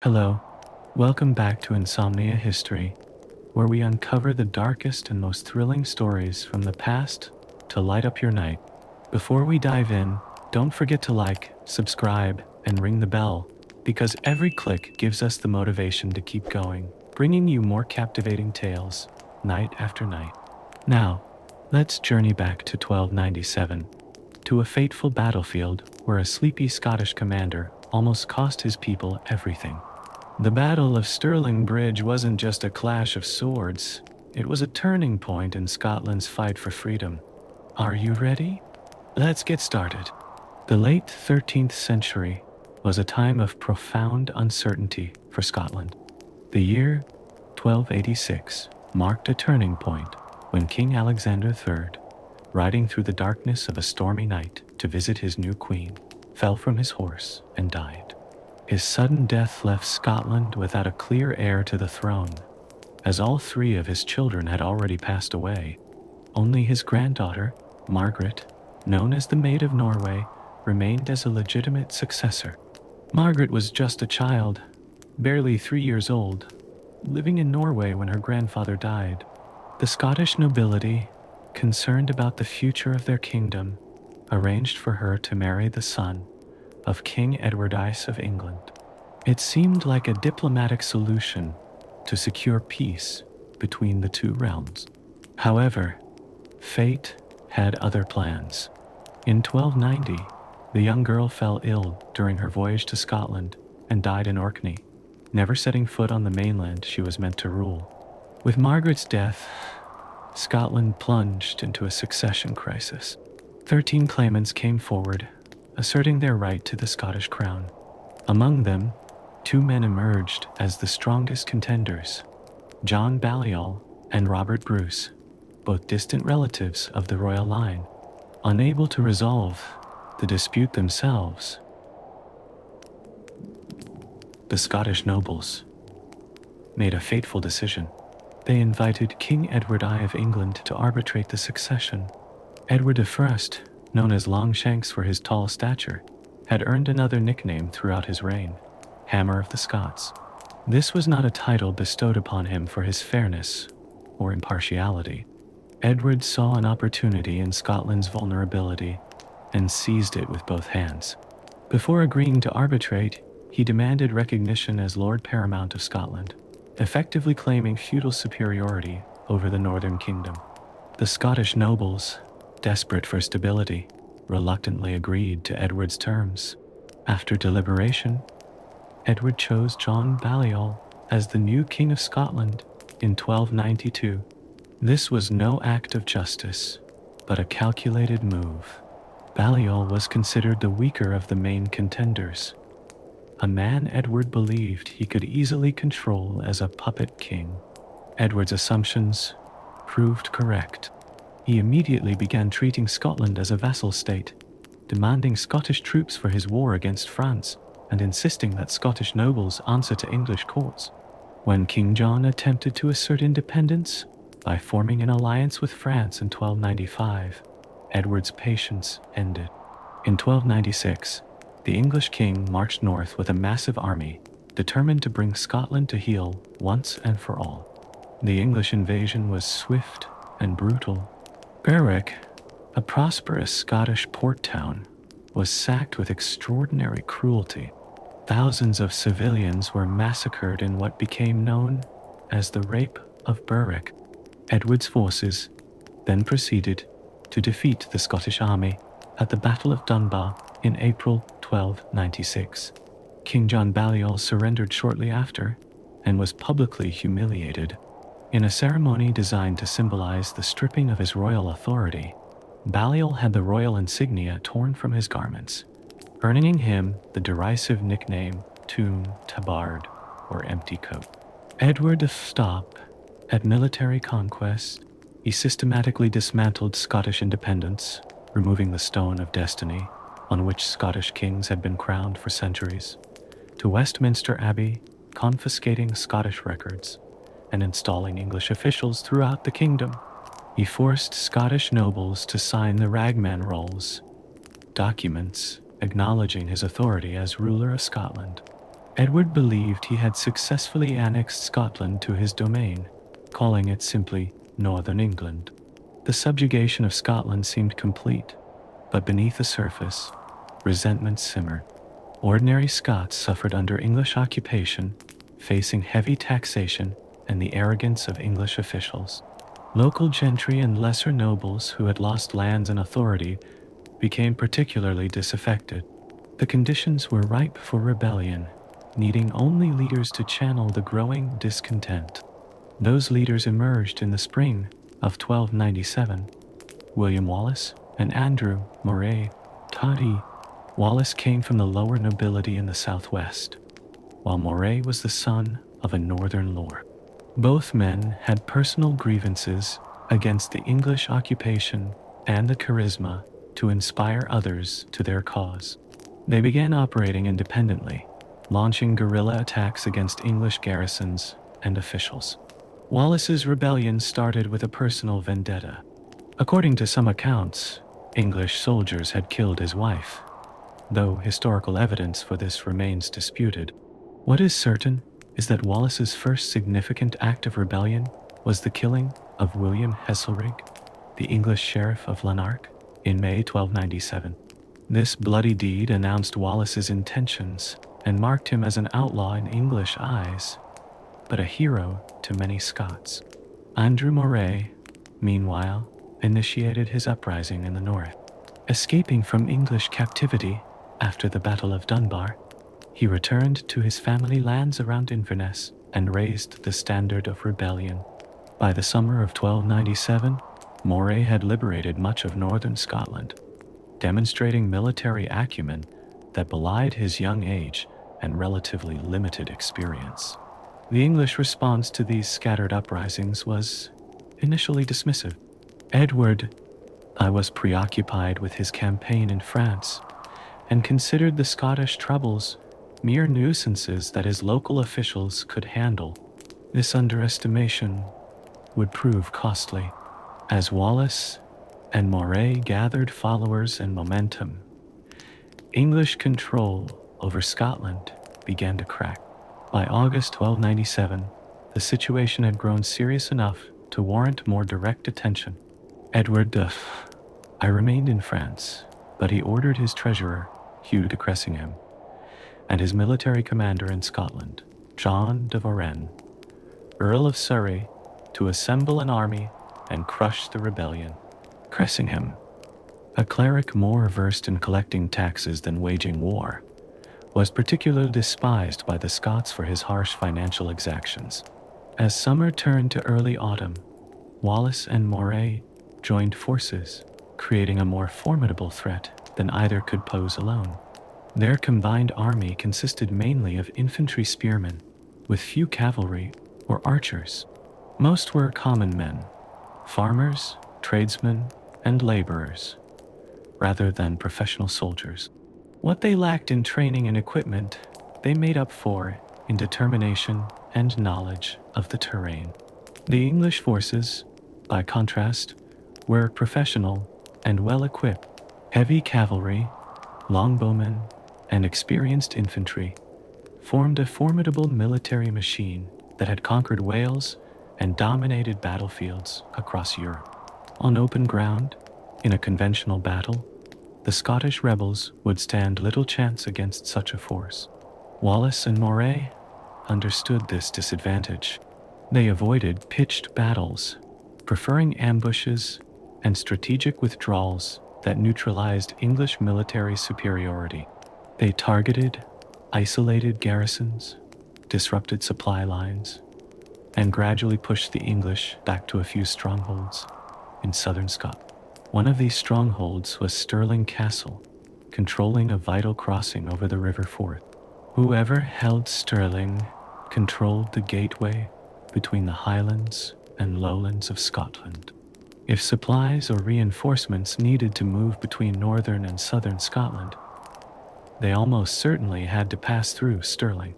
Hello, welcome back to Insomnia History, where we uncover the darkest and most thrilling stories from the past to light up your night. Before we dive in, don't forget to like, subscribe, and ring the bell, because every click gives us the motivation to keep going, bringing you more captivating tales, night after night. Now, let's journey back to 1297, to a fateful battlefield where a sleepy Scottish commander almost cost his people everything. The Battle of Stirling Bridge wasn't just a clash of swords, it was a turning point in Scotland's fight for freedom. Are you ready? Let's get started. The late 13th century was a time of profound uncertainty for Scotland. The year 1286 marked a turning point when King Alexander III, riding through the darkness of a stormy night to visit his new queen, fell from his horse and died. His sudden death left Scotland without a clear heir to the throne. As all three of his children had already passed away, only his granddaughter, Margaret, known as the Maid of Norway, remained as a legitimate successor. Margaret was just a child, barely 3 years old, living in Norway when her grandfather died. The Scottish nobility, concerned about the future of their kingdom, arranged for her to marry the son of King Edward I of England. It seemed like a diplomatic solution to secure peace between the two realms. However, fate had other plans. In 1290, the young girl fell ill during her voyage to Scotland and died in Orkney, never setting foot on the mainland she was meant to rule. With Margaret's death, Scotland plunged into a succession crisis. 13 claimants came forward, asserting their right to the Scottish crown. Among them, 2 men emerged as the strongest contenders: John Balliol and Robert Bruce, both distant relatives of the royal line. Unable to resolve the dispute themselves, the Scottish nobles made a fateful decision. They invited King Edward I of England to arbitrate the succession. Edward I, known as Longshanks for his tall stature, had earned another nickname throughout his reign: Hammer of the Scots. This was not a title bestowed upon him for his fairness or impartiality. Edward saw an opportunity in Scotland's vulnerability and seized it with both hands. Before agreeing to arbitrate, he demanded recognition as Lord Paramount of Scotland, effectively claiming feudal superiority over the Northern Kingdom. The Scottish nobles, desperate for stability, reluctantly agreed to Edward's terms. After deliberation, Edward chose John Balliol as the new King of Scotland in 1292. This was no act of justice, but a calculated move. Balliol was considered the weaker of the main contenders, a man Edward believed he could easily control as a puppet king. Edward's assumptions proved correct. He immediately began treating Scotland as a vassal state, demanding Scottish troops for his war against France, and insisting that Scottish nobles answer to English courts. When King John attempted to assert independence by forming an alliance with France in 1295, Edward's patience ended. In 1296, the English king marched north with a massive army, determined to bring Scotland to heel once and for all. The English invasion was swift and brutal. Berwick, a prosperous Scottish port town, was sacked with extraordinary cruelty. Thousands of civilians were massacred in what became known as the Rape of Berwick. Edward's forces then proceeded to defeat the Scottish army at the Battle of Dunbar in April 1296. King John Balliol surrendered shortly after and was publicly humiliated. In a ceremony designed to symbolize the stripping of his royal authority, Balliol had the royal insignia torn from his garments, earning him the derisive nickname Toom Tabard, or Empty Coat. Edward stopped at military conquest. He systematically dismantled Scottish independence, removing the stone of destiny on which Scottish kings had been crowned for centuries, to Westminster Abbey, confiscating Scottish records and installing English officials throughout the kingdom. He forced Scottish nobles to sign the Ragman Rolls, documents acknowledging his authority as ruler of Scotland. Edward believed he had successfully annexed Scotland to his domain, calling it simply Northern England. The subjugation of Scotland seemed complete, but beneath the surface, resentment simmered. Ordinary Scots suffered under English occupation, facing heavy taxation and the arrogance of English officials. Local gentry and lesser nobles who had lost lands and authority became particularly disaffected. The conditions were ripe for rebellion, needing only leaders to channel the growing discontent. Those leaders emerged in the spring of 1297. William Wallace and Andrew Moray Toddy. Wallace came from the lower nobility in the southwest, while Moray was the son of a northern lord. Both men had personal grievances against the English occupation and the charisma to inspire others to their cause. They began operating independently, launching guerrilla attacks against English garrisons and officials. Wallace's rebellion started with a personal vendetta. According to some accounts, English soldiers had killed his wife, though historical evidence for this remains disputed. What is certain is that Wallace's first significant act of rebellion was the killing of William Heselrigg, the English sheriff of Lanark, in May 1297. This bloody deed announced Wallace's intentions and marked him as an outlaw in English eyes, but a hero to many Scots. Andrew Moray, meanwhile, initiated his uprising in the north. Escaping from English captivity after the Battle of Dunbar, he returned to his family lands around Inverness and raised the standard of rebellion. By the summer of 1297, Moray had liberated much of northern Scotland, demonstrating military acumen that belied his young age and relatively limited experience. The English response to these scattered uprisings was initially dismissive. Edward I was preoccupied with his campaign in France and considered the Scottish troubles mere nuisances that his local officials could handle. This underestimation would prove costly, as Wallace and Moray gathered followers and momentum. English control over Scotland began to crack. By August 1297, the situation had grown serious enough to warrant more direct attention. Edward I remained in France, but he ordered his treasurer, Hugh de Cressingham, and his military commander in Scotland, John de Varennes, Earl of Surrey, to assemble an army and crush the rebellion. Cressingham, a cleric more versed in collecting taxes than waging war, was particularly despised by the Scots for his harsh financial exactions. As summer turned to early autumn, Wallace and Moray joined forces, creating a more formidable threat than either could pose alone. Their combined army consisted mainly of infantry spearmen, with few cavalry or archers. Most were common men, farmers, tradesmen, and laborers, rather than professional soldiers. What they lacked in training and equipment, they made up for in determination and knowledge of the terrain. The English forces, by contrast, were professional and well-equipped. Heavy cavalry, longbowmen, and experienced infantry formed a formidable military machine that had conquered Wales and dominated battlefields across Europe. On open ground, in a conventional battle, the Scottish rebels would stand little chance against such a force. Wallace and Moray understood this disadvantage. They avoided pitched battles, preferring ambushes and strategic withdrawals that neutralized English military superiority. They targeted isolated garrisons, disrupted supply lines, and gradually pushed the English back to a few strongholds in southern Scotland. One of these strongholds was Stirling Castle, controlling a vital crossing over the River Forth. Whoever held Stirling controlled the gateway between the Highlands and Lowlands of Scotland. If supplies or reinforcements needed to move between northern and southern Scotland, they almost certainly had to pass through Stirling.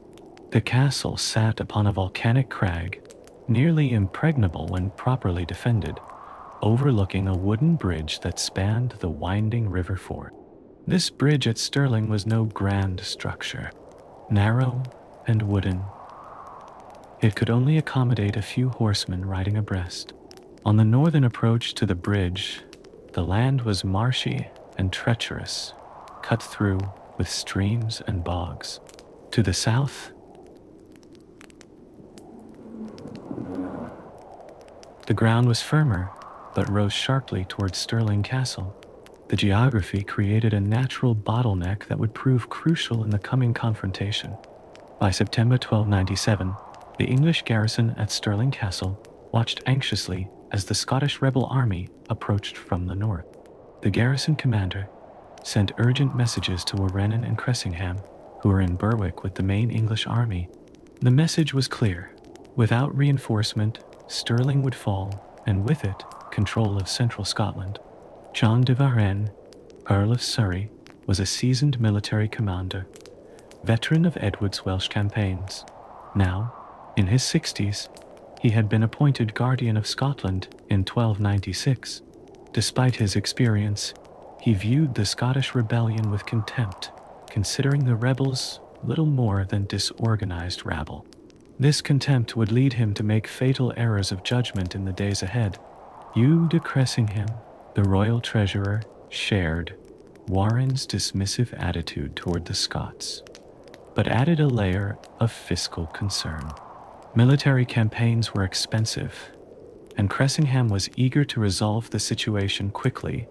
The castle sat upon a volcanic crag, nearly impregnable when properly defended, overlooking a wooden bridge that spanned the winding River Forth. This bridge at Stirling was no grand structure. Narrow, and wooden. It could only accommodate a few horsemen riding abreast. On the northern approach to the bridge, the land was marshy and treacherous, cut through with streams and bogs. To the south, the ground was firmer, but rose sharply towards Stirling Castle. The geography created a natural bottleneck that would prove crucial in the coming confrontation. By September 1297, the English garrison at Stirling Castle watched anxiously as the Scottish rebel army approached from the north. The garrison commander sent urgent messages to Warrennan and Cressingham, who were in Berwick with the main English army. The message was clear. Without reinforcement, Stirling would fall, and with it, control of central Scotland. John de Warenne, Earl of Surrey, was a seasoned military commander, veteran of Edward's Welsh campaigns. Now, in his 60s, he had been appointed Guardian of Scotland in 1296. Despite his experience, he viewed the Scottish rebellion with contempt, considering the rebels little more than disorganized rabble. This contempt would lead him to make fatal errors of judgment in the days ahead. Hugh de Cressingham, the royal treasurer, shared Warren's dismissive attitude toward the Scots, but added a layer of fiscal concern. Military campaigns were expensive, and Cressingham was eager to resolve the situation quickly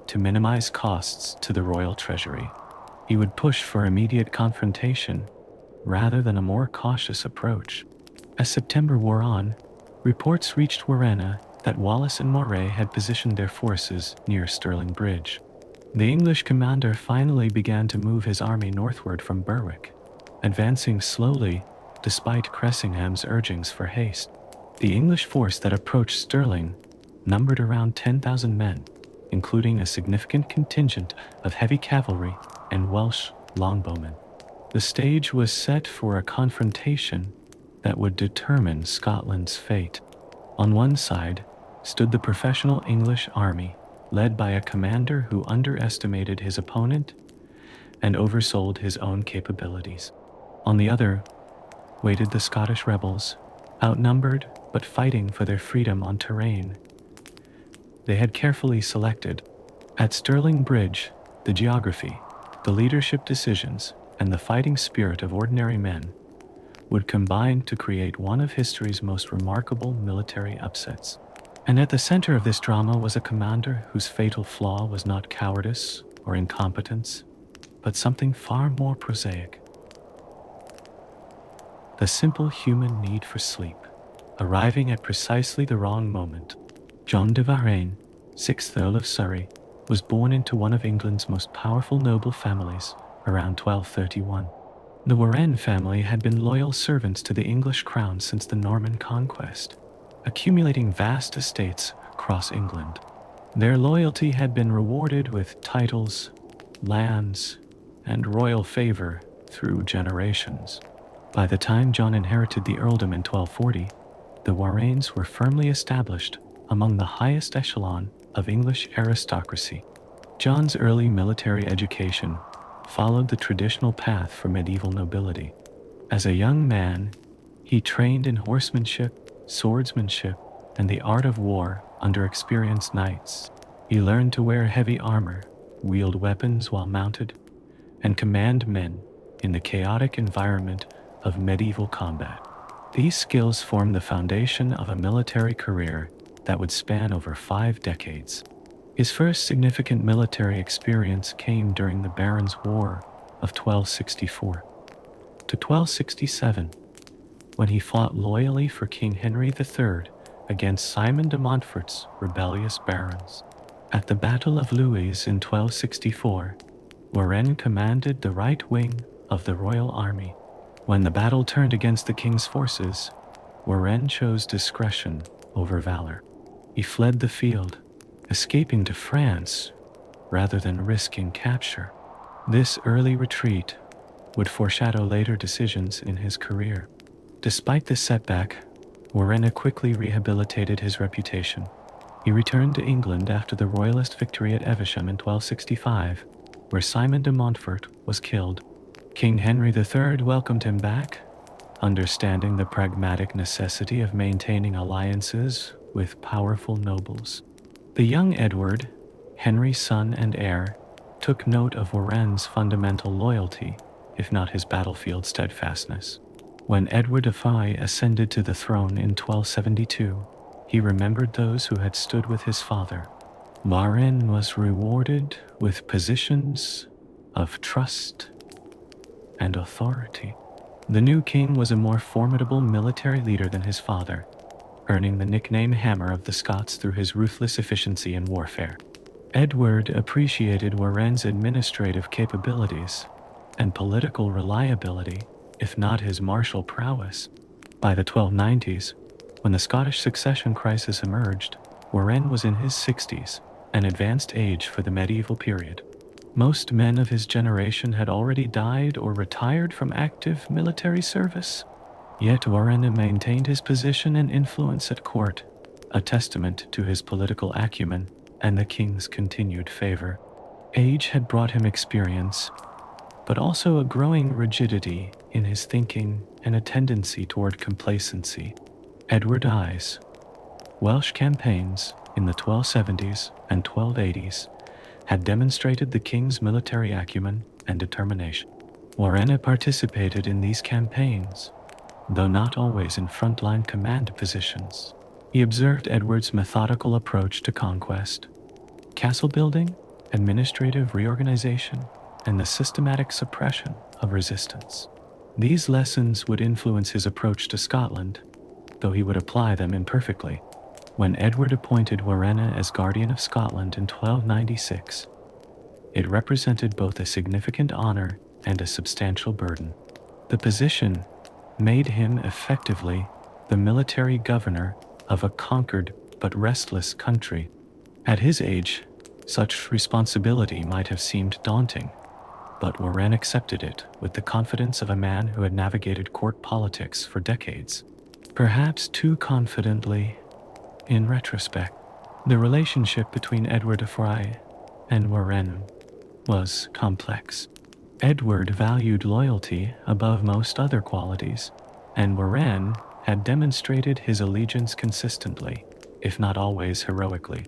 to minimize costs to the royal treasury. He would push for immediate confrontation rather than a more cautious approach. As September wore on, reports reached Warrenna that Wallace and Moray had positioned their forces near Stirling Bridge. The English commander finally began to move his army northward from Berwick, advancing slowly despite Cressingham's urgings for haste. The English force that approached Stirling numbered around 10,000 men, including a significant contingent of heavy cavalry and Welsh longbowmen. The stage was set for a confrontation that would determine Scotland's fate. On one side stood the professional English army, led by a commander who underestimated his opponent and oversold his own capabilities. On the other waited the Scottish rebels, outnumbered but fighting for their freedom on terrain they had carefully selected. At Stirling Bridge, the geography, the leadership decisions, and the fighting spirit of ordinary men would combine to create one of history's most remarkable military upsets. And at the center of this drama was a commander whose fatal flaw was not cowardice or incompetence, but something far more prosaic. The simple human need for sleep, arriving at precisely the wrong moment. John de Warenne, 6th Earl of Surrey, was born into one of England's most powerful noble families around 1231. The Warenne family had been loyal servants to the English crown since the Norman conquest, accumulating vast estates across England. Their loyalty had been rewarded with titles, lands, and royal favor through generations. By the time John inherited the earldom in 1240, the Warennes were firmly established among the highest echelon of English aristocracy. John's early military education followed the traditional path for medieval nobility. As a young man, he trained in horsemanship, swordsmanship, and the art of war under experienced knights. He learned to wear heavy armor, wield weapons while mounted, and command men in the chaotic environment of medieval combat. These skills formed the foundation of a military career that would span over 5 decades. His first significant military experience came during the Barons' War of 1264 to 1267, when he fought loyally for King Henry III against Simon de Montfort's rebellious barons. At the Battle of Lewes in 1264, Warenne commanded the right wing of the royal army. When the battle turned against the king's forces, Warenne chose discretion over valor. He fled the field, escaping to France rather than risking capture. This early retreat would foreshadow later decisions in his career. Despite this setback, Warenne quickly rehabilitated his reputation. He returned to England after the royalist victory at Evesham in 1265, where Simon de Montfort was killed. King Henry III welcomed him back understanding the pragmatic necessity of maintaining alliances with powerful nobles. The young Edward, Henry's son and heir, took note of Warenne's fundamental loyalty, if not his battlefield steadfastness. When Edward of Fay ascended to the throne in 1272, he remembered those who had stood with his father. Warenne was rewarded with positions of trust and authority. The new king was a more formidable military leader than his father, earning the nickname Hammer of the Scots through his ruthless efficiency in warfare. Edward appreciated Warenne's administrative capabilities and political reliability, if not his martial prowess. By the 1290s, when the Scottish succession crisis emerged, Warenne was in his 60s, an advanced age for the medieval period. Most men of his generation had already died or retired from active military service. Yet Warenne maintained his position and influence at court, a testament to his political acumen and the king's continued favor. Age had brought him experience, but also a growing rigidity in his thinking and a tendency toward complacency. Edward I's Welsh campaigns in the 1270s and 1280s had demonstrated the king's military acumen and determination. Warenne participated in these campaigns, though not always in frontline command positions. He observed Edward's methodical approach to conquest, castle building, administrative reorganization, and the systematic suppression of resistance. These lessons would influence his approach to Scotland, though he would apply them imperfectly. When Edward appointed Warenne as Guardian of Scotland in 1296, it represented both a significant honor and a substantial burden. The position made him effectively the military governor of a conquered but restless country. At his age, such responsibility might have seemed daunting, but Warenne accepted it with the confidence of a man who had navigated court politics for decades. Perhaps too confidently, in retrospect. The relationship between Edward of Fay and Warenne was complex. Edward valued loyalty above most other qualities, and Warenne had demonstrated his allegiance consistently, if not always heroically.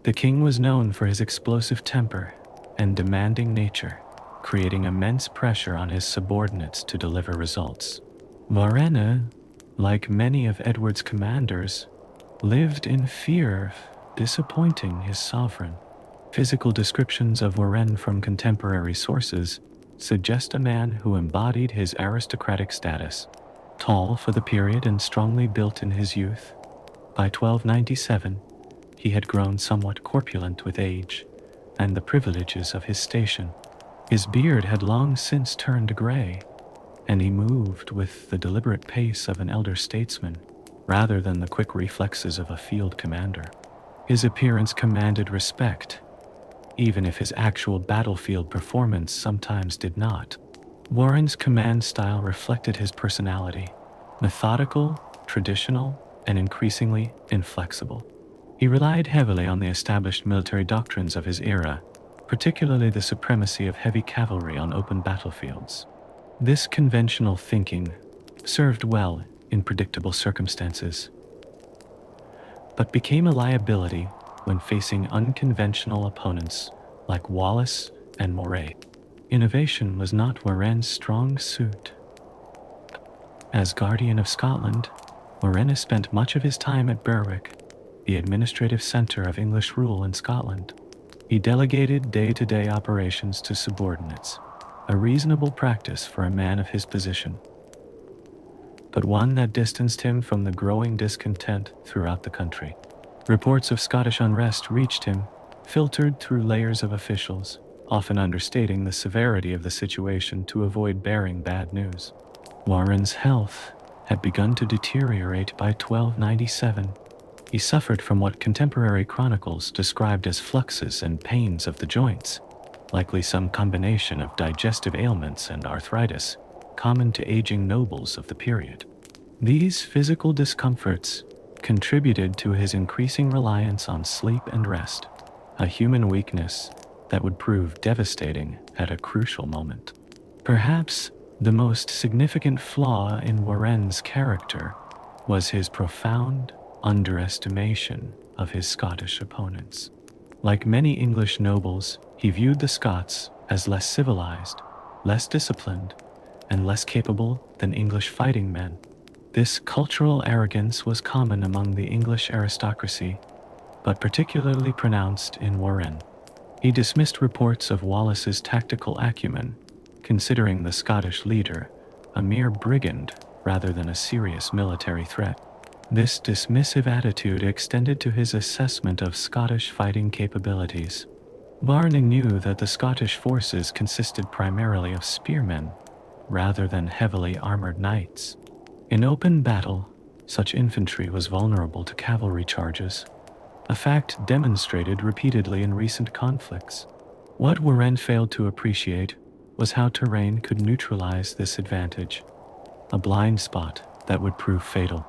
The king was known for his explosive temper and demanding nature, creating immense pressure on his subordinates to deliver results. Warenne, like many of Edward's commanders, lived in fear of disappointing his sovereign. Physical descriptions of Warenne from contemporary sources suggest a man who embodied his aristocratic status. Tall for the period and strongly built in his youth, by 1297, he had grown somewhat corpulent with age and the privileges of his station. His beard had long since turned gray, and he moved with the deliberate pace of an elder statesman rather than the quick reflexes of a field commander. His appearance commanded respect, even if his actual battlefield performance sometimes did not. Warenne's command style reflected his personality, methodical, traditional, and increasingly inflexible. He relied heavily on the established military doctrines of his era, particularly the supremacy of heavy cavalry on open battlefields. This conventional thinking served well in predictable circumstances, but became a liability when facing unconventional opponents like Wallace and Moray. Innovation was not Warenne's strong suit. As Guardian of Scotland, Warenne spent much of his time at Berwick, the administrative center of English rule in Scotland. He delegated day-to-day operations to subordinates, a reasonable practice for a man of his position, but one that distanced him from the growing discontent throughout the country. Reports of Scottish unrest reached him, filtered through layers of officials, often understating the severity of the situation to avoid bearing bad news. Warenne's health had begun to deteriorate by 1297. He suffered from what contemporary chronicles described as fluxes and pains of the joints, likely some combination of digestive ailments and arthritis, common to aging nobles of the period. These physical discomforts contributed to his increasing reliance on sleep and rest, a human weakness that would prove devastating at a crucial moment. Perhaps The most significant flaw in Warenne's character was his profound underestimation of his Scottish opponents. Like many English nobles, he viewed the Scots as less civilized, less disciplined, and less capable than English fighting men. This cultural arrogance was common among the English aristocracy, but particularly pronounced in Warenne. He dismissed reports of Wallace's tactical acumen, considering the Scottish leader a mere brigand rather than a serious military threat. This dismissive attitude extended to his assessment of Scottish fighting capabilities. Warenne knew that the Scottish forces consisted primarily of spearmen, rather than heavily armored knights. In open battle, such infantry was vulnerable to cavalry charges, a fact demonstrated repeatedly in recent conflicts. What Warenne failed to appreciate was how terrain could neutralize this advantage, a blind spot that would prove fatal.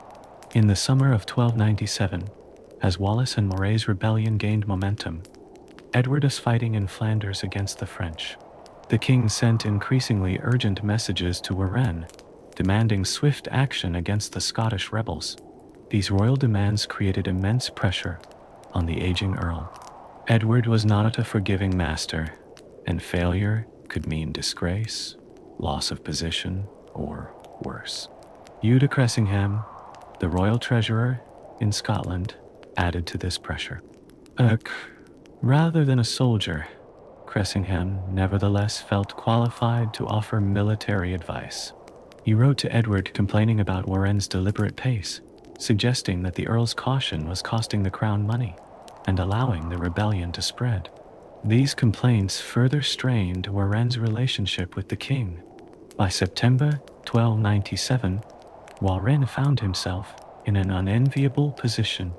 In the summer of 1297, as Wallace and Moray's rebellion gained momentum, Edward was fighting in Flanders against the French. The king sent increasingly urgent messages to Warenne, demanding swift action against the Scottish rebels. These royal demands created immense pressure on the aging earl. Edward was not a forgiving master, and failure could mean disgrace, loss of position, or worse. Hugh de Cressingham, the royal treasurer in Scotland, added to this pressure. Rather than a soldier, Cressingham nevertheless felt qualified to offer military advice. He wrote to Edward complaining about Warenne's deliberate pace, suggesting that the Earl's caution was costing the crown money and allowing the rebellion to spread. These complaints further strained Warenne's relationship with the king. By September 1297, Warenne found himself in an unenviable position.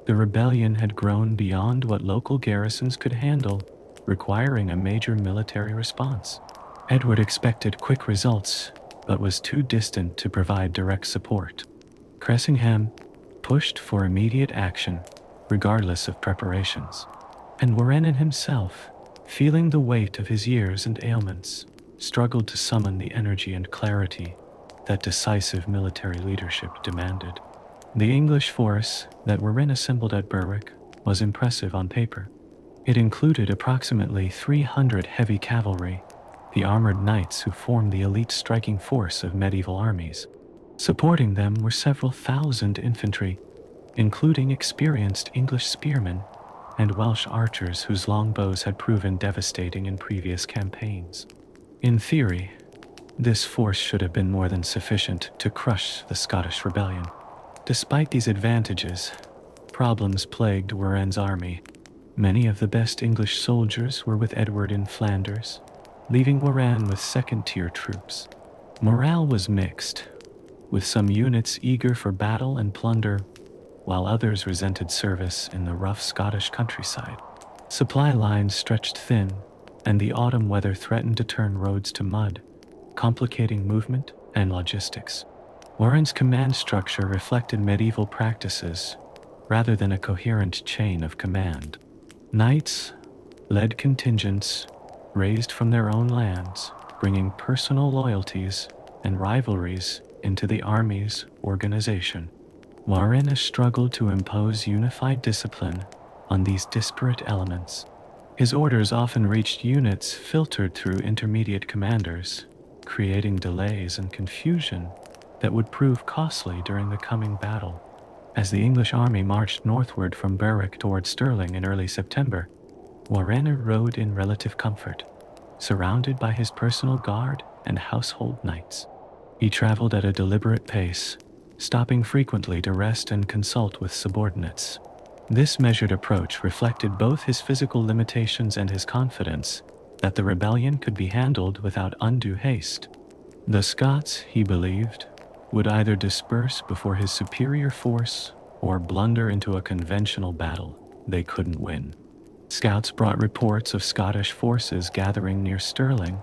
The rebellion had grown beyond what local garrisons could handle, requiring a major military response. Edward expected quick results, but was too distant to provide direct support. Cressingham pushed for immediate action, regardless of preparations. And Warenne himself, feeling the weight of his years and ailments, struggled to summon the energy and clarity that decisive military leadership demanded. The English force that Warenne assembled at Berwick was impressive on paper. It included approximately 300 heavy cavalry, the armored knights who formed the elite striking force of medieval armies. Supporting them were several thousand infantry, including experienced English spearmen and Welsh archers whose longbows had proven devastating in previous campaigns. In theory, this force should have been more than sufficient to crush the Scottish rebellion. Despite these advantages, problems plagued Warenne's army. Many of the best English soldiers were with Edward in Flanders, leaving Warenne with second-tier troops. Morale was mixed, with some units eager for battle and plunder, while others resented service in the rough Scottish countryside. Supply lines stretched thin, and the autumn weather threatened to turn roads to mud, complicating movement and logistics. Warenne's command structure reflected medieval practices, rather than a coherent chain of command. Knights led contingents raised from their own lands, bringing personal loyalties and rivalries into the army's organization. Warenne struggled to impose unified discipline on these disparate elements. His orders often reached units filtered through intermediate commanders, creating delays and confusion that would prove costly during the coming battle. As the English army marched northward from Berwick toward Stirling in early September, Warenne rode in relative comfort, surrounded by his personal guard and household knights. He traveled at a deliberate pace, stopping frequently to rest and consult with subordinates. This measured approach reflected both his physical limitations and his confidence that the rebellion could be handled without undue haste. The Scots, he believed, would either disperse before his superior force or blunder into a conventional battle they couldn't win. Scouts brought reports of Scottish forces gathering near Stirling,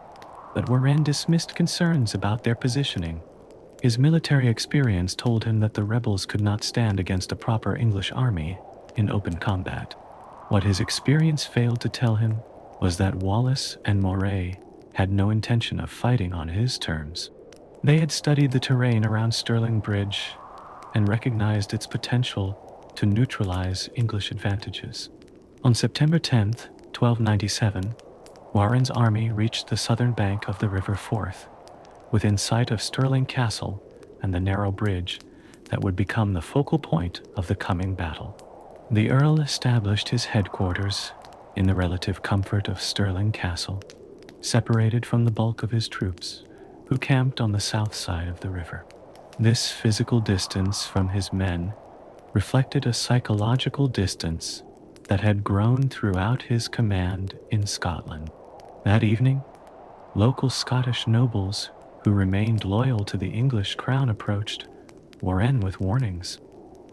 but Warenne dismissed concerns about their positioning. His military experience told him that the rebels could not stand against a proper English army in open combat. What his experience failed to tell him was that Wallace and Moray had no intention of fighting on his terms. They had studied the terrain around Stirling Bridge and recognized its potential to neutralize English advantages. On September 10th, 1297, Warren's army reached the southern bank of the River Forth, within sight of Stirling Castle and the narrow bridge that would become the focal point of the coming battle. The Earl established his headquarters in the relative comfort of Stirling Castle, separated from the bulk of his troops, who camped on the south side of the river. This physical distance from his men reflected a psychological distance that had grown throughout his command in Scotland. That evening, local Scottish nobles who remained loyal to the English crown approached Warren with warnings.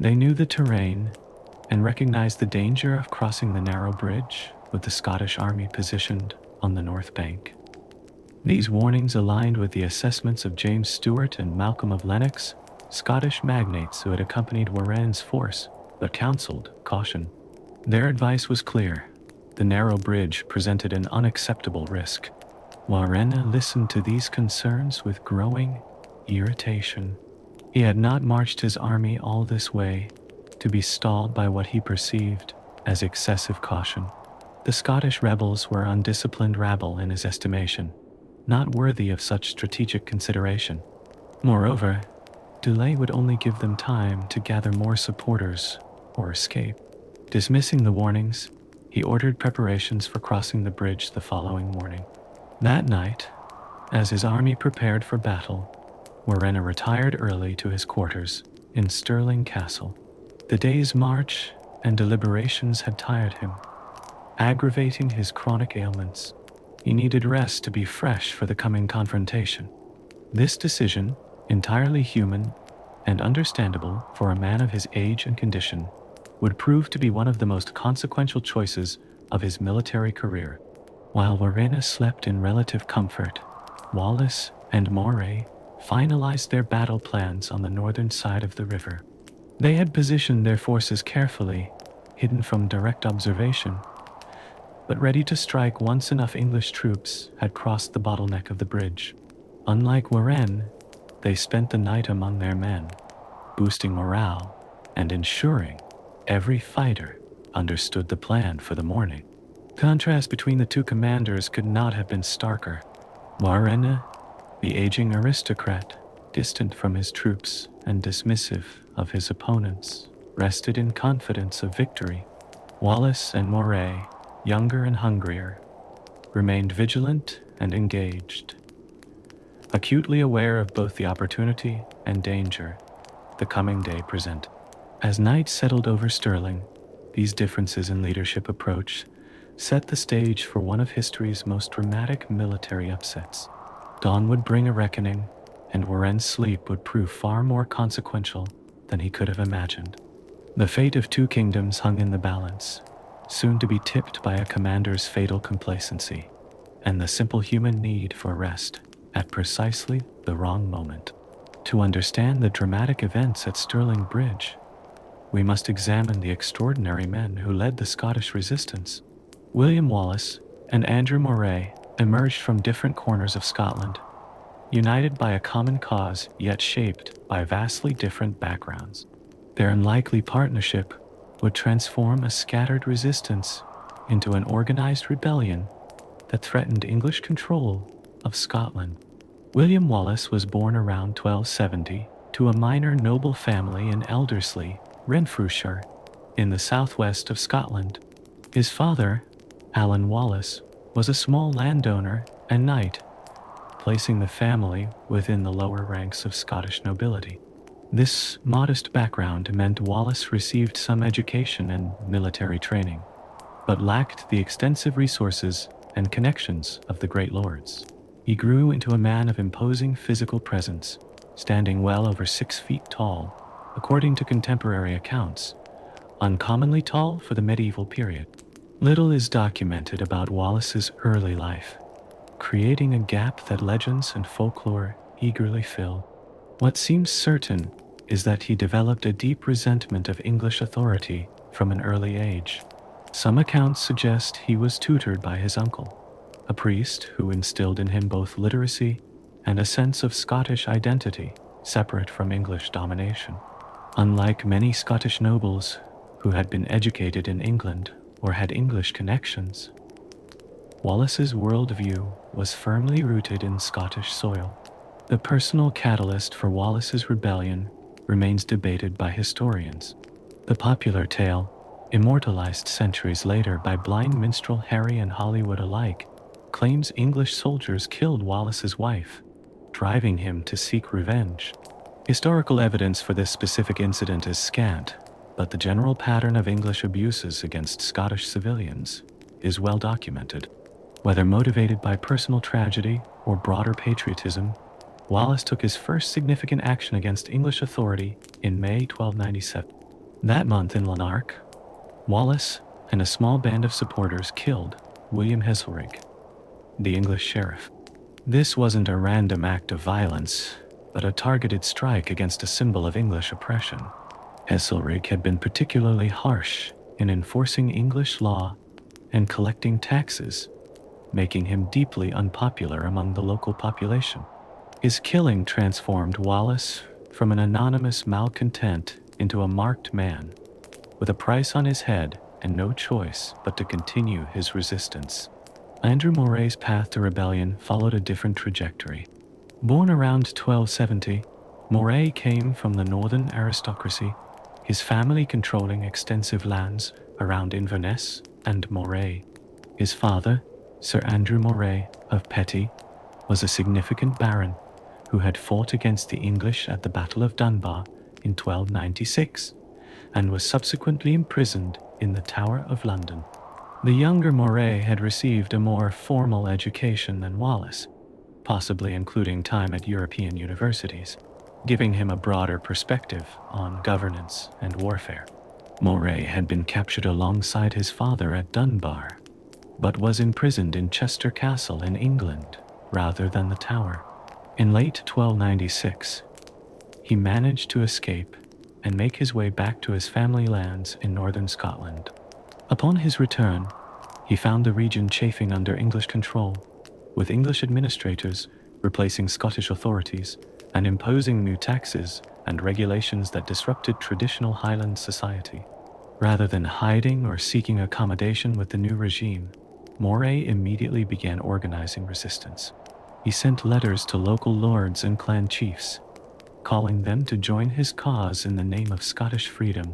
They knew the terrain and recognized the danger of crossing the narrow bridge with the Scottish army positioned on the north bank. These warnings aligned with the assessments of James Stewart and Malcolm of Lennox, Scottish magnates who had accompanied Warren's force but counseled caution. Their advice was clear. The narrow bridge presented an unacceptable risk. Warren listened to these concerns with growing irritation. He had not marched his army all this way to be stalled by what he perceived as excessive caution. The Scottish rebels were undisciplined rabble in his estimation, not worthy of such strategic consideration. Moreover, delay would only give them time to gather more supporters or escape. Dismissing the warnings, he ordered preparations for crossing the bridge the following morning. That night, as his army prepared for battle, Warren retired early to his quarters in Stirling Castle. The day's march and deliberations had tired him, aggravating his chronic ailments. He needed rest to be fresh for the coming confrontation. This decision, entirely human and understandable for a man of his age and condition, would prove to be one of the most consequential choices of his military career. While Warren slept in relative comfort, Wallace and Moray finalized their battle plans on the northern side of the river. They had positioned their forces carefully, hidden from direct observation, but ready to strike once enough English troops had crossed the bottleneck of the bridge. Unlike Warren, they spent the night among their men, boosting morale and ensuring every fighter understood the plan for the morning. Contrast between the two commanders could not have been starker. Warren, the aging aristocrat, distant from his troops and dismissive of his opponents, rested in confidence of victory. Wallace and Moray, younger and hungrier, remained vigilant and engaged, acutely aware of both the opportunity and danger the coming day presented. As night settled over Stirling, these differences in leadership approach set the stage for one of history's most dramatic military upsets. Dawn would bring a reckoning, and Warren's sleep would prove far more consequential than he could have imagined. The fate of two kingdoms hung in the balance, soon to be tipped by a commander's fatal complacency, and the simple human need for rest at precisely the wrong moment. To understand the dramatic events at Stirling Bridge, we must examine the extraordinary men who led the Scottish resistance. William Wallace and Andrew Moray emerged from different corners of Scotland, united by a common cause yet shaped by vastly different backgrounds. Their unlikely partnership would transform a scattered resistance into an organized rebellion that threatened English control of Scotland. William Wallace was born around 1270 to a minor noble family in Elderslie, Renfrewshire, in the southwest of Scotland. His father, Alan Wallace, was a small landowner and knight, placing the family within the lower ranks of Scottish nobility. This modest background meant Wallace received some education and military training, but lacked the extensive resources and connections of the great lords. He grew into a man of imposing physical presence, standing well over 6 feet tall, according to contemporary accounts, uncommonly tall for the medieval period. Little is documented about Wallace's early life, creating a gap that legends and folklore eagerly fill. What seems certain is that he developed a deep resentment of English authority from an early age. Some accounts suggest he was tutored by his uncle, a priest who instilled in him both literacy and a sense of Scottish identity separate from English domination. Unlike many Scottish nobles who had been educated in England or had English connections, Wallace's worldview was firmly rooted in Scottish soil. The personal catalyst for Wallace's rebellion remains debated by historians. The popular tale, immortalized centuries later by blind minstrel Harry and Hollywood alike, claims English soldiers killed Wallace's wife, driving him to seek revenge. Historical evidence for this specific incident is scant, but the general pattern of English abuses against Scottish civilians is well documented. Whether motivated by personal tragedy or broader patriotism, Wallace took his first significant action against English authority in May 1297. That month in Lanark, Wallace and a small band of supporters killed William Heselrigg, the English sheriff. This wasn't a random act of violence, but a targeted strike against a symbol of English oppression. Heselrigg had been particularly harsh in enforcing English law and collecting taxes, making him deeply unpopular among the local population. His killing transformed Wallace from an anonymous malcontent into a marked man, with a price on his head and no choice but to continue his resistance. Andrew Moray's path to rebellion followed a different trajectory. Born around 1270, Moray came from the northern aristocracy, his family controlling extensive lands around Inverness and Moray. His father, Sir Andrew Moray of Petty, was a significant baron who had fought against the English at the Battle of Dunbar in 1296 and was subsequently imprisoned in the Tower of London. The younger Moray had received a more formal education than Wallace, possibly including time at European universities, giving him a broader perspective on governance and warfare. Moray had been captured alongside his father at Dunbar, but was imprisoned in Chester Castle in England rather than the Tower. In late 1296, he managed to escape and make his way back to his family lands in northern Scotland. Upon his return, he found the region chafing under English control, with English administrators replacing Scottish authorities and imposing new taxes and regulations that disrupted traditional Highland society. Rather than hiding or seeking accommodation with the new regime, Moray immediately began organizing resistance. He sent letters to local lords and clan chiefs, calling them to join his cause in the name of Scottish freedom.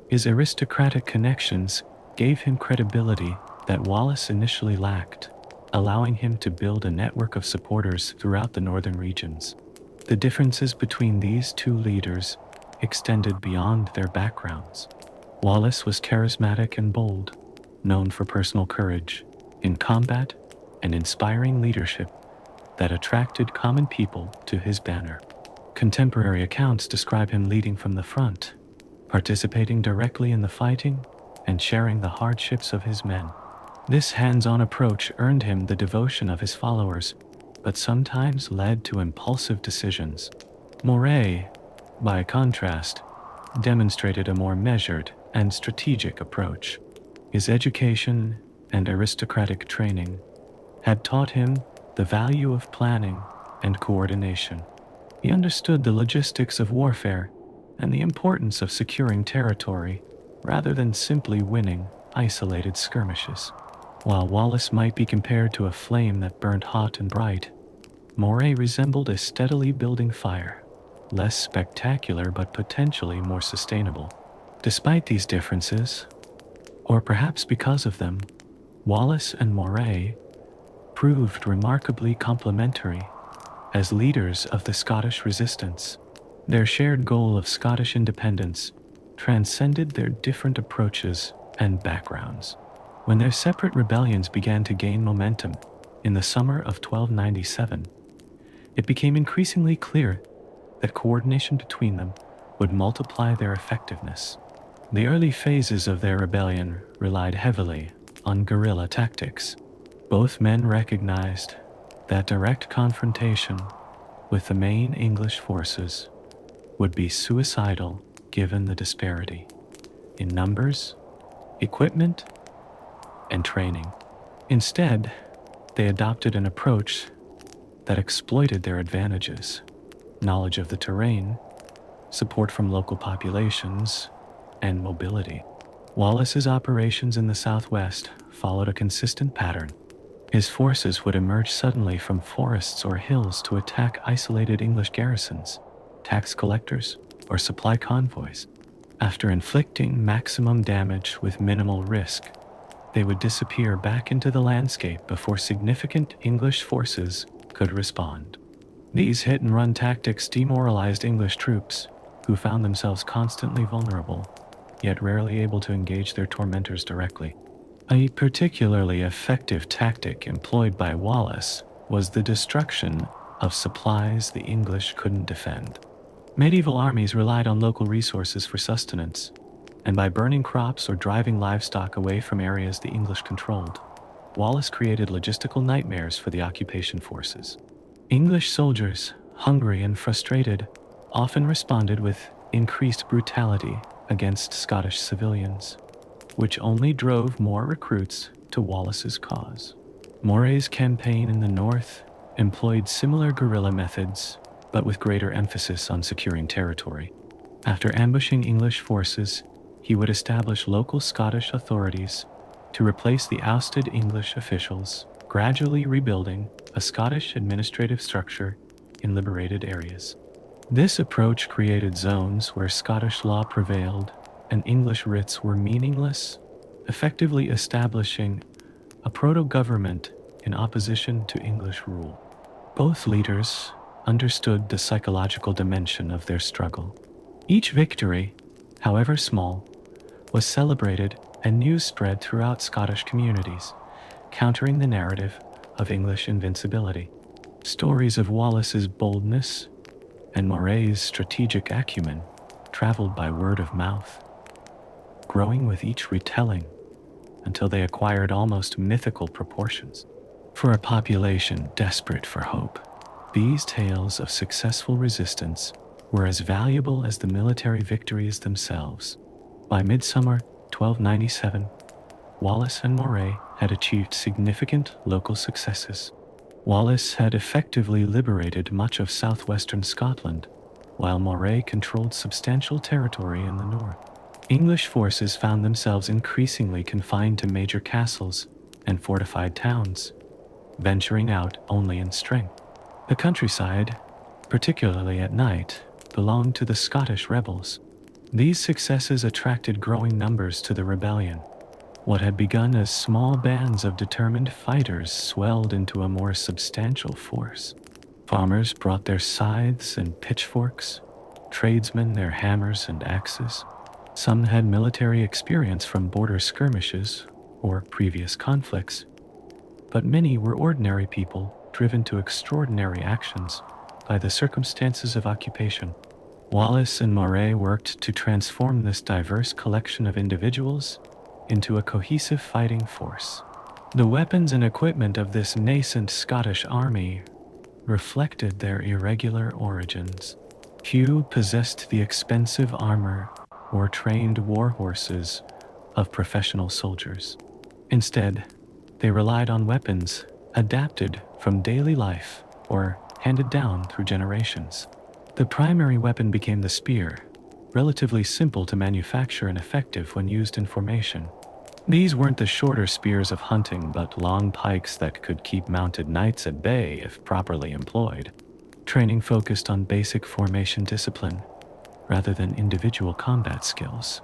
His aristocratic connections gave him credibility that Wallace initially lacked, allowing him to build a network of supporters throughout the northern regions. The differences between these two leaders extended beyond their backgrounds. Wallace was charismatic and bold, known for personal courage in combat and inspiring leadership that attracted common people to his banner. Contemporary accounts describe him leading from the front, participating directly in the fighting, and sharing the hardships of his men. This hands-on approach earned him the devotion of his followers, but sometimes led to impulsive decisions. Moray, by contrast, demonstrated a more measured and strategic approach. His education and aristocratic training had taught him the value of planning and coordination. He understood the logistics of warfare and the importance of securing territory rather than simply winning isolated skirmishes. While Wallace might be compared to a flame that burned hot and bright, Moray resembled a steadily building fire, less spectacular but potentially more sustainable. Despite these differences, or perhaps because of them, Wallace and Moray proved remarkably complementary as leaders of the Scottish resistance. Their shared goal of Scottish independence transcended their different approaches and backgrounds. When their separate rebellions began to gain momentum in the summer of 1297, it became increasingly clear that coordination between them would multiply their effectiveness. The early phases of their rebellion relied heavily on guerrilla tactics. Both men recognized that direct confrontation with the main English forces would be suicidal given the disparity in numbers, equipment, and training. Instead, they adopted an approach that exploited their advantages: knowledge of the terrain, support from local populations, and mobility. Wallace's operations in the southwest followed a consistent pattern. His forces would emerge suddenly from forests or hills to attack isolated English garrisons, tax collectors, or supply convoys. After inflicting maximum damage with minimal risk, they would disappear back into the landscape before significant English forces could respond. These hit-and-run tactics demoralized English troops, who found themselves constantly vulnerable, yet rarely able to engage their tormentors directly. A particularly effective tactic employed by Wallace was the destruction of supplies the English couldn't defend. Medieval armies relied on local resources for sustenance, and by burning crops or driving livestock away from areas the English controlled, Wallace created logistical nightmares for the occupation forces. English soldiers, hungry and frustrated, often responded with increased brutality against Scottish civilians, which only drove more recruits to Wallace's cause. Moray's campaign in the north employed similar guerrilla methods, but with greater emphasis on securing territory. After ambushing English forces, he would establish local Scottish authorities to replace the ousted English officials, gradually rebuilding a Scottish administrative structure in liberated areas. This approach created zones where Scottish law prevailed and English writs were meaningless, effectively establishing a proto-government in opposition to English rule. Both leaders understood the psychological dimension of their struggle. Each victory, however small, was celebrated and news spread throughout Scottish communities, countering the narrative of English invincibility. Stories of Wallace's boldness and Moray's strategic acumen traveled by word of mouth, growing with each retelling until they acquired almost mythical proportions. For a population desperate for hope, these tales of successful resistance were as valuable as the military victories themselves. By midsummer 1297, Wallace and Moray had achieved significant local successes. Wallace had effectively liberated much of southwestern Scotland, while Moray controlled substantial territory in the north. English forces found themselves increasingly confined to major castles and fortified towns, venturing out only in strength. The countryside, particularly at night, belonged to the Scottish rebels. These successes attracted growing numbers to the rebellion. What had begun as small bands of determined fighters swelled into a more substantial force. Farmers brought their scythes and pitchforks, tradesmen their hammers and axes. Some had military experience from border skirmishes or previous conflicts, but many were ordinary people driven to extraordinary actions by the circumstances of occupation. Wallace and Moray worked to transform this diverse collection of individuals into a cohesive fighting force. The weapons and equipment of this nascent Scottish army reflected their irregular origins. Few possessed the expensive armor or trained war horses of professional soldiers. Instead, they relied on weapons adapted from daily life or handed down through generations. The primary weapon became the spear, relatively simple to manufacture and effective when used in formation. These weren't the shorter spears of hunting, but long pikes that could keep mounted knights at bay if properly employed. Training focused on basic formation discipline rather than individual combat skills.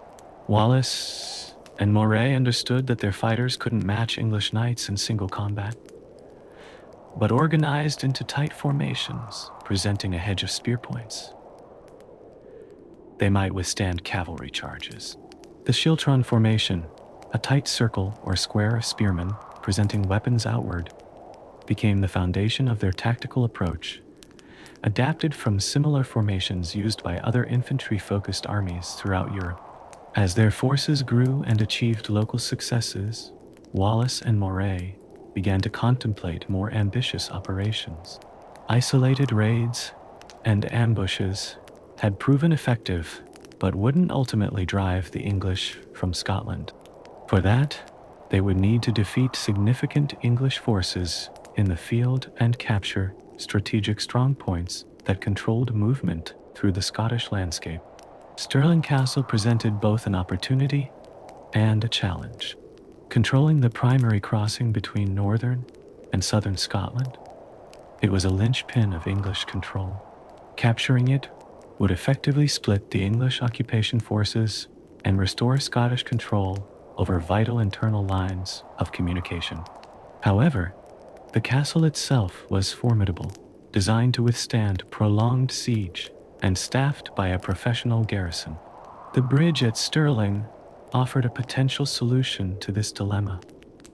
Wallace and Moray understood that their fighters couldn't match English knights in single combat, but organized into tight formations, presenting a hedge of spear points. They might withstand cavalry charges. The Schiltron formation, a tight circle or square of spearmen presenting weapons outward, became the foundation of their tactical approach, adapted from similar formations used by other infantry-focused armies throughout Europe. As their forces grew and achieved local successes, Wallace and Moray began to contemplate more ambitious operations. Isolated raids and ambushes had proven effective, but wouldn't ultimately drive the English from Scotland. For that, they would need to defeat significant English forces in the field and capture strategic strongpoints that controlled movement through the Scottish landscape. Stirling Castle presented both an opportunity and a challenge. Controlling the primary crossing between northern and southern Scotland, it was a linchpin of English control. Capturing it would effectively split the English occupation forces and restore Scottish control over vital internal lines of communication. However, the castle itself was formidable, designed to withstand prolonged siege and staffed by a professional garrison. The bridge at Stirling offered a potential solution to this dilemma.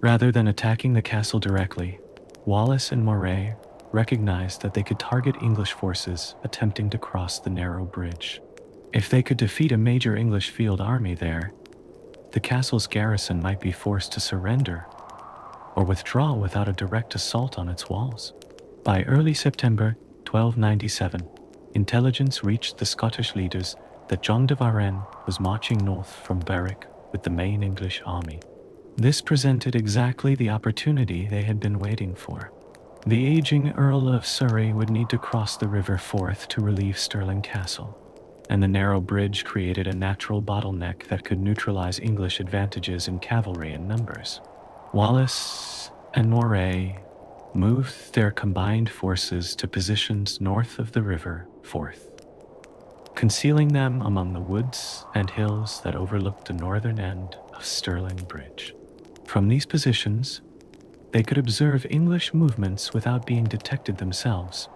Rather than attacking the castle directly, Wallace and Moray recognized that they could target English forces attempting to cross the narrow bridge. If they could defeat a major English field army there, the castle's garrison might be forced to surrender or withdraw without a direct assault on its walls. By early September 1297, intelligence reached the Scottish leaders that John de Varenne was marching north from Berwick with the main English army. This presented exactly the opportunity they had been waiting for. The aging Earl of Surrey would need to cross the River Forth to relieve Stirling Castle, and the narrow bridge created a natural bottleneck that could neutralize English advantages in cavalry and numbers. Wallace and Moray moved their combined forces to positions north of the River Forth, concealing them among the woods and hills that overlooked the northern end of Stirling Bridge. From these positions, they could observe English movements without being detected themselves.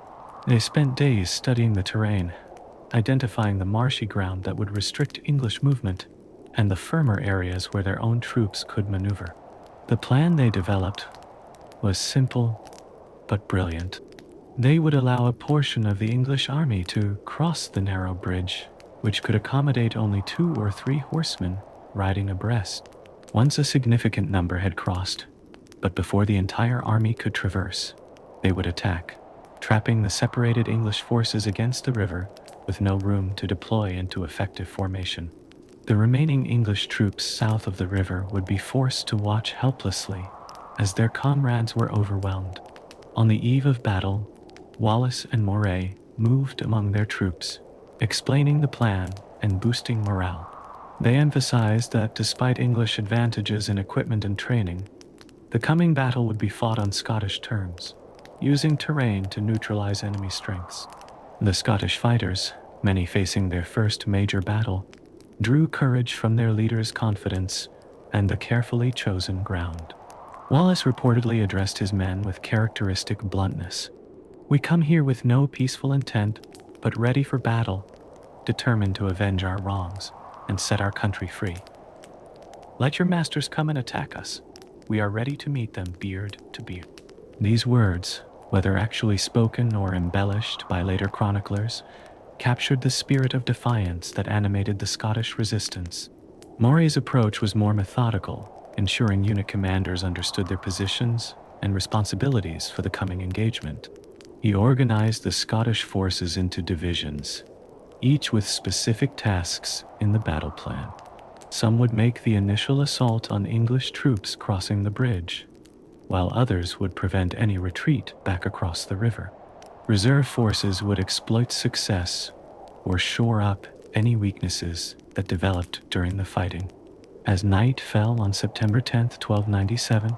They spent days studying the terrain, identifying the marshy ground that would restrict English movement and the firmer areas where their own troops could maneuver. The plan they developed was simple but brilliant. They would allow a portion of the English army to cross the narrow bridge, which could accommodate only 2 or 3 horsemen riding abreast. Once a significant number had crossed, but before the entire army could traverse, they would attack, trapping the separated English forces against the river with no room to deploy into effective formation. The remaining English troops south of the river would be forced to watch helplessly as their comrades were overwhelmed. On the eve of battle, Wallace and Moray moved among their troops, explaining the plan and boosting morale. They emphasized that despite English advantages in equipment and training, the coming battle would be fought on Scottish terms, using terrain to neutralize enemy strengths. The Scottish fighters, many facing their first major battle, drew courage from their leader's confidence and the carefully chosen ground. Wallace reportedly addressed his men with characteristic bluntness. "We come here with no peaceful intent, but ready for battle, determined to avenge our wrongs and set our country free. Let your masters come and attack us. We are ready to meet them beard to beard." These words, whether actually spoken or embellished by later chroniclers, captured the spirit of defiance that animated the Scottish resistance. Moray's approach was more methodical, ensuring unit commanders understood their positions and responsibilities for the coming engagement. He organized the Scottish forces into divisions, each with specific tasks in the battle plan. Some would make the initial assault on English troops crossing the bridge, while others would prevent any retreat back across the river. Reserve forces would exploit success or shore up any weaknesses that developed during the fighting. As night fell on September 10, 1297,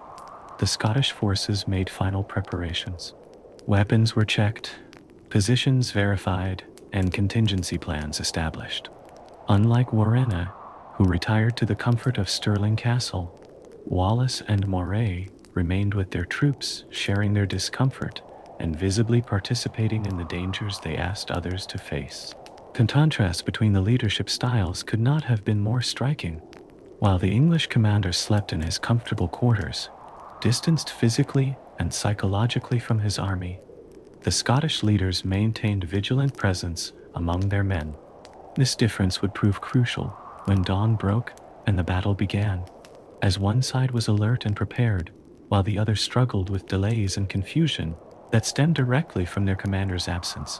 the Scottish forces made final preparations. Weapons were checked, positions verified, and contingency plans established. Unlike Warenne, who retired to the comfort of Stirling Castle, Wallace and Moray remained with their troops, sharing their discomfort and visibly participating in the dangers they asked others to face. The contrast between the leadership styles could not have been more striking. While the English commander slept in his comfortable quarters, distanced physically and psychologically from his army, the Scottish leaders maintained vigilant presence among their men. This difference would prove crucial when dawn broke and the battle began, as one side was alert and prepared, while the other struggled with delays and confusion that stemmed directly from their commander's absence.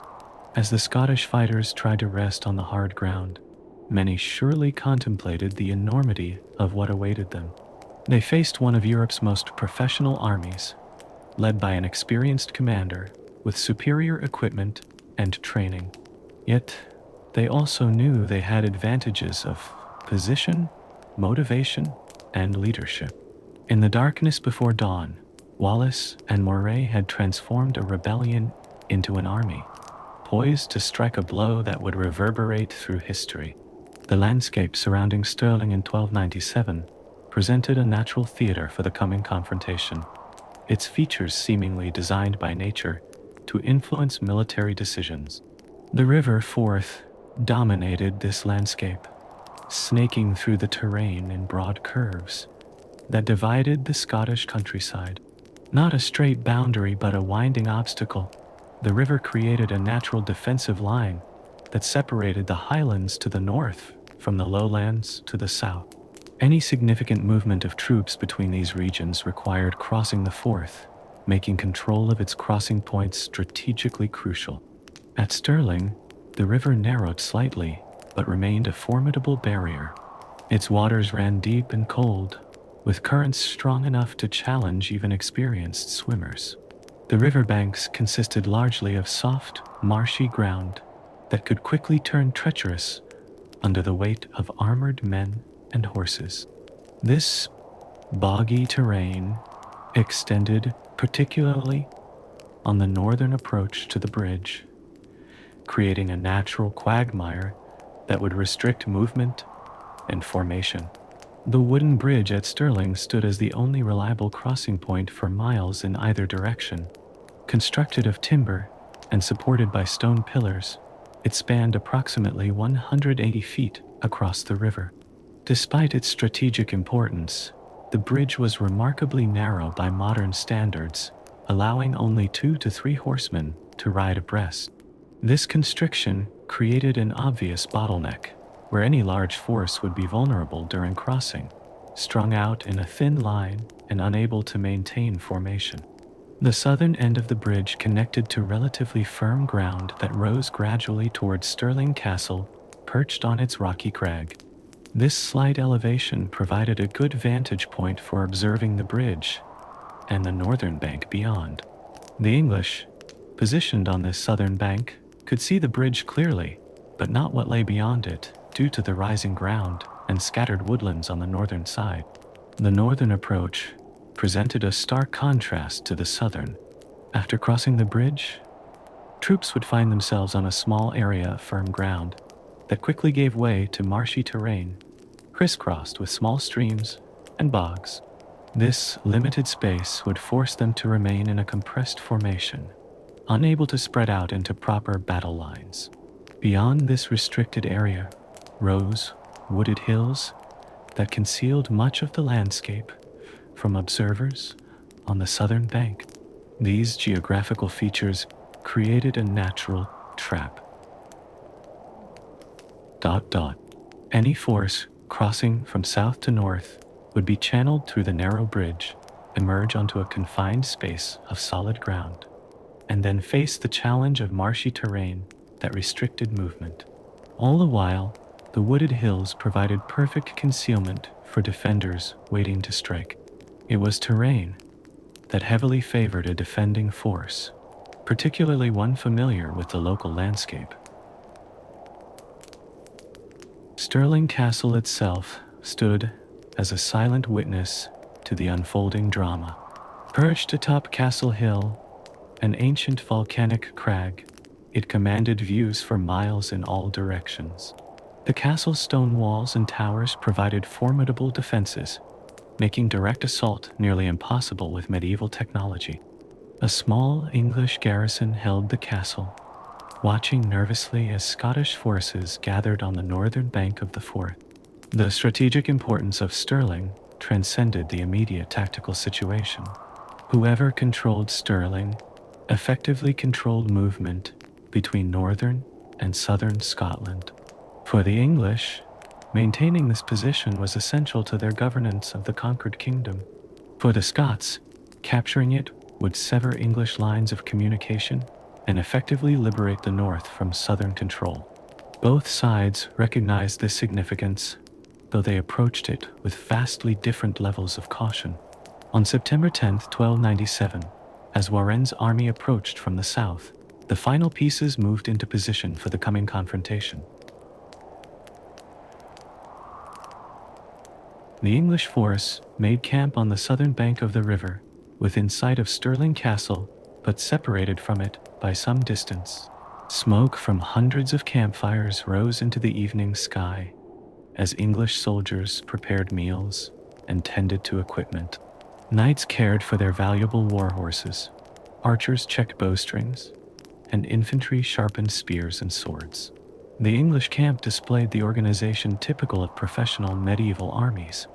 As the Scottish fighters tried to rest on the hard ground, many surely contemplated the enormity of what awaited them. They faced one of Europe's most professional armies, led by an experienced commander with superior equipment and training. Yet, they also knew they had advantages of position, motivation, and leadership. In the darkness before dawn, Wallace and Moray had transformed a rebellion into an army, poised to strike a blow that would reverberate through history. The landscape surrounding Stirling in 1297 presented a natural theater for the coming confrontation, its features seemingly designed by nature to influence military decisions. The River Forth dominated this landscape, snaking through the terrain in broad curves that divided the Scottish countryside. Not a straight boundary, but a winding obstacle, the river created a natural defensive line that separated the highlands to the north from the lowlands to the south. Any significant movement of troops between these regions required crossing the Forth, making control of its crossing points strategically crucial. At Stirling, the river narrowed slightly, but remained a formidable barrier. Its waters ran deep and cold, with currents strong enough to challenge even experienced swimmers. The riverbanks consisted largely of soft, marshy ground that could quickly turn treacherous under the weight of armored men and horses. This boggy terrain extended particularly on the northern approach to the bridge, creating a natural quagmire that would restrict movement and formation. The wooden bridge at Stirling stood as the only reliable crossing point for miles in either direction. Constructed of timber and supported by stone pillars, it spanned approximately 180 feet across the river. Despite its strategic importance, the bridge was remarkably narrow by modern standards, allowing only 2 to 3 horsemen to ride abreast. This constriction created an obvious bottleneck, where any large force would be vulnerable during crossing, strung out in a thin line and unable to maintain formation. The southern end of the bridge connected to relatively firm ground that rose gradually towards Stirling Castle, perched on its rocky crag. This slight elevation provided a good vantage point for observing the bridge and the northern bank beyond. The English, positioned on this southern bank, could see the bridge clearly, but not what lay beyond it, due to the rising ground and scattered woodlands on the northern side. The northern approach presented a stark contrast to the southern. After crossing the bridge, troops would find themselves on a small area of firm ground that quickly gave way to marshy terrain, crisscrossed with small streams and bogs. This limited space would force them to remain in a compressed formation, unable to spread out into proper battle lines. Beyond this restricted area rose wooded hills that concealed much of the landscape from observers on the southern bank. These geographical features created a natural trap. Any force crossing from south to north would be channeled through the narrow bridge, emerge onto a confined space of solid ground, and then face the challenge of marshy terrain that restricted movement. All the while, the wooded hills provided perfect concealment for defenders waiting to strike. It was terrain that heavily favored a defending force, particularly one familiar with the local landscape. Stirling Castle itself stood as a silent witness to the unfolding drama. Perched atop Castle Hill, an ancient volcanic crag, it commanded views for miles in all directions. The castle's stone walls and towers provided formidable defenses, making direct assault nearly impossible with medieval technology. A small English garrison held the castle, watching nervously as Scottish forces gathered on the northern bank of the Forth. The strategic importance of Stirling transcended the immediate tactical situation. Whoever controlled Stirling effectively controlled movement between northern and southern Scotland. For the English, maintaining this position was essential to their governance of the conquered kingdom. For the Scots, capturing it would sever English lines of communication and effectively liberate the north from southern control. Both sides recognized this significance, though they approached it with vastly different levels of caution. On September 10, 1297, As Warenne's army approached from the south, the final pieces moved into position for the coming confrontation. The English force made camp on the southern bank of the river, within sight of Stirling Castle, but separated from it by some distance. Smoke from hundreds of campfires rose into the evening sky as English soldiers prepared meals and tended to equipment. Knights cared for their valuable war horses, archers checked bowstrings, and infantry sharpened spears and swords. The English camp displayed the organization typical of professional medieval armies.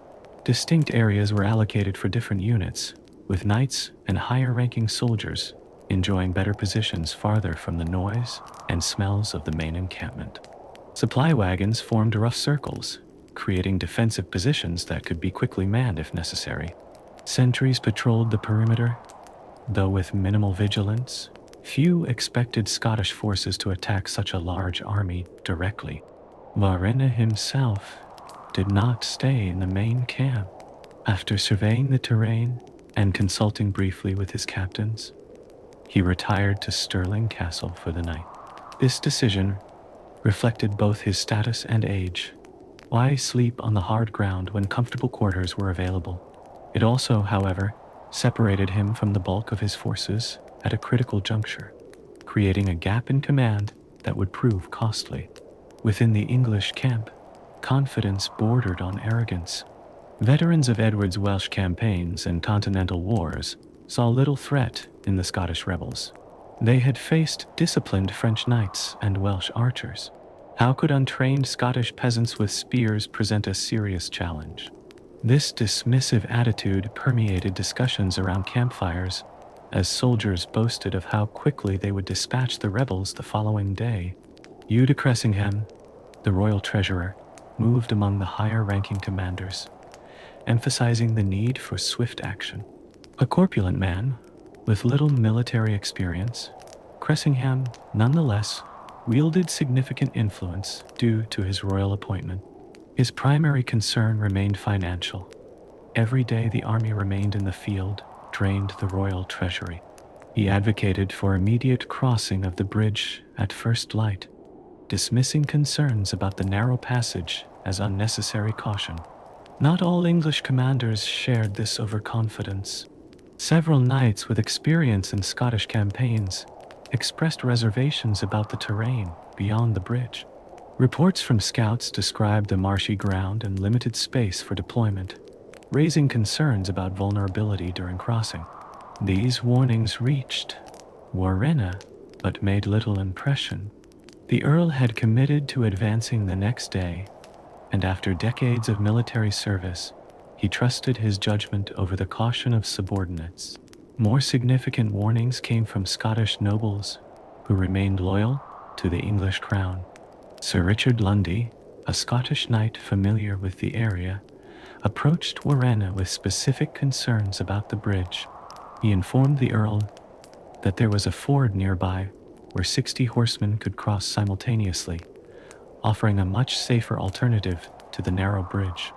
Distinct areas were allocated for different units, with knights and higher-ranking soldiers enjoying better positions farther from the noise and smells of the main encampment. Supply wagons formed rough circles, creating defensive positions that could be quickly manned if necessary. Sentries patrolled the perimeter, though with minimal vigilance. Few expected Scottish forces to attack such a large army directly. Warenne himself did not stay in the main camp. After surveying the terrain and consulting briefly with his captains, he retired to Stirling Castle for the night. This decision reflected both his status and age. Why sleep on the hard ground when comfortable quarters were available? It also, however, separated him from the bulk of his forces at a critical juncture, creating a gap in command that would prove costly. Within the English camp, confidence bordered on arrogance. Veterans of Edward's Welsh campaigns and continental wars saw little threat in the Scottish rebels. They had faced disciplined French knights and Welsh archers. How could untrained Scottish peasants with spears present a serious challenge? This dismissive attitude permeated discussions around campfires as soldiers boasted of how quickly they would dispatch the rebels the following day. Hugh de Cressingham, the royal treasurer, moved among the higher-ranking commanders, emphasizing the need for swift action. A corpulent man with little military experience, Cressingham nonetheless wielded significant influence due to his royal appointment. His primary concern remained financial. Every day the army remained in the field drained the royal treasury. He advocated for immediate crossing of the bridge at first light, dismissing concerns about the narrow passage as unnecessary caution. Not all English commanders shared this overconfidence. Several knights with experience in Scottish campaigns expressed reservations about the terrain beyond the bridge. Reports from scouts described the marshy ground and limited space for deployment, raising concerns about vulnerability during crossing. These warnings reached Warenne, but made little impression. The Earl had committed to advancing the next day, and after decades of military service, he trusted his judgment over the caution of subordinates. More significant warnings came from Scottish nobles who remained loyal to the English crown. Sir Richard Lundy, a Scottish knight familiar with the area, approached Warenne with specific concerns about the bridge. He informed the Earl that there was a ford nearby where 60 horsemen could cross simultaneously, offering a much safer alternative to the narrow bridge.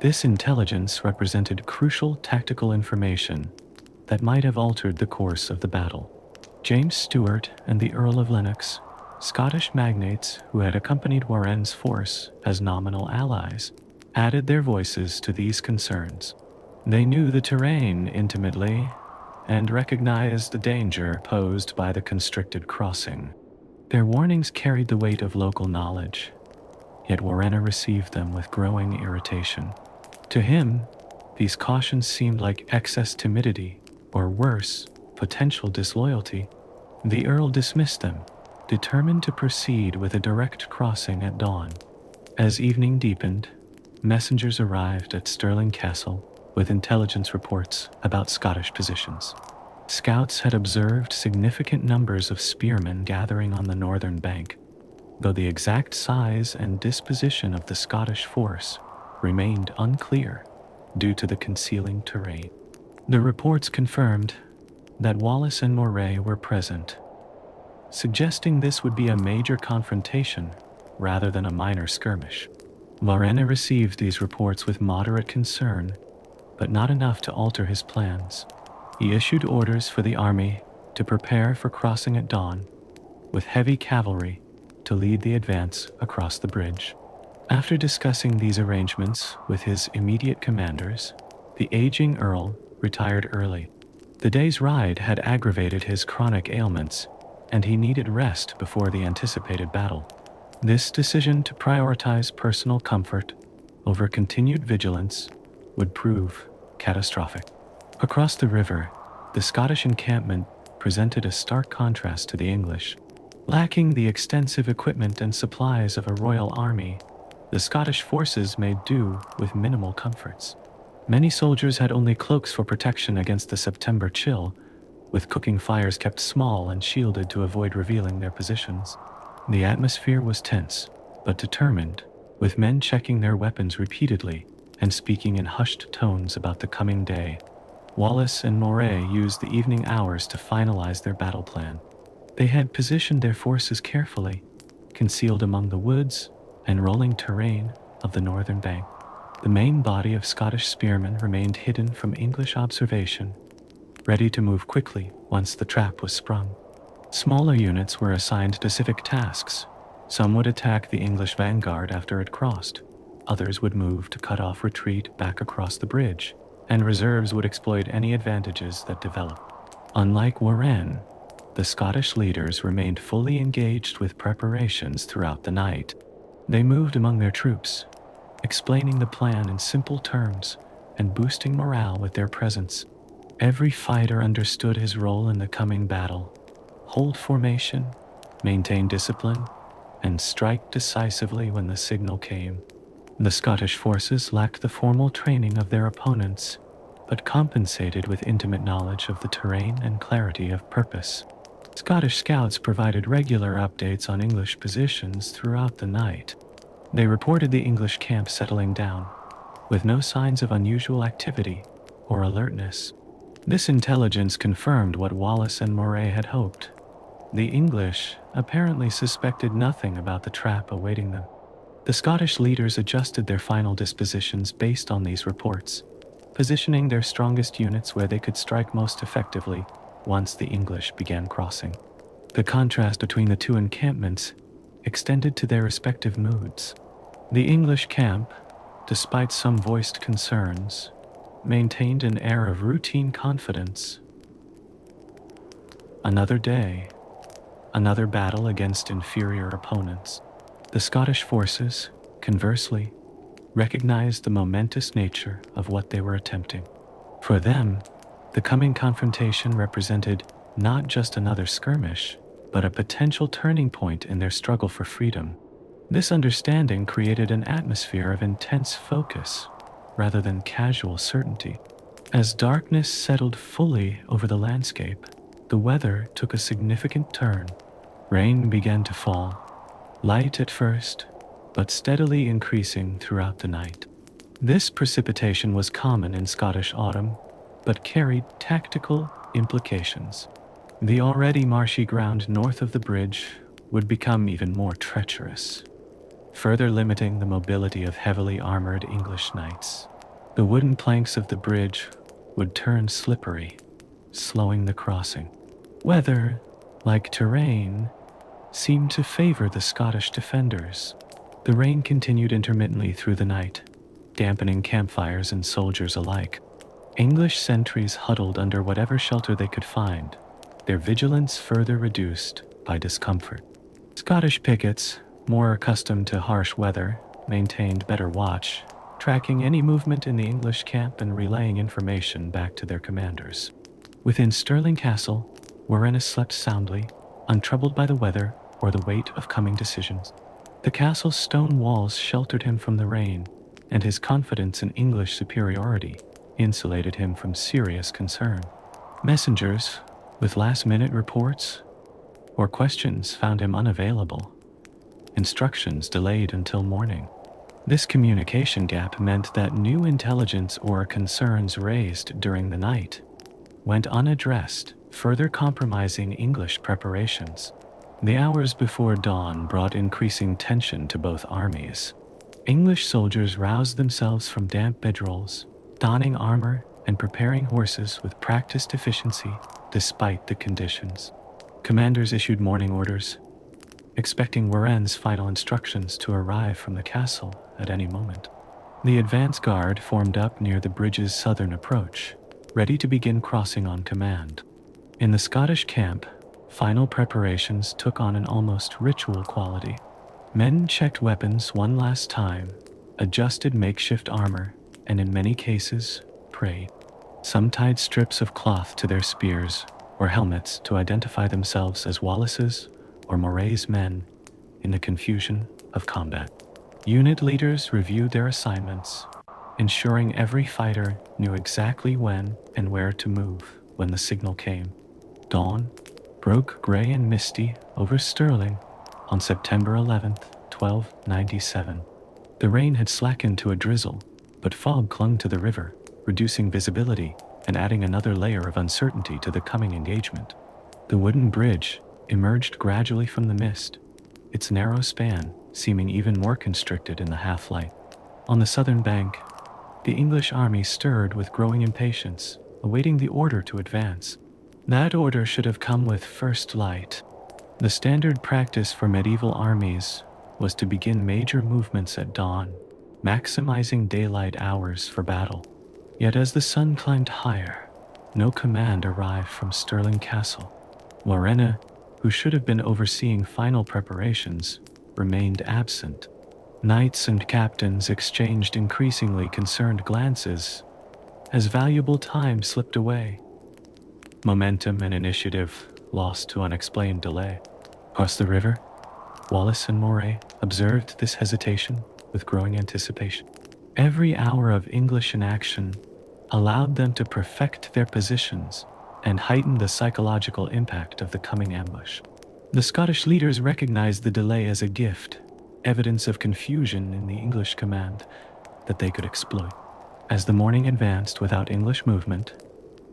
This intelligence represented crucial tactical information that might have altered the course of the battle. James Stuart and the Earl of Lennox, Scottish magnates who had accompanied Warenne's force as nominal allies, added their voices to these concerns. They knew the terrain intimately and recognized the danger posed by the constricted crossing. Their warnings carried the weight of local knowledge, yet Warenne received them with growing irritation. To him, these cautions seemed like excess timidity, or worse, potential disloyalty. The Earl dismissed them, determined to proceed with a direct crossing at dawn. As evening deepened, messengers arrived at Stirling Castle with intelligence reports about Scottish positions. Scouts had observed significant numbers of spearmen gathering on the northern bank, though the exact size and disposition of the Scottish force remained unclear due to the concealing terrain. The reports confirmed that Wallace and Moray were present, suggesting this would be a major confrontation rather than a minor skirmish. Warenne received these reports with moderate concern, but not enough to alter his plans. He issued orders for the army to prepare for crossing at dawn, with heavy cavalry to lead the advance across the bridge. After discussing these arrangements with his immediate commanders, the aging Earl retired early. The day's ride had aggravated his chronic ailments, and he needed rest before the anticipated battle. This decision to prioritize personal comfort over continued vigilance would prove catastrophic. Across the river, the Scottish encampment presented a stark contrast to the English. Lacking the extensive equipment and supplies of a royal army, the Scottish forces made do with minimal comforts. Many soldiers had only cloaks for protection against the September chill, with cooking fires kept small and shielded to avoid revealing their positions. The atmosphere was tense, but determined, with men checking their weapons repeatedly and speaking in hushed tones about the coming day. Wallace and Moray used the evening hours to finalize their battle plan. They had positioned their forces carefully, concealed among the woods and rolling terrain of the northern bank. The main body of Scottish spearmen remained hidden from English observation, ready to move quickly once the trap was sprung. Smaller units were assigned specific tasks. Some would attack the English vanguard after it crossed. Others would move to cut off retreat back across the bridge, and reserves would exploit any advantages that developed. Unlike Warren, the Scottish leaders remained fully engaged with preparations throughout the night. They moved among their troops, explaining the plan in simple terms and boosting morale with their presence. Every fighter understood his role in the coming battle: hold formation, maintain discipline, and strike decisively when the signal came. The Scottish forces lacked the formal training of their opponents, but compensated with intimate knowledge of the terrain and clarity of purpose. Scottish scouts provided regular updates on English positions throughout the night. They reported the English camp settling down, with no signs of unusual activity or alertness. This intelligence confirmed what Wallace and Moray had hoped. The English apparently suspected nothing about the trap awaiting them. The Scottish leaders adjusted their final dispositions based on these reports, positioning their strongest units where they could strike most effectively once the English began crossing. The contrast between the two encampments extended to their respective moods. The English camp, despite some voiced concerns, maintained an air of routine confidence. Another day, another battle against inferior opponents. The Scottish forces, conversely, recognized the momentous nature of what they were attempting. For them, the coming confrontation represented not just another skirmish, but a potential turning point in their struggle for freedom. This understanding created an atmosphere of intense focus, rather than casual certainty. As darkness settled fully over the landscape, the weather took a significant turn. Rain began to fall, light at first, but steadily increasing throughout the night. This precipitation was common in Scottish autumn, but carried tactical implications. The already marshy ground north of the bridge would become even more treacherous, further limiting the mobility of heavily armored English knights. The wooden planks of the bridge would turn slippery, slowing the crossing. Weather, like terrain, seemed to favor the Scottish defenders. The rain continued intermittently through the night, dampening campfires and soldiers alike. English sentries huddled under whatever shelter they could find, their vigilance further reduced by discomfort. Scottish pickets, more accustomed to harsh weather, maintained better watch, tracking any movement in the English camp and relaying information back to their commanders. Within Stirling Castle, Warren slept soundly, untroubled by the weather or the weight of coming decisions. The castle's stone walls sheltered him from the rain, and his confidence in English superiority insulated him from serious concern. Messengers, with last-minute reports or questions, found him unavailable. Instructions delayed until morning. This communication gap meant that new intelligence or concerns raised during the night went unaddressed, further compromising English preparations. The hours before dawn brought increasing tension to both armies. English soldiers roused themselves from damp bedrolls, donning armor and preparing horses with practiced efficiency despite the conditions. Commanders issued morning orders, expecting Warenne's final instructions to arrive from the castle at any moment. The advance guard formed up near the bridge's southern approach, ready to begin crossing on command. In the Scottish camp, final preparations took on an almost ritual quality. Men checked weapons one last time, adjusted makeshift armor, and in many cases, prayed. Some tied strips of cloth to their spears or helmets to identify themselves as Wallace's or Moray's men in the confusion of combat. Unit leaders reviewed their assignments, ensuring every fighter knew exactly when and where to move when the signal came. Dawn broke gray and misty over Stirling on September 11th, 1297. The rain had slackened to a drizzle, but fog clung to the river, reducing visibility and adding another layer of uncertainty to the coming engagement. The wooden bridge emerged gradually from the mist, its narrow span seeming even more constricted in the half-light. On the southern bank, the English army stirred with growing impatience, awaiting the order to advance. That order should have come with first light. The standard practice for medieval armies was to begin major movements at dawn, maximizing daylight hours for battle. Yet as the sun climbed higher, no command arrived from Stirling Castle. Warenne, who should have been overseeing final preparations, remained absent. Knights and captains exchanged increasingly concerned glances as valuable time slipped away. Momentum and initiative lost to unexplained delay. Across the river, Wallace and Moray observed this hesitation with growing anticipation. Every hour of English inaction allowed them to perfect their positions and heighten the psychological impact of the coming ambush. The Scottish leaders recognized the delay as a gift, evidence of confusion in the English command that they could exploit. As the morning advanced without English movement,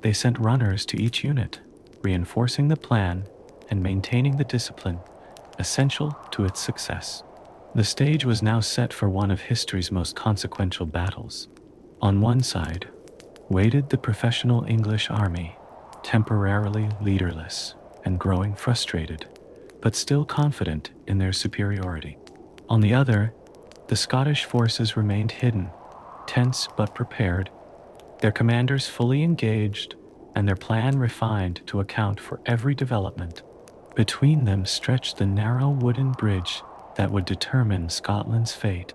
they sent runners to each unit, reinforcing the plan and maintaining the discipline essential to its success. The stage was now set for one of history's most consequential battles. On one side, waited the professional English army, temporarily leaderless and growing frustrated, but still confident in their superiority. On the other, the Scottish forces remained hidden, tense but prepared, their commanders fully engaged, and their plan refined to account for every development. Between them stretched the narrow wooden bridge that would determine Scotland's fate.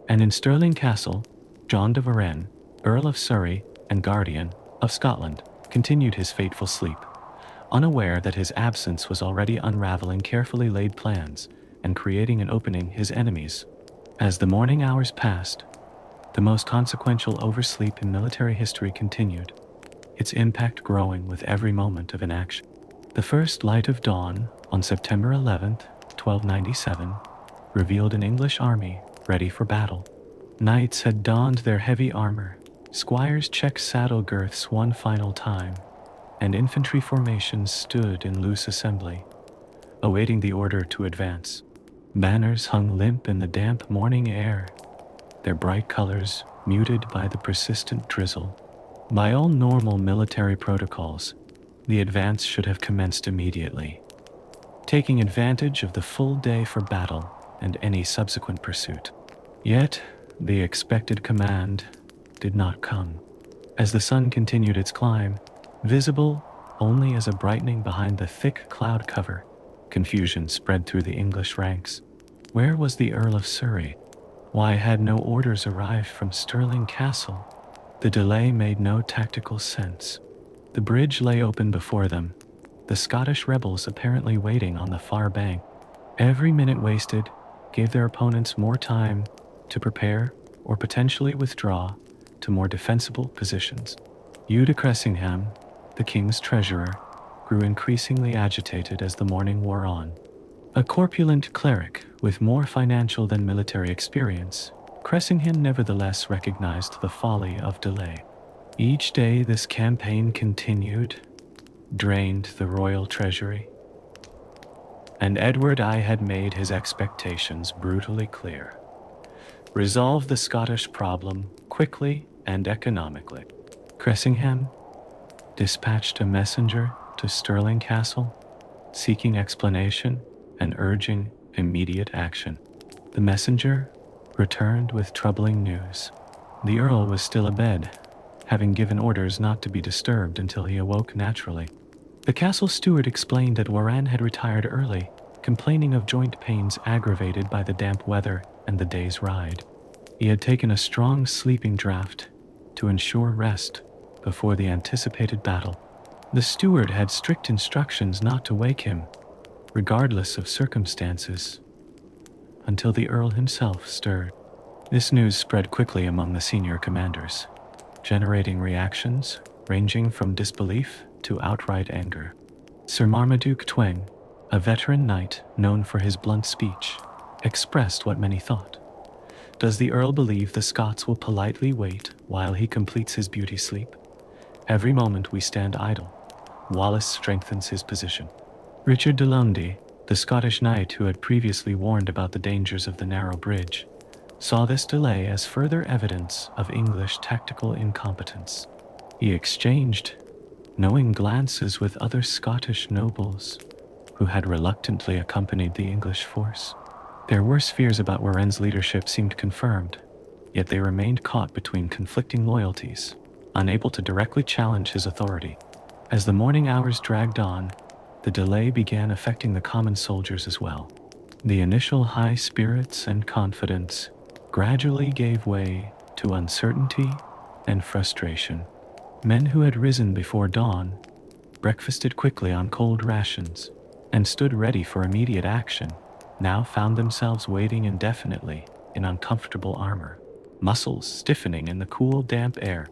And in Stirling Castle, John de Varenne, Earl of Surrey and Guardian of Scotland, continued his fateful sleep, unaware that his absence was already unraveling carefully laid plans and creating an opening his enemies. As the morning hours passed, the most consequential oversleep in military history continued, its impact growing with every moment of inaction. The first light of dawn on September 11th, 1297, revealed an English army ready for battle. Knights had donned their heavy armor, squires checked saddle girths one final time, and infantry formations stood in loose assembly, awaiting the order to advance. Banners hung limp in the damp morning air, their bright colors muted by the persistent drizzle. By all normal military protocols, the advance should have commenced immediately, taking advantage of the full day for battle and any subsequent pursuit. Yet, the expected command did not come. As the sun continued its climb, visible only as a brightening behind the thick cloud cover, confusion spread through the English ranks. Where was the Earl of Surrey? Why had no orders arrived from Stirling Castle? The delay made no tactical sense. The bridge lay open before them, the Scottish rebels apparently waiting on the far bank. Every minute wasted gave their opponents more time to prepare or potentially withdraw to more defensible positions. Hugh de Cressingham, the king's treasurer, grew increasingly agitated as the morning wore on. A corpulent cleric with more financial than military experience, Cressingham nevertheless recognized the folly of delay. Each day this campaign continued, drained the royal treasury, and Edward I had made his expectations brutally clear. Resolve the Scottish problem quickly and economically. Cressingham dispatched a messenger to Stirling Castle, seeking explanation and urging immediate action. The messenger returned with troubling news. The Earl was still abed, having given orders not to be disturbed until he awoke naturally. The castle steward explained that Warren had retired early, complaining of joint pains aggravated by the damp weather and the day's ride. He had taken a strong sleeping draught to ensure rest before the anticipated battle. The steward had strict instructions not to wake him, regardless of circumstances, until the Earl himself stirred. This news spread quickly among the senior commanders, generating reactions ranging from disbelief to outright anger. Sir Marmaduke Tweng, a veteran knight known for his blunt speech, expressed what many thought. Does the Earl believe the Scots will politely wait while he completes his beauty sleep? Every moment we stand idle, Wallace strengthens his position. Richard de Lundy, the Scottish knight who had previously warned about the dangers of the narrow bridge, saw this delay as further evidence of English tactical incompetence. He exchanged knowing glances with other Scottish nobles who had reluctantly accompanied the English force. Their worst fears about Warren's leadership seemed confirmed, yet they remained caught between conflicting loyalties, unable to directly challenge his authority. As the morning hours dragged on, the delay began affecting the common soldiers as well. The initial high spirits and confidence gradually gave way to uncertainty and frustration. Men who had risen before dawn, breakfasted quickly on cold rations, and stood ready for immediate action, now found themselves waiting indefinitely in uncomfortable armor, muscles stiffening in the cool, damp air.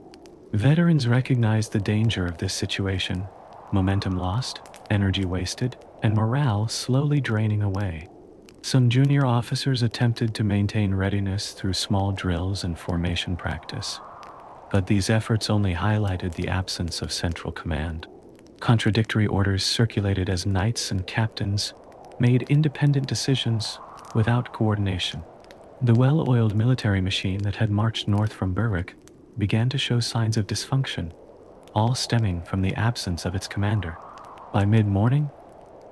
Veterans recognized the danger of this situation, momentum lost, energy wasted, and morale slowly draining away. Some junior officers attempted to maintain readiness through small drills and formation practice, but these efforts only highlighted the absence of central command. Contradictory orders circulated as knights and captains made independent decisions without coordination. The well-oiled military machine that had marched north from Berwick began to show signs of dysfunction, all stemming from the absence of its commander. By mid-morning,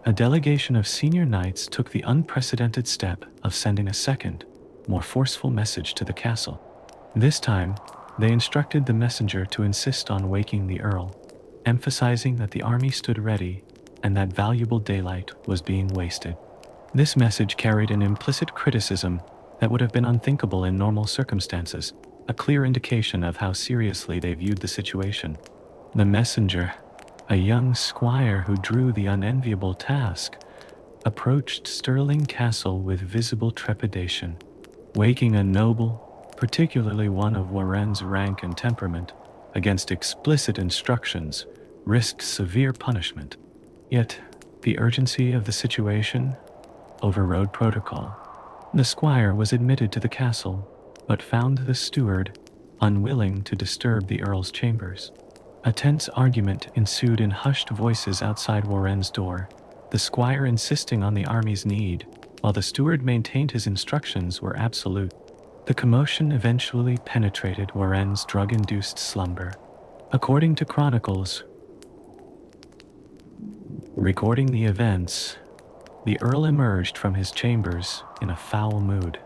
a delegation of senior knights took the unprecedented step of sending a second, more forceful message to the castle. This time, they instructed the messenger to insist on waking the Earl, emphasizing that the army stood ready and that valuable daylight was being wasted. This message carried an implicit criticism that would have been unthinkable in normal circumstances, a clear indication of how seriously they viewed the situation. The messenger, a young squire who drew the unenviable task, approached Stirling Castle with visible trepidation. Waking a noble, particularly one of Warren's rank and temperament, against explicit instructions risked severe punishment. Yet, the urgency of the situation overrode protocol. The squire was admitted to the castle, but found the steward unwilling to disturb the Earl's chambers. A tense argument ensued in hushed voices outside Warren's door, the squire insisting on the army's need, while the steward maintained his instructions were absolute. The commotion eventually penetrated Warren's drug-induced slumber. According to chronicles recording the events, the Earl emerged from his chambers in a foul mood,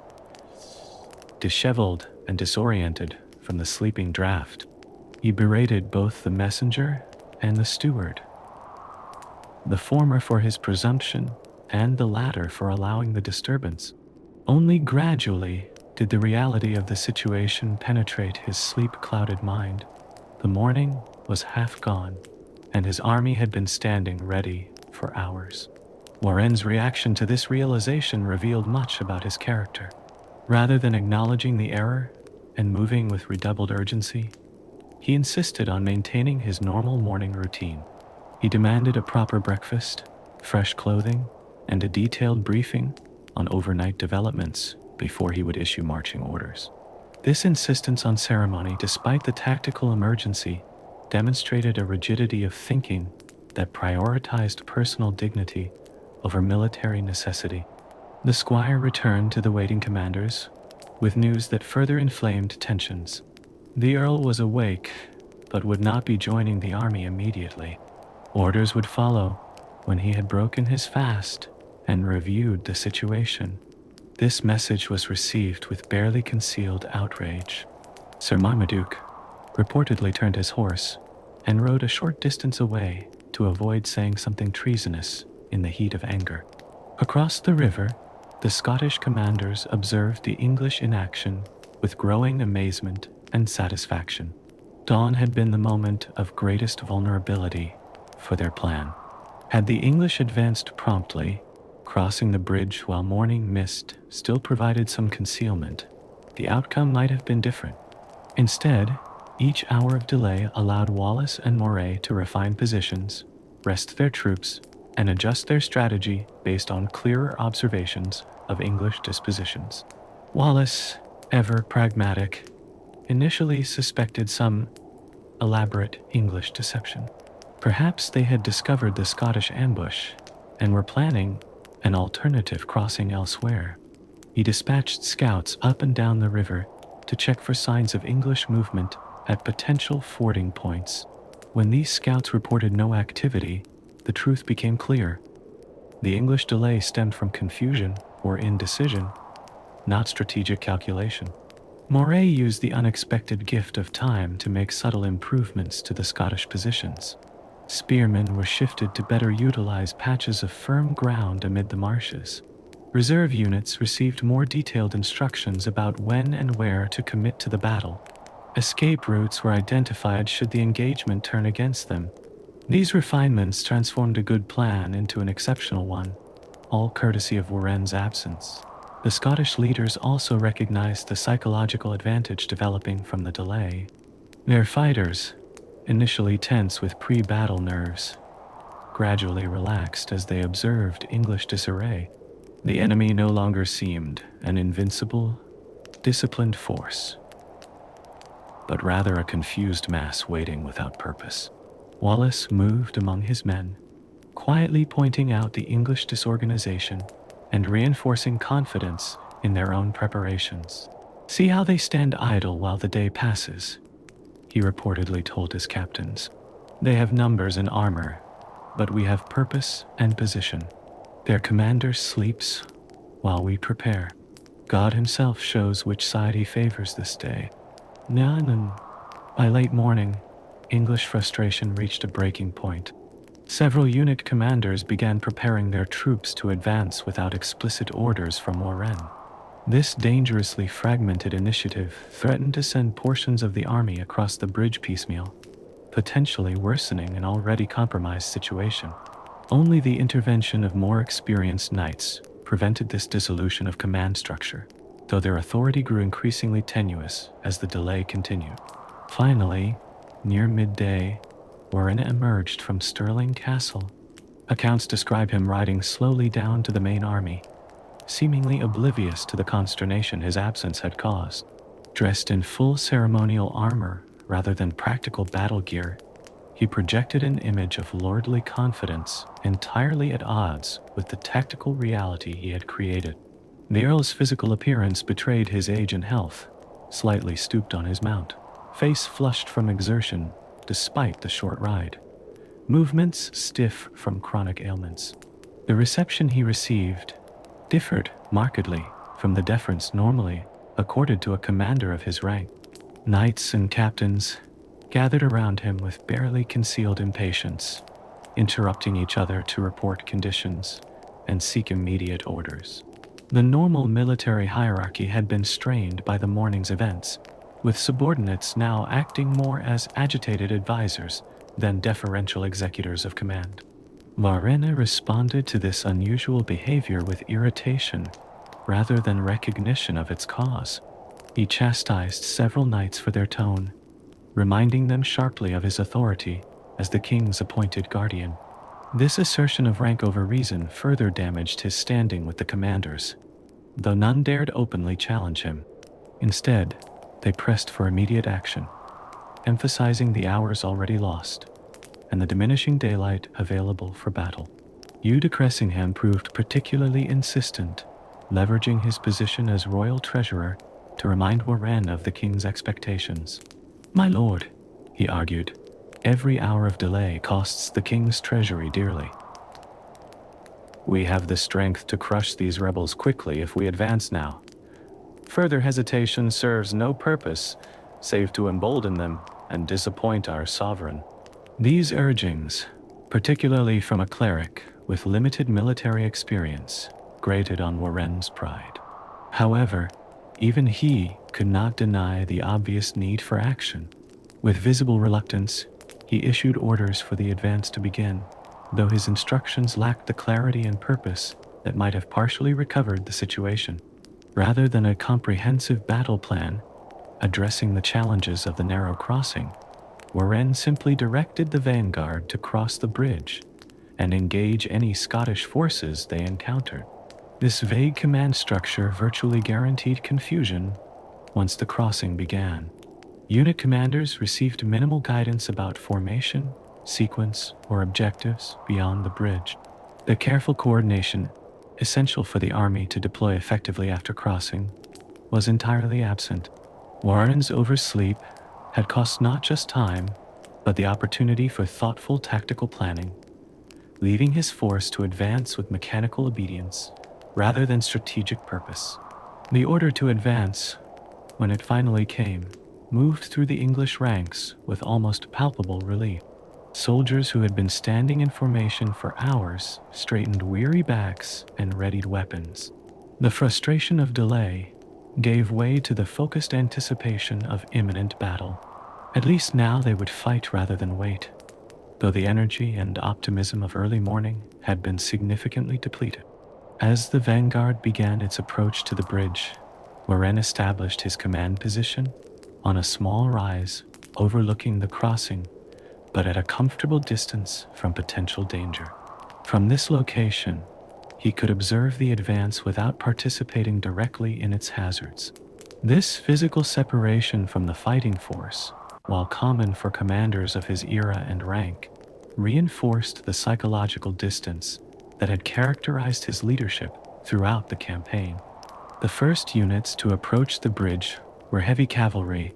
disheveled and disoriented from the sleeping draught. He berated both the messenger and the steward, the former for his presumption and the latter for allowing the disturbance. Only gradually did the reality of the situation penetrate his sleep-clouded mind. The morning was half gone, and his army had been standing ready for hours. Warren's reaction to this realization revealed much about his character. Rather than acknowledging the error and moving with redoubled urgency, he insisted on maintaining his normal morning routine. He demanded a proper breakfast, fresh clothing, and a detailed briefing on overnight developments before he would issue marching orders. This insistence on ceremony, despite the tactical emergency, demonstrated a rigidity of thinking that prioritized personal dignity over military necessity. The squire returned to the waiting commanders with news that further inflamed tensions. The Earl was awake, but would not be joining the army immediately. Orders would follow when he had broken his fast and reviewed the situation. This message was received with barely concealed outrage. Sir Marmaduke reportedly turned his horse and rode a short distance away to avoid saying something treasonous in the heat of anger. Across the river, the Scottish commanders observed the English in action with growing amazement and satisfaction. Dawn had been the moment of greatest vulnerability for their plan. Had the English advanced promptly, crossing the bridge while morning mist still provided some concealment, the outcome might have been different. Instead, each hour of delay allowed Wallace and Moray to refine positions, rest their troops, and adjust their strategy based on clearer observations of English dispositions. Wallace, ever pragmatic, initially suspected some elaborate English deception. Perhaps they had discovered the Scottish ambush and were planning an alternative crossing elsewhere. He dispatched scouts up and down the river to check for signs of English movement at potential fording points. When these scouts reported no activity, the truth became clear. The English delay stemmed from confusion or indecision, not strategic calculation. Moray used the unexpected gift of time to make subtle improvements to the Scottish positions. Spearmen were shifted to better utilize patches of firm ground amid the marshes. Reserve units received more detailed instructions about when and where to commit to the battle. Escape routes were identified should the engagement turn against them. These refinements transformed a good plan into an exceptional one, all courtesy of Warren's absence. The Scottish leaders also recognized the psychological advantage developing from the delay. Their fighters, initially tense with pre-battle nerves, gradually relaxed as they observed English disarray. The enemy no longer seemed an invincible, disciplined force, but rather a confused mass waiting without purpose. Wallace moved among his men, quietly pointing out the English disorganization and reinforcing confidence in their own preparations. "See how they stand idle while the day passes," he reportedly told his captains. "They have numbers and armor, but we have purpose and position. Their commander sleeps while we prepare. God himself shows which side he favors this day." By late morning, English frustration reached a breaking point. Several unit commanders began preparing their troops to advance without explicit orders from Warren. This dangerously fragmented initiative threatened to send portions of the army across the bridge piecemeal, potentially worsening an already compromised situation. Only the intervention of more experienced knights prevented this dissolution of command structure, though their authority grew increasingly tenuous as the delay continued. Finally, near midday, Warren emerged from Stirling Castle. Accounts describe him riding slowly down to the main army, seemingly oblivious to the consternation his absence had caused. Dressed in full ceremonial armor rather than practical battle gear, he projected an image of lordly confidence entirely at odds with the tactical reality he had created. The Earl's physical appearance betrayed his age and health, slightly stooped on his mount, face flushed from exertion despite the short ride, movements stiff from chronic ailments. The reception he received differed markedly from the deference normally accorded to a commander of his rank. Knights and captains gathered around him with barely concealed impatience, interrupting each other to report conditions and seek immediate orders. The normal military hierarchy had been strained by the morning's events, with subordinates now acting more as agitated advisors than deferential executors of command. Varena responded to this unusual behavior with irritation rather than recognition of its cause. He chastised several knights for their tone, reminding them sharply of his authority as the king's appointed guardian. This assertion of rank over reason further damaged his standing with the commanders, though none dared openly challenge him. Instead, they pressed for immediate action, emphasizing the hours already lost and the diminishing daylight available for battle. Hugh de Cressingham proved particularly insistent, leveraging his position as royal treasurer to remind Warren of the king's expectations. "My lord," he argued. Every hour of delay costs the king's treasury dearly. We have the strength to crush these rebels quickly if we advance now. Further hesitation serves no purpose save to embolden them and disappoint our sovereign. These urgings, particularly from a cleric with limited military experience, grated on Warenne's pride. However, even he could not deny the obvious need for action. With visible reluctance, he issued orders for the advance to begin, though his instructions lacked the clarity and purpose that might have partially recovered the situation. Rather than a comprehensive battle plan addressing the challenges of the narrow crossing, Warenne simply directed the vanguard to cross the bridge and engage any Scottish forces they encountered. This vague command structure virtually guaranteed confusion once the crossing began. Unit commanders received minimal guidance about formation, sequence, or objectives beyond the bridge. The careful coordination, essential for the army to deploy effectively after crossing, was entirely absent. Warenne's oversleep had cost not just time, but the opportunity for thoughtful tactical planning, leaving his force to advance with mechanical obedience rather than strategic purpose. The order to advance, when it finally came, moved through the English ranks with almost palpable relief. Soldiers who had been standing in formation for hours straightened weary backs and readied weapons. The frustration of delay gave way to the focused anticipation of imminent battle. At least now they would fight rather than wait, though the energy and optimism of early morning had been significantly depleted. As the vanguard began its approach to the bridge, Warenne established his command position on a small rise overlooking the crossing, but at a comfortable distance from potential danger. From this location, he could observe the advance without participating directly in its hazards. This physical separation from the fighting force, while common for commanders of his era and rank, reinforced the psychological distance that had characterized his leadership throughout the campaign. The first units to approach the bridge were heavy cavalry,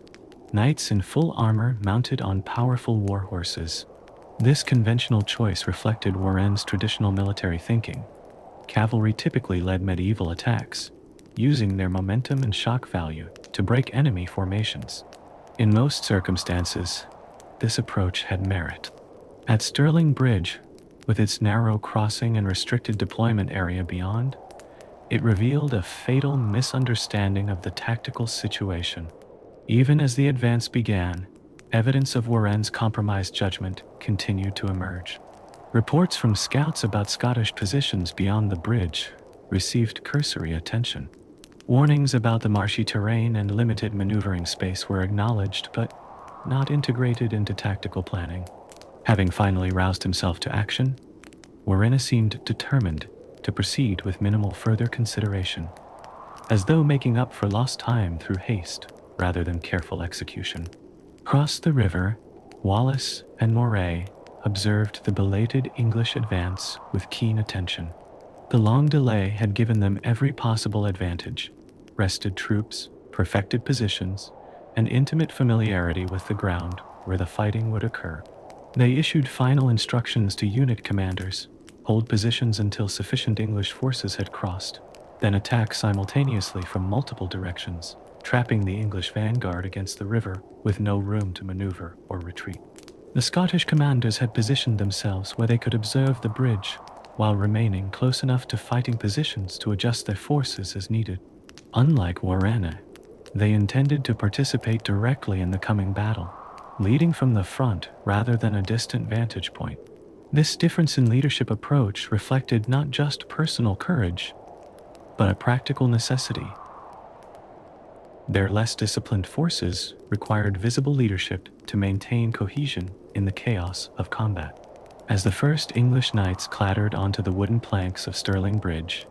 knights in full armor mounted on powerful war horses. This conventional choice reflected Warenne's traditional military thinking. Cavalry typically led medieval attacks, using their momentum and shock value to break enemy formations. In most circumstances, this approach had merit. At Stirling Bridge, with its narrow crossing and restricted deployment area beyond, it revealed a fatal misunderstanding of the tactical situation. Even as the advance began, evidence of Warenne's compromised judgment continued to emerge. Reports from scouts about Scottish positions beyond the bridge received cursory attention. Warnings about the marshy terrain and limited maneuvering space were acknowledged but not integrated into tactical planning. Having finally roused himself to action, Warenne seemed determined to proceed with minimal further consideration, as though making up for lost time through haste rather than careful execution. Across the river, Wallace and Moray observed the belated English advance with keen attention. The long delay had given them every possible advantage: rested troops, perfected positions, and intimate familiarity with the ground where the fighting would occur. They issued final instructions to unit commanders: hold positions until sufficient English forces had crossed, then attack simultaneously from multiple directions, trapping the English vanguard against the river with no room to maneuver or retreat. The Scottish commanders had positioned themselves where they could observe the bridge, while remaining close enough to fighting positions to adjust their forces as needed. Unlike Warenne, they intended to participate directly in the coming battle, leading from the front rather than a distant vantage point. This difference in leadership approach reflected not just personal courage, but a practical necessity. Their less disciplined forces required visible leadership to maintain cohesion in the chaos of combat. As the first English knights clattered onto the wooden planks of Stirling Bridge,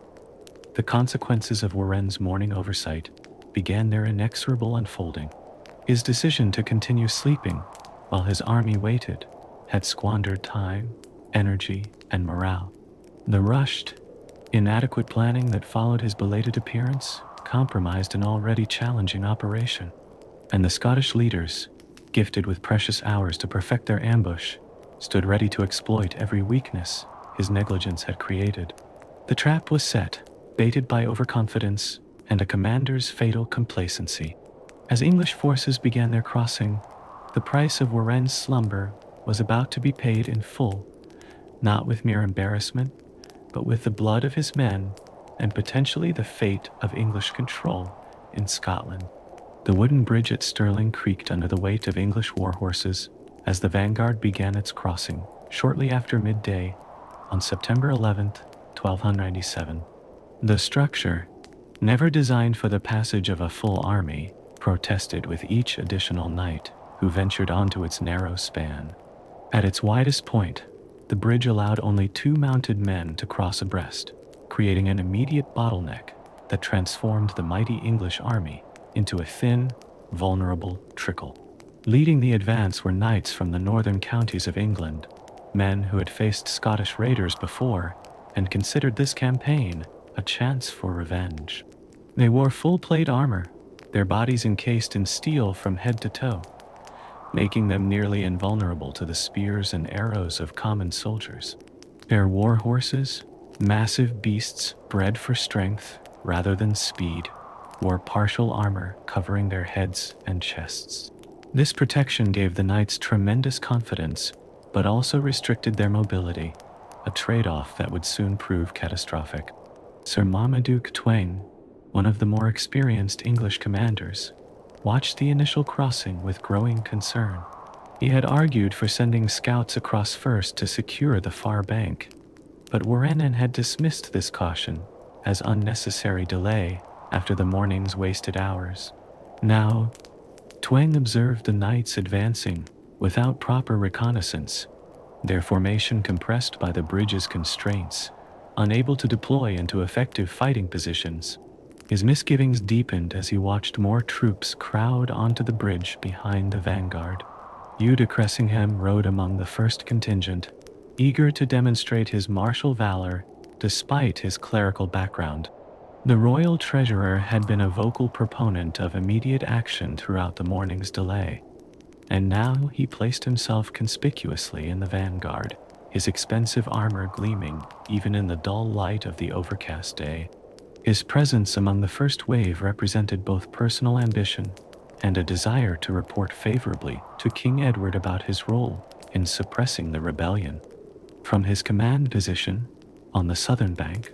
the consequences of Warenne's morning oversight began their inexorable unfolding. His decision to continue sleeping while his army waited had squandered time, energy, and morale. The rushed, inadequate planning that followed his belated appearance compromised an already challenging operation, and the Scottish leaders, gifted with precious hours to perfect their ambush, stood ready to exploit every weakness his negligence had created. The trap was set, baited by overconfidence and a commander's fatal complacency. As English forces began their crossing, the price of Warenne's slumber was about to be paid in full, not with mere embarrassment, but with the blood of his men and potentially the fate of English control in Scotland. The wooden bridge at Stirling creaked under the weight of English war horses as the vanguard began its crossing shortly after midday on September 11th, 1297. The structure, never designed for the passage of a full army, protested with each additional knight who ventured onto its narrow span. At its widest point, the bridge allowed only 2 mounted men to cross abreast, creating an immediate bottleneck that transformed the mighty English army into a thin, vulnerable trickle. Leading the advance were knights from the northern counties of England, men who had faced Scottish raiders before and considered this campaign a chance for revenge. They wore full-plate armor, their bodies encased in steel from head to toe, making them nearly invulnerable to the spears and arrows of common soldiers. Their war horses, massive beasts bred for strength rather than speed, wore partial armor covering their heads and chests. This protection gave the knights tremendous confidence, but also restricted their mobility, a trade-off that would soon prove catastrophic. Sir Marmaduke Twain, one of the more experienced English commanders, watched the initial crossing with growing concern. He had argued for sending scouts across first to secure the far bank, but Warenne had dismissed this caution as unnecessary delay after the morning's wasted hours. Now, Twain observed the knights advancing without proper reconnaissance, their formation compressed by the bridge's constraints, unable to deploy into effective fighting positions. His misgivings deepened as he watched more troops crowd onto the bridge behind the vanguard. Hugh de Cressingham rode among the first contingent, eager to demonstrate his martial valor despite his clerical background. The royal treasurer had been a vocal proponent of immediate action throughout the morning's delay, and now he placed himself conspicuously in the vanguard, his expensive armor gleaming even in the dull light of the overcast day. His presence among the first wave represented both personal ambition and a desire to report favorably to King Edward about his role in suppressing the rebellion. From his command position on the southern bank,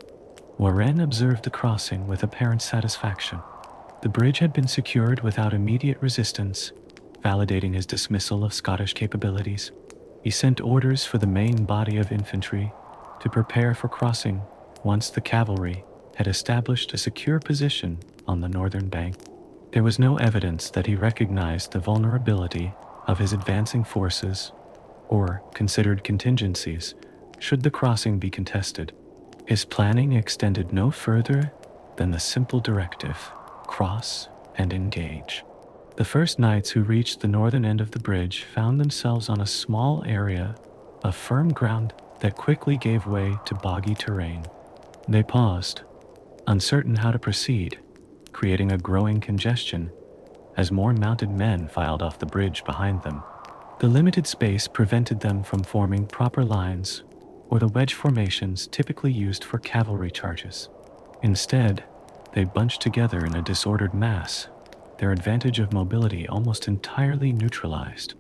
Warenne observed the crossing with apparent satisfaction. The bridge had been secured without immediate resistance, validating his dismissal of Scottish capabilities. He sent orders for the main body of infantry to prepare for crossing once the cavalry had established a secure position on the northern bank. There was no evidence that he recognized the vulnerability of his advancing forces or considered contingencies should the crossing be contested. His planning extended no further than the simple directive: cross and engage. The first knights who reached the northern end of the bridge found themselves on a small area of firm ground that quickly gave way to boggy terrain. They paused, uncertain how to proceed, creating a growing congestion as more mounted men filed off the bridge behind them. The limited space prevented them from forming proper lines or the wedge formations typically used for cavalry charges. Instead, they bunched together in a disordered mass, their advantage of mobility almost entirely neutralized.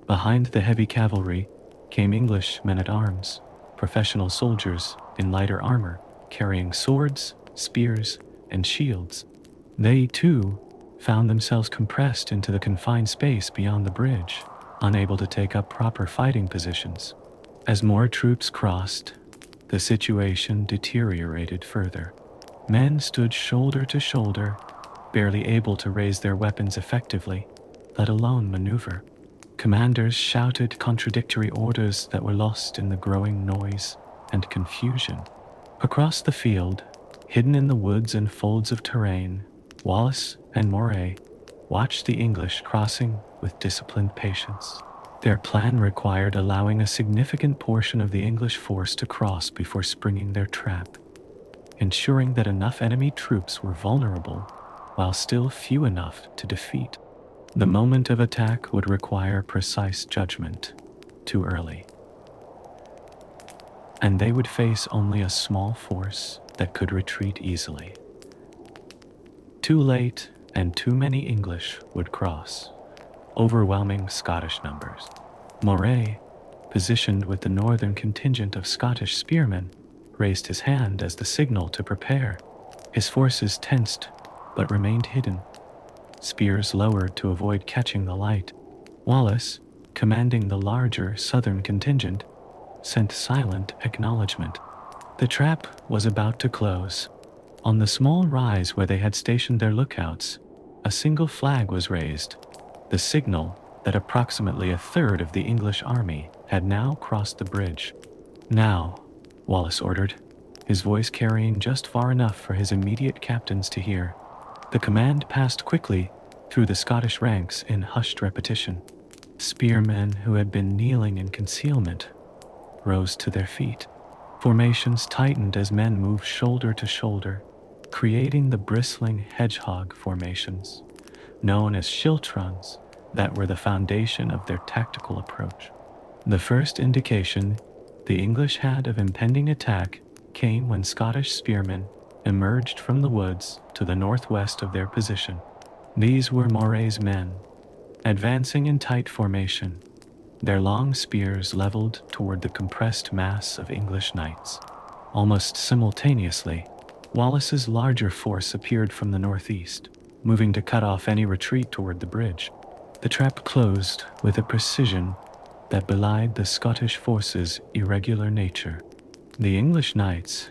Behind the heavy cavalry came English men-at-arms, professional soldiers in lighter armor, carrying swords, spears, and shields. They, too, found themselves compressed into the confined space beyond the bridge, unable to take up proper fighting positions. As more troops crossed, the situation deteriorated further. Men stood shoulder to shoulder, barely able to raise their weapons effectively, let alone maneuver. Commanders shouted contradictory orders that were lost in the growing noise and confusion. Across the field, hidden in the woods and folds of terrain, Wallace and Moray watched the English crossing with disciplined patience. Their plan required allowing a significant portion of the English force to cross before springing their trap, ensuring that enough enemy troops were vulnerable while still few enough to defeat. The moment of attack would require precise judgment too early, and they would face only a small force that could retreat easily. Too late, and too many English would cross, overwhelming Scottish numbers. Moray, positioned with the northern contingent of Scottish spearmen, raised his hand as the signal to prepare. His forces tensed, but remained hidden, spears lowered to avoid catching the light. Wallace, commanding the larger southern contingent, sent silent acknowledgement. The trap was about to close. On the small rise where they had stationed their lookouts, a single flag was raised, the signal that approximately a third of the English army had now crossed the bridge. "Now," Wallace ordered, his voice carrying just far enough for his immediate captains to hear. The command passed quickly through the Scottish ranks in hushed repetition. Spearmen who had been kneeling in concealment rose to their feet. Formations tightened as men moved shoulder to shoulder, creating the bristling hedgehog formations, known as schiltrons, that were the foundation of their tactical approach. The first indication the English had of impending attack came when Scottish spearmen emerged from the woods to the northwest of their position. These were Moray's men, advancing in tight formation, their long spears leveled toward the compressed mass of English knights. Almost simultaneously, Wallace's larger force appeared from the northeast, moving to cut off any retreat toward the bridge. The trap closed with a precision that belied the Scottish forces' irregular nature. The English knights,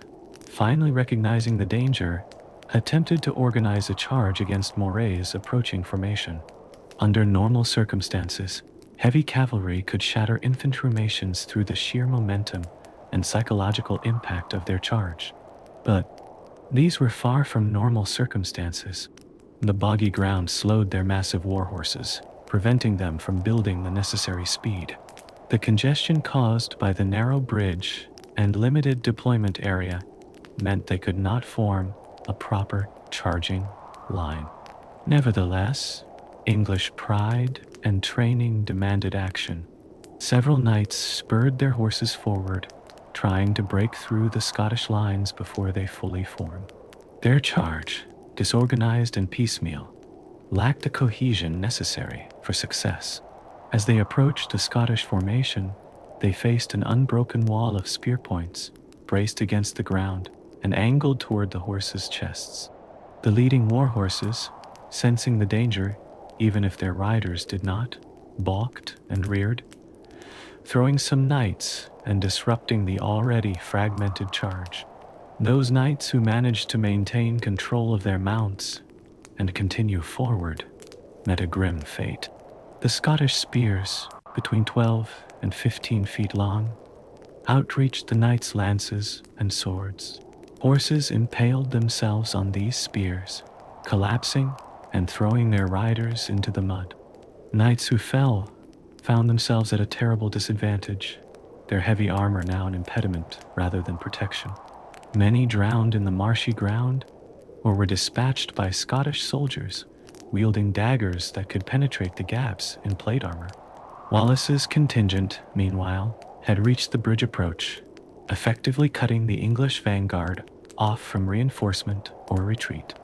finally recognizing the danger, attempted to organize a charge against Moray's approaching formation. Under normal circumstances, heavy cavalry could shatter infantry formations through the sheer momentum and psychological impact of their charge. But these were far from normal circumstances. The boggy ground slowed their massive war horses, preventing them from building the necessary speed. The congestion caused by the narrow bridge and limited deployment area meant they could not form a proper charging line. Nevertheless, English pride and training demanded action. Several knights spurred their horses forward, trying to break through the Scottish lines before they fully formed. Their charge, disorganized and piecemeal, lacked the cohesion necessary for success. As they approached the Scottish formation, they faced an unbroken wall of spear points, braced against the ground and angled toward the horses' chests. The leading war horses, sensing the danger, even if their riders did not, balked and reared, throwing some knights and disrupting the already fragmented charge. Those knights who managed to maintain control of their mounts and continue forward met a grim fate. The Scottish spears, between 12 and 15 feet long, outreached the knights' lances and swords. Horses impaled themselves on these spears, collapsing and throwing their riders into the mud. Knights who fell found themselves at a terrible disadvantage, their heavy armor now an impediment rather than protection. Many drowned in the marshy ground or were dispatched by Scottish soldiers wielding daggers that could penetrate the gaps in plate armor. Wallace's contingent, meanwhile, had reached the bridge approach, effectively cutting the English vanguard off from reinforcement or retreat.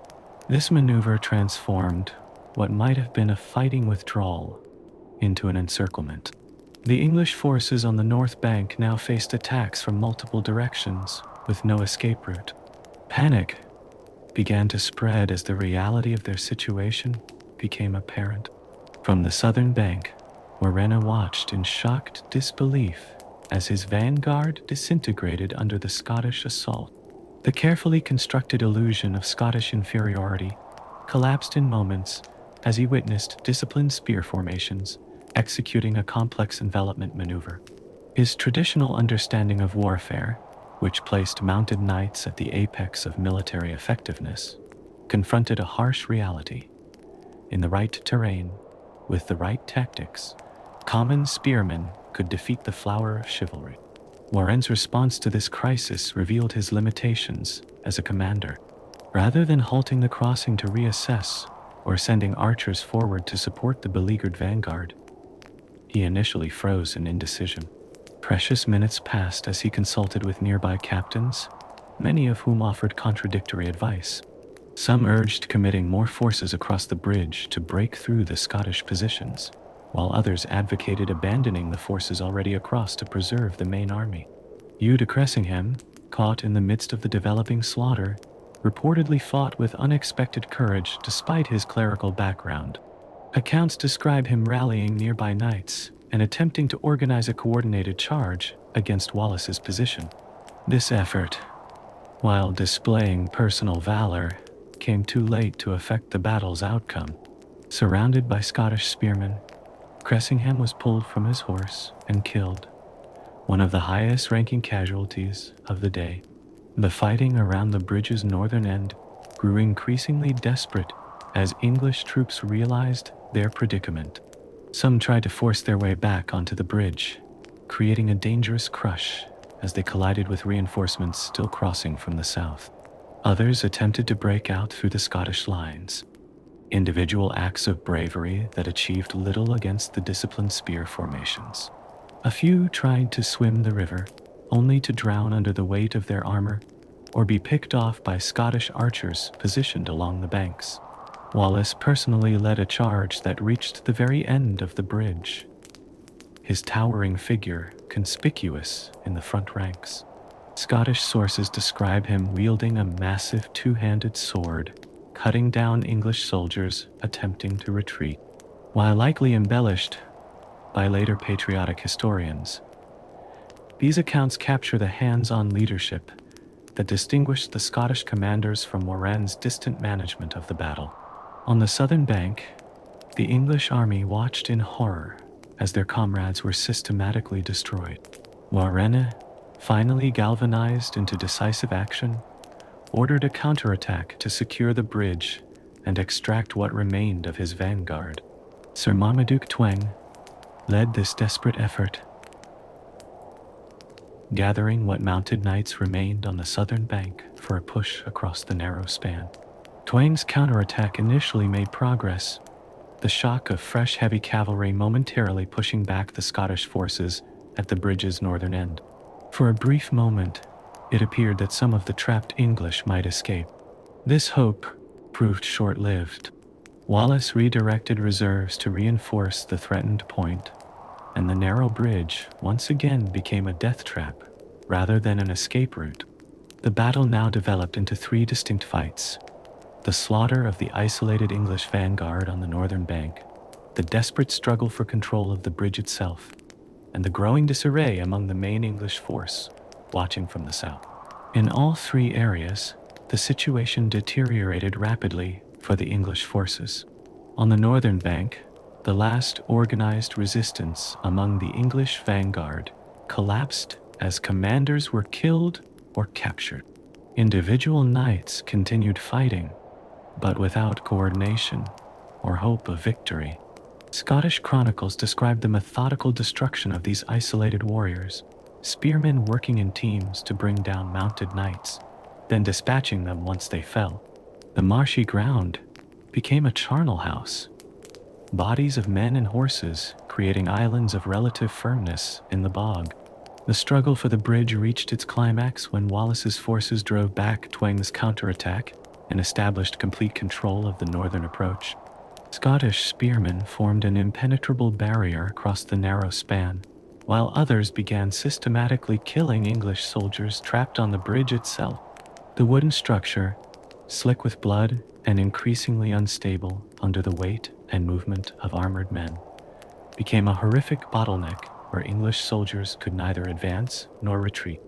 This maneuver transformed what might have been a fighting withdrawal into an encirclement. The English forces on the north bank now faced attacks from multiple directions with no escape route. Panic began to spread as the reality of their situation became apparent. From the southern bank, Morena watched in shocked disbelief as his vanguard disintegrated under the Scottish assault. The carefully constructed illusion of Scottish inferiority collapsed in moments as he witnessed disciplined spear formations executing a complex envelopment maneuver. His traditional understanding of warfare, which placed mounted knights at the apex of military effectiveness, confronted a harsh reality. In the right terrain, with the right tactics, common spearmen could defeat the flower of chivalry. Warren's response to this crisis revealed his limitations as a commander. Rather than halting the crossing to reassess, or sending archers forward to support the beleaguered vanguard. He initially froze in indecision. Precious minutes passed as he consulted with nearby captains, many of whom offered contradictory advice. Some urged committing more forces across the bridge to break through the Scottish positions, while others advocated abandoning the forces already across to preserve the main army. Hugh de Cressingham, caught in the midst of the developing slaughter, reportedly fought with unexpected courage despite his clerical background. Accounts describe him rallying nearby knights and attempting to organize a coordinated charge against Wallace's position. This effort, while displaying personal valor, came too late to affect the battle's outcome. Surrounded by Scottish spearmen, Cressingham was pulled from his horse and killed, one of the highest-ranking casualties of the day. The fighting around the bridge's northern end grew increasingly desperate as English troops realized their predicament. Some tried to force their way back onto the bridge, creating a dangerous crush as they collided with reinforcements still crossing from the south. Others attempted to break out through the Scottish lines, individual acts of bravery that achieved little against the disciplined spear formations. A few tried to swim the river, only to drown under the weight of their armor or be picked off by Scottish archers positioned along the banks. Wallace personally led a charge that reached the very end of the bridge, his towering figure conspicuous in the front ranks. Scottish sources describe him wielding a massive two-handed sword, cutting down English soldiers attempting to retreat. While likely embellished by later patriotic historians, these accounts capture the hands-on leadership that distinguished the Scottish commanders from Moran's distant management of the battle. On the southern bank, the English army watched in horror as their comrades were systematically destroyed. Warenne, finally galvanized into decisive action, ordered a counterattack to secure the bridge and extract what remained of his vanguard. Sir Marmaduke Twang led this desperate effort, gathering what mounted knights remained on the southern bank for a push across the narrow span. Twang's counterattack initially made progress, the shock of fresh heavy cavalry momentarily pushing back the Scottish forces at the bridge's northern end. For a brief moment, it appeared that some of the trapped English might escape. This hope proved short-lived. Wallace redirected reserves to reinforce the threatened point, and the narrow bridge once again became a death trap rather than an escape route. The battle now developed into three distinct fights: the slaughter of the isolated English vanguard on the northern bank, the desperate struggle for control of the bridge itself, and the growing disarray among the main English force watching from the south. In all three areas, the situation deteriorated rapidly for the English forces. On the northern bank, the last organized resistance among the English vanguard collapsed as commanders were killed or captured. Individual knights continued fighting, but without coordination or hope of victory. Scottish chronicles describe the methodical destruction of these isolated warriors, spearmen working in teams to bring down mounted knights, then dispatching them once they fell. The marshy ground became a charnel house, bodies of men and horses creating islands of relative firmness in the bog. The struggle for the bridge reached its climax when Wallace's forces drove back Twang's counterattack and established complete control of the northern approach. Scottish spearmen formed an impenetrable barrier across the narrow span, while others began systematically killing English soldiers trapped on the bridge itself. The wooden structure, slick with blood and increasingly unstable under the weight and movement of armored men, became a horrific bottleneck where English soldiers could neither advance nor retreat.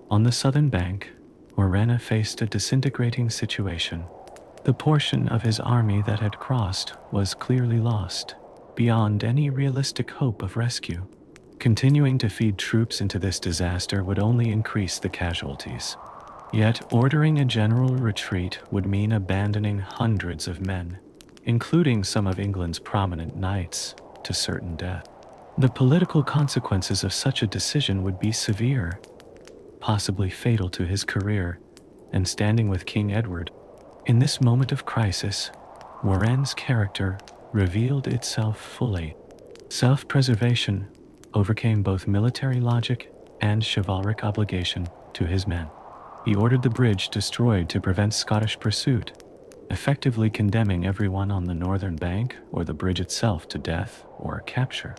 On the southern bank, Warenne faced a disintegrating situation. The portion of his army that had crossed was clearly lost, beyond any realistic hope of rescue. Continuing to feed troops into this disaster would only increase the casualties. Yet ordering a general retreat would mean abandoning hundreds of men, including some of England's prominent knights, to certain death. The political consequences of such a decision would be severe, possibly fatal to his career, and standing with King Edward. In this moment of crisis, Warren's character revealed itself fully. Self-preservation overcame both military logic and chivalric obligation to his men. He ordered the bridge destroyed to prevent Scottish pursuit, effectively condemning everyone on the northern bank or the bridge itself to death or capture.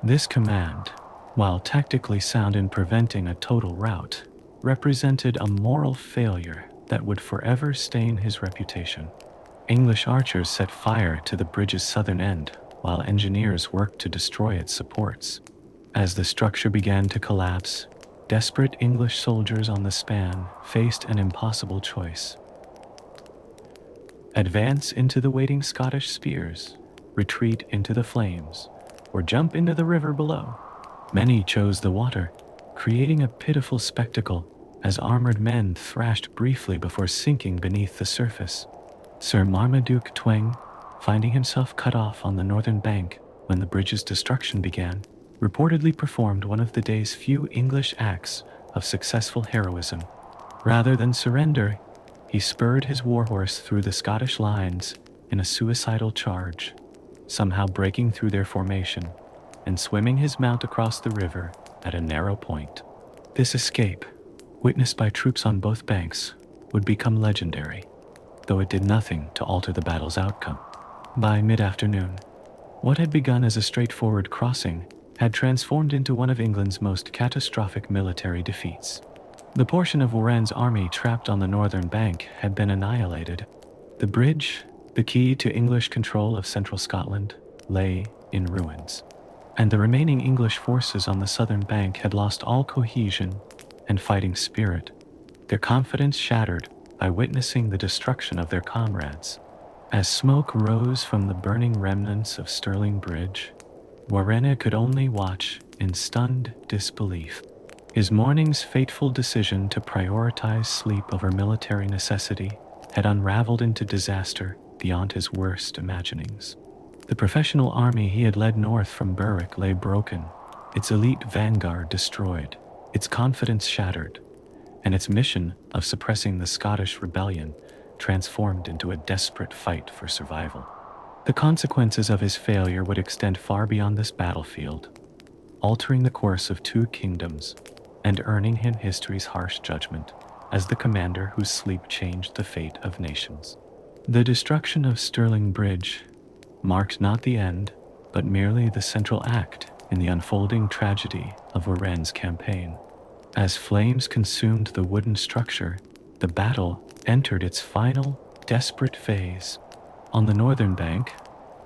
This command, while tactically sound in preventing a total rout, represented a moral failure that would forever stain his reputation. English archers set fire to the bridge's southern end, while engineers worked to destroy its supports. As the structure began to collapse, desperate English soldiers on the span faced an impossible choice. Advance into the waiting Scottish spears, retreat into the flames, or jump into the river below. Many chose the water, creating a pitiful spectacle as armored men thrashed briefly before sinking beneath the surface. Sir Marmaduke Twang, finding himself cut off on the northern bank when the bridge's destruction began, reportedly performed one of the day's few English acts of successful heroism. Rather than surrender, he spurred his warhorse through the Scottish lines in a suicidal charge, somehow breaking through their formation and swimming his mount across the river at a narrow point. This escape, witnessed by troops on both banks, would become legendary, though it did nothing to alter the battle's outcome. By mid-afternoon, what had begun as a straightforward crossing had transformed into one of England's most catastrophic military defeats. The portion of Warren's army trapped on the northern bank had been annihilated. The bridge, the key to English control of central Scotland, lay in ruins, and the remaining English forces on the southern bank had lost all cohesion and fighting spirit, their confidence shattered by witnessing the destruction of their comrades. As smoke rose from the burning remnants of Stirling Bridge, Warren could only watch in stunned disbelief. His morning's fateful decision to prioritize sleep over military necessity had unraveled into disaster beyond his worst imaginings. The professional army he had led north from Berwick lay broken, its elite vanguard destroyed, its confidence shattered, and its mission of suppressing the Scottish rebellion transformed into a desperate fight for survival. The consequences of his failure would extend far beyond this battlefield, altering the course of two kingdoms and earning him history's harsh judgment as the commander whose sleep changed the fate of nations. The destruction of Stirling Bridge marked not the end, but merely the central act in the unfolding tragedy of Warren's campaign. As flames consumed the wooden structure, the battle entered its final, desperate phase. On the northern bank,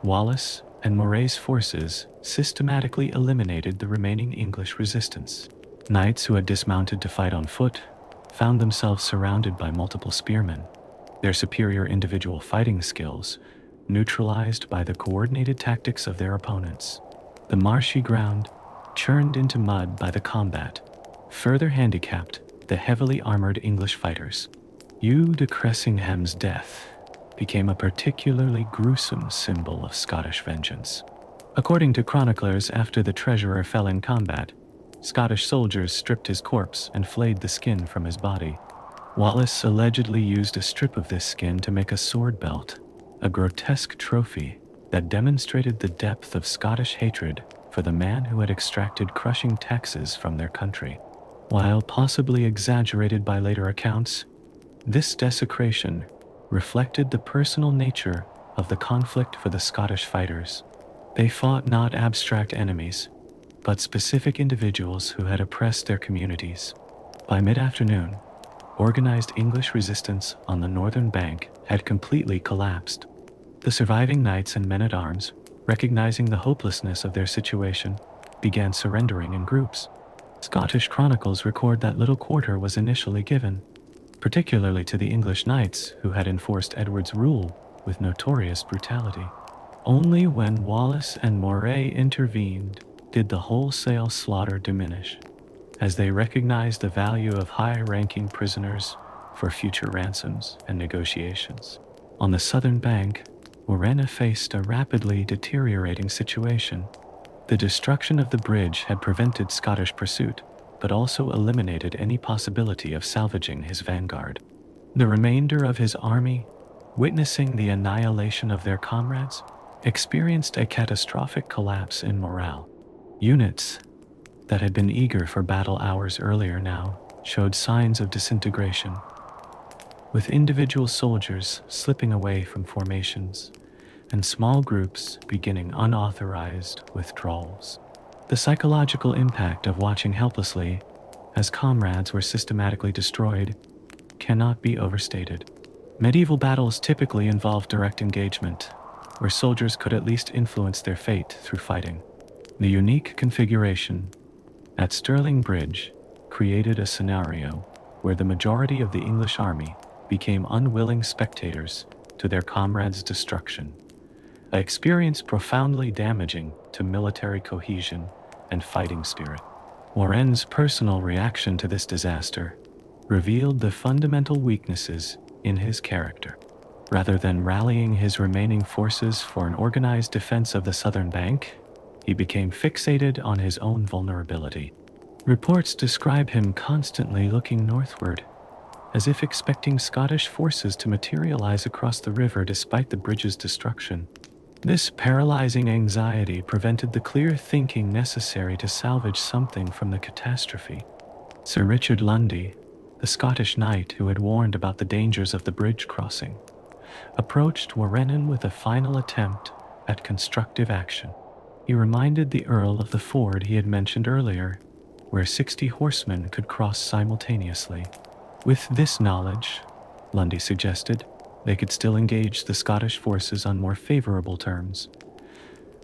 Wallace and Moray's forces systematically eliminated the remaining English resistance. Knights who had dismounted to fight on foot found themselves surrounded by multiple spearmen, their superior individual fighting skills neutralized by the coordinated tactics of their opponents. The marshy ground, churned into mud by the combat, further handicapped the heavily armored English fighters. Hugh de Cressingham's death became a particularly gruesome symbol of Scottish vengeance. According to chroniclers, after the treasurer fell in combat, Scottish soldiers stripped his corpse and flayed the skin from his body. Wallace allegedly used a strip of this skin to make a sword belt, a grotesque trophy that demonstrated the depth of Scottish hatred for the man who had extracted crushing taxes from their country. While possibly exaggerated by later accounts, this desecration reflected the personal nature of the conflict for the Scottish fighters. They fought not abstract enemies, but specific individuals who had oppressed their communities. By mid-afternoon, organized English resistance on the northern bank had completely collapsed. The surviving knights and men-at-arms, recognizing the hopelessness of their situation, began surrendering in groups. Scottish chronicles record that little quarter was initially given, particularly to the English knights who had enforced Edward's rule with notorious brutality. Only when Wallace and Moray intervened did the wholesale slaughter diminish, as they recognized the value of high-ranking prisoners for future ransoms and negotiations. On the southern bank, Warren faced a rapidly deteriorating situation. The destruction of the bridge had prevented Scottish pursuit, but also eliminated any possibility of salvaging his vanguard. The remainder of his army, witnessing the annihilation of their comrades, experienced a catastrophic collapse in morale. Units that had been eager for battle hours earlier now showed signs of disintegration, with individual soldiers slipping away from formations and small groups beginning unauthorized withdrawals. The psychological impact of watching helplessly as comrades were systematically destroyed cannot be overstated. Medieval battles typically involved direct engagement, where soldiers could at least influence their fate through fighting. The unique configuration at Stirling Bridge created a scenario where the majority of the English army became unwilling spectators to their comrades' destruction, an experience profoundly damaging to military cohesion and fighting spirit. Warenne's personal reaction to this disaster revealed the fundamental weaknesses in his character. Rather than rallying his remaining forces for an organized defense of the southern bank, he became fixated on his own vulnerability. Reports describe him constantly looking northward, as if expecting Scottish forces to materialize across the river despite the bridge's destruction. This paralyzing anxiety prevented the clear thinking necessary to salvage something from the catastrophe. Sir Richard Lundy, the Scottish knight who had warned about the dangers of the bridge crossing, approached Warenne with a final attempt at constructive action. He reminded the Earl of the ford he had mentioned earlier, where 60 horsemen could cross simultaneously. With this knowledge, Lundy suggested, they could still engage the Scottish forces on more favorable terms,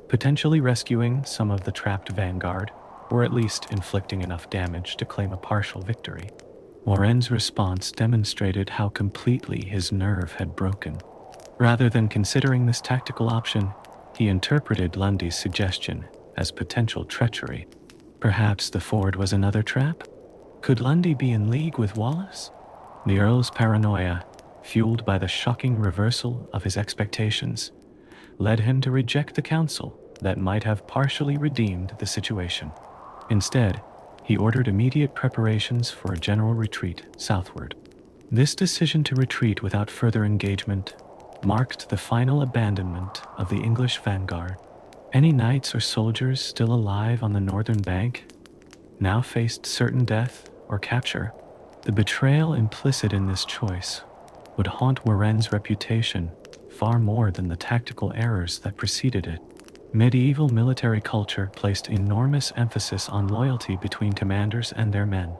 potentially rescuing some of the trapped vanguard, or at least inflicting enough damage to claim a partial victory. Warenne's response demonstrated how completely his nerve had broken. Rather than considering this tactical option, he interpreted Lundy's suggestion as potential treachery. Perhaps the ford was another trap? Could Lundy be in league with Wallace? The Earl's paranoia, fueled by the shocking reversal of his expectations, led him to reject the counsel that might have partially redeemed the situation. Instead, he ordered immediate preparations for a general retreat southward. This decision to retreat without further engagement marked the final abandonment of the English vanguard. Any knights or soldiers still alive on the northern bank now faced certain death or capture. The betrayal implicit in this choice would haunt Warenne's reputation far more than the tactical errors that preceded it. Medieval military culture placed enormous emphasis on loyalty between commanders and their men.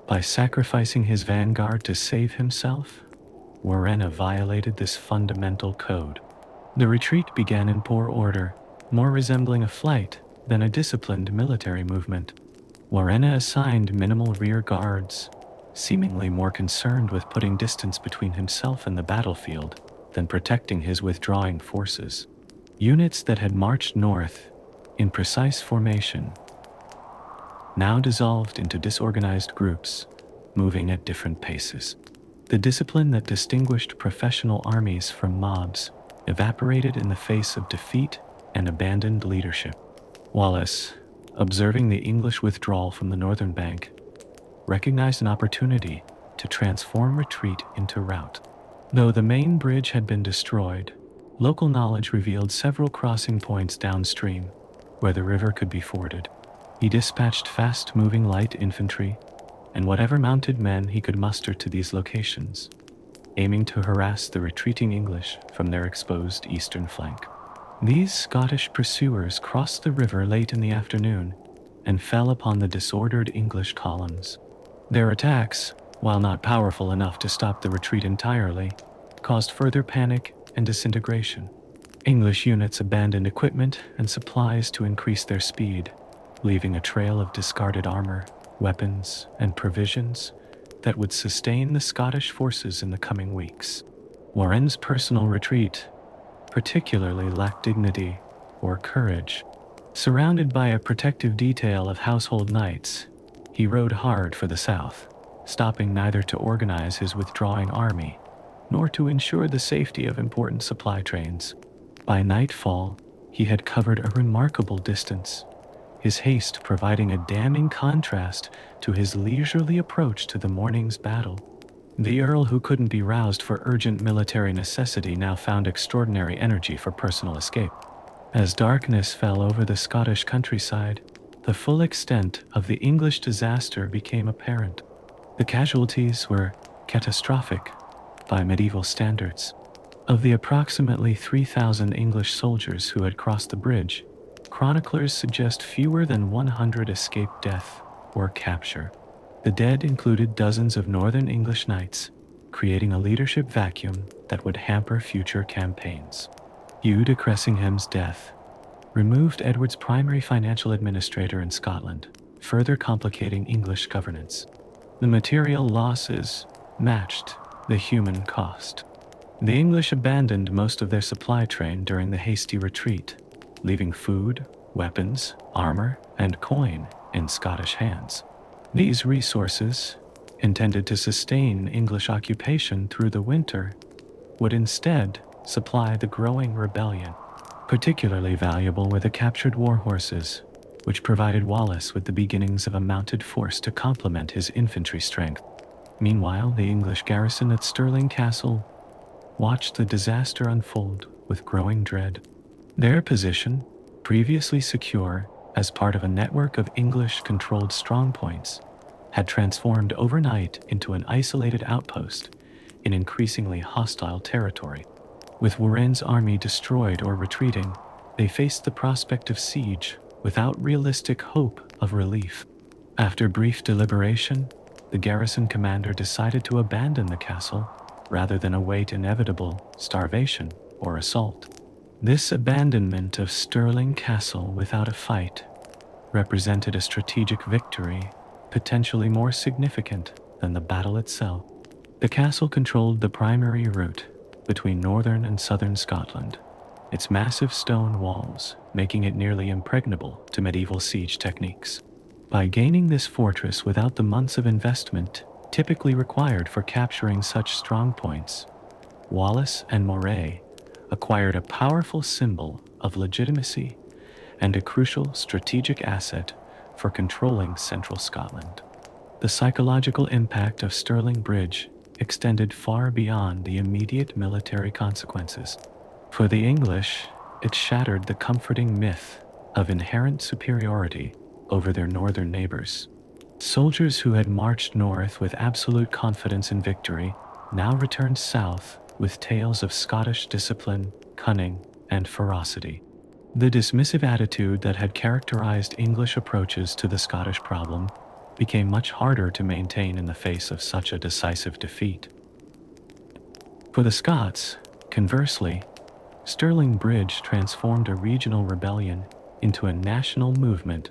By sacrificing his vanguard to save himself, Warenne violated this fundamental code. The retreat began in poor order, more resembling a flight than a disciplined military movement. Warenne assigned minimal rear guards, seemingly more concerned with putting distance between himself and the battlefield than protecting his withdrawing forces. Units that had marched north in precise formation now dissolved into disorganized groups, moving at different paces. The discipline that distinguished professional armies from mobs evaporated in the face of defeat and abandoned leadership. Wallace, observing the English withdrawal from the northern bank, recognized an opportunity to transform retreat into rout. Though the main bridge had been destroyed, local knowledge revealed several crossing points downstream where the river could be forded. He dispatched fast-moving light infantry and whatever mounted men he could muster to these locations, aiming to harass the retreating English from their exposed eastern flank. These Scottish pursuers crossed the river late in the afternoon and fell upon the disordered English columns. Their attacks, while not powerful enough to stop the retreat entirely, caused further panic and disintegration. English units abandoned equipment and supplies to increase their speed, leaving a trail of discarded armor, weapons, and provisions that would sustain the Scottish forces in the coming weeks. Warenne's personal retreat particularly lacked dignity or courage. Surrounded by a protective detail of household knights, he rode hard for the south, stopping neither to organize his withdrawing army nor to ensure the safety of important supply trains. By nightfall, he had covered a remarkable distance, his haste providing a damning contrast to his leisurely approach to the morning's battle. The Earl, who couldn't be roused for urgent military necessity, now found extraordinary energy for personal escape. As darkness fell over the Scottish countryside, the full extent of the English disaster became apparent. The casualties were catastrophic by medieval standards. Of the approximately 3,000 English soldiers who had crossed the bridge, chroniclers suggest fewer than 100 escaped death or capture. The dead included dozens of northern English knights, creating a leadership vacuum that would hamper future campaigns. Hugh de Cressingham's death removed Edward's primary financial administrator in Scotland, further complicating English governance. The material losses matched the human cost. The English abandoned most of their supply train during the hasty retreat, leaving food, weapons, armor, and coin in Scottish hands. These resources, intended to sustain English occupation through the winter, would instead supply the growing rebellion. Particularly valuable were the captured war horses, which provided Wallace with the beginnings of a mounted force to complement his infantry strength. Meanwhile, the English garrison at Stirling Castle watched the disaster unfold with growing dread. Their position, previously secure as part of a network of English-controlled strongpoints, had transformed overnight into an isolated outpost in increasingly hostile territory. With Warenne's army destroyed or retreating, they faced the prospect of siege without realistic hope of relief. After brief deliberation, the garrison commander decided to abandon the castle rather than await inevitable starvation or assault. This abandonment of Stirling Castle without a fight represented a strategic victory potentially more significant than the battle itself. The castle controlled the primary route between northern and southern Scotland, its massive stone walls making it nearly impregnable to medieval siege techniques. By gaining this fortress without the months of investment typically required for capturing such strong points, Wallace and Moray acquired a powerful symbol of legitimacy and a crucial strategic asset for controlling central Scotland. The psychological impact of Stirling Bridge extended far beyond the immediate military consequences. For the English, it shattered the comforting myth of inherent superiority over their northern neighbors. Soldiers who had marched north with absolute confidence in victory now returned south with tales of Scottish discipline, cunning, and ferocity. The dismissive attitude that had characterized English approaches to the Scottish problem became much harder to maintain in the face of such a decisive defeat. For the Scots, conversely, Stirling Bridge transformed a regional rebellion into a national movement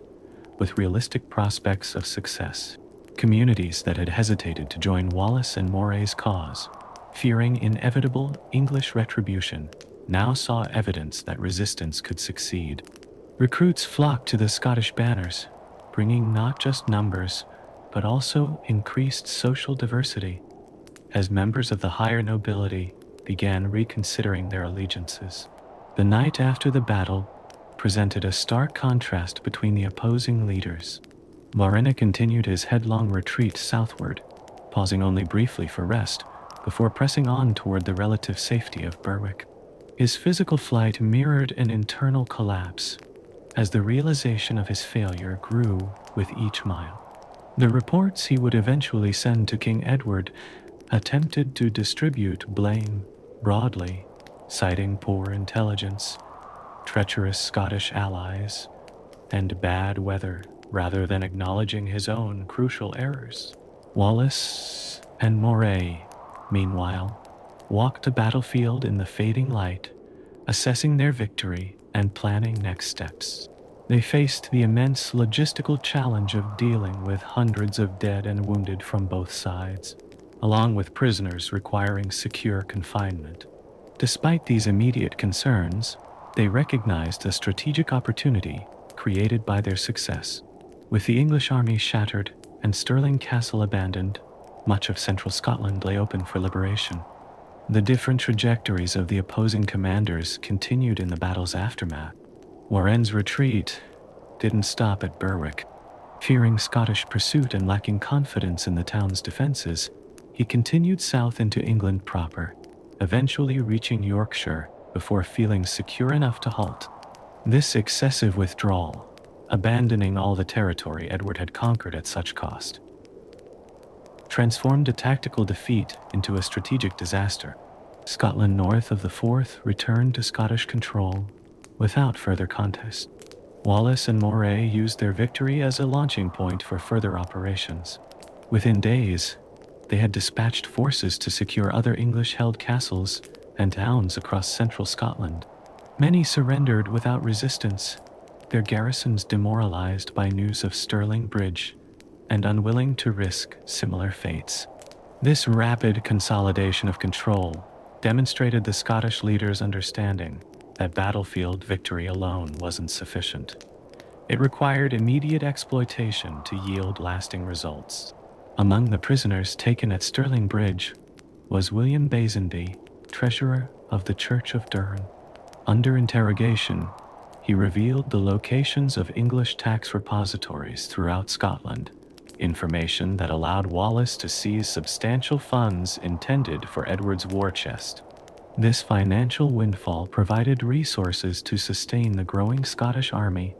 with realistic prospects of success. Communities that had hesitated to join Wallace and Moray's cause, fearing inevitable English retribution, now saw evidence that resistance could succeed. Recruits flocked to the Scottish banners, bringing not just numbers, but also increased social diversity, as members of the higher nobility began reconsidering their allegiances. The night after the battle presented a stark contrast between the opposing leaders. Warenne continued his headlong retreat southward, pausing only briefly for rest before pressing on toward the relative safety of Berwick. His physical flight mirrored an internal collapse, as the realization of his failure grew with each mile. The reports he would eventually send to King Edward attempted to distribute blame broadly, citing poor intelligence, treacherous Scottish allies, and bad weather, rather than acknowledging his own crucial errors. Wallace and Moray, meanwhile, walked the battlefield in the fading light, assessing their victory and planning next steps. They faced the immense logistical challenge of dealing with hundreds of dead and wounded from both sides, along with prisoners requiring secure confinement. Despite these immediate concerns, they recognized a strategic opportunity created by their success. With the English army shattered and Stirling Castle abandoned, much of central Scotland lay open for liberation. The different trajectories of the opposing commanders continued in the battle's aftermath. Warenne's retreat didn't stop at Berwick. Fearing Scottish pursuit and lacking confidence in the town's defenses, He continued south into England proper, eventually reaching Yorkshire before feeling secure enough to halt. This excessive withdrawal, abandoning all the territory Edward had conquered at such cost, transformed a tactical defeat into a strategic disaster. Scotland north of the Forth returned to Scottish control without further contest. Wallace and Moray used their victory as a launching point for further operations. Within days, they had dispatched forces to secure other English-held castles and towns across central Scotland. Many surrendered without resistance, their garrisons demoralized by news of Stirling Bridge and unwilling to risk similar fates. This rapid consolidation of control demonstrated the Scottish leaders' understanding that battlefield victory alone wasn't sufficient. It required immediate exploitation to yield lasting results. Among the prisoners taken at Stirling Bridge was William Basenby, treasurer of the Church of Durham. Under interrogation, he revealed the locations of English tax repositories throughout Scotland, information that allowed Wallace to seize substantial funds intended for Edward's war chest. This financial windfall provided resources to sustain the growing Scottish army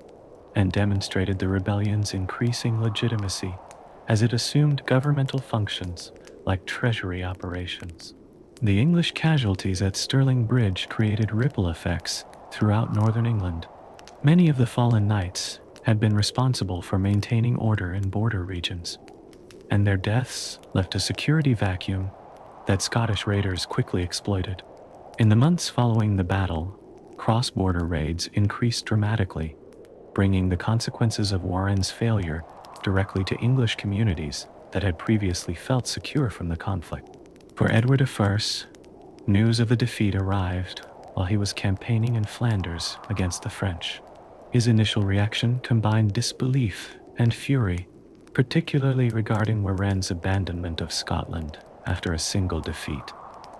and demonstrated the rebellion's increasing legitimacy as it assumed governmental functions like treasury operations. The English casualties at Stirling Bridge created ripple effects throughout northern England. Many of the fallen knights had been responsible for maintaining order in border regions, and their deaths left a security vacuum that Scottish raiders quickly exploited. In the months following the battle, cross-border raids increased dramatically, bringing the consequences of Warren's failure directly to English communities that had previously felt secure from the conflict. For Edward I, news of the defeat arrived while he was campaigning in Flanders against the French. His initial reaction combined disbelief and fury, particularly regarding Warren's abandonment of Scotland after a single defeat.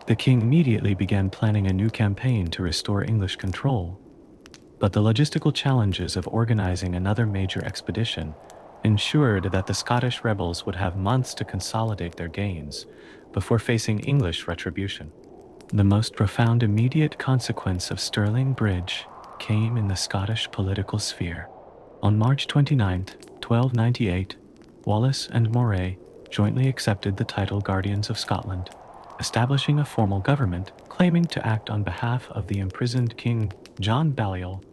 The king immediately began planning a new campaign to restore English control, but the logistical challenges of organizing another major expedition ensured that the Scottish rebels would have months to consolidate their gains before facing English retribution. The most profound immediate consequence of Stirling Bridge came in the Scottish political sphere. On March 29, 1298, Wallace and Moray jointly accepted the title Guardians of Scotland, establishing a formal government claiming to act on behalf of the imprisoned King John Balliol.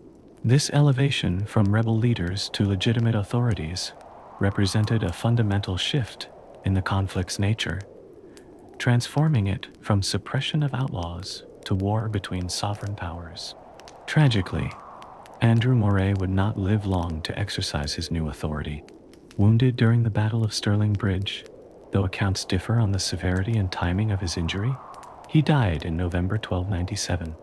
This elevation from rebel leaders to legitimate authorities represented a fundamental shift in the conflict's nature, transforming it from suppression of outlaws to war between sovereign powers. Tragically, Andrew Moray would not live long to exercise his new authority. Wounded during the Battle of Stirling Bridge, though accounts differ on the severity and timing of his injury, he died in November 1297.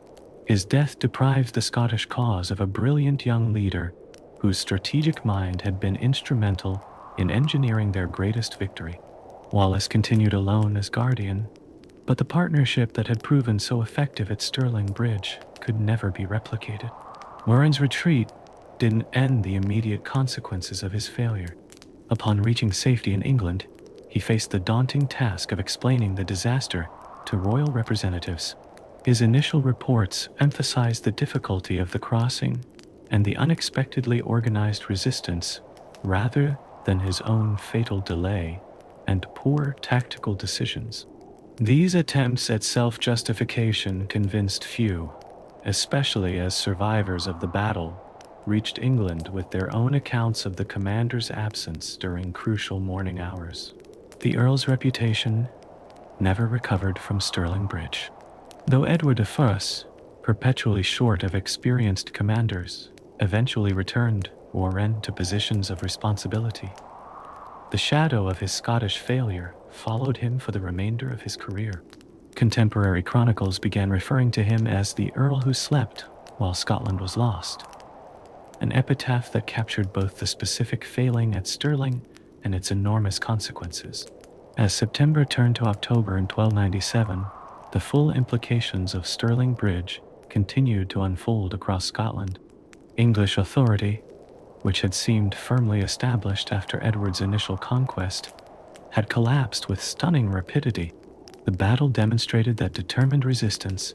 His death deprives the Scottish cause of a brilliant young leader whose strategic mind had been instrumental in engineering their greatest victory. Wallace continued alone as guardian, but the partnership that had proven so effective at Stirling Bridge could never be replicated. Warren's retreat didn't end the immediate consequences of his failure. Upon reaching safety in England, he faced the daunting task of explaining the disaster to royal representatives. His initial reports emphasized the difficulty of the crossing and the unexpectedly organized resistance rather than his own fatal delay and poor tactical decisions. These attempts at self-justification convinced few, especially as survivors of the battle reached England with their own accounts of the commander's absence during crucial morning hours. The Earl's reputation never recovered from Stirling Bridge. Though Edward I, perpetually short of experienced commanders, eventually returned Warren to positions of responsibility, the shadow of his Scottish failure followed him for the remainder of his career. Contemporary chronicles began referring to him as the Earl who slept while Scotland was lost, an epitaph that captured both the specific failing at Stirling and its enormous consequences. As September turned to October in 1297, the full implications of Stirling Bridge continued to unfold across Scotland. English authority, which had seemed firmly established after Edward's initial conquest, had collapsed with stunning rapidity. The battle demonstrated that determined resistance,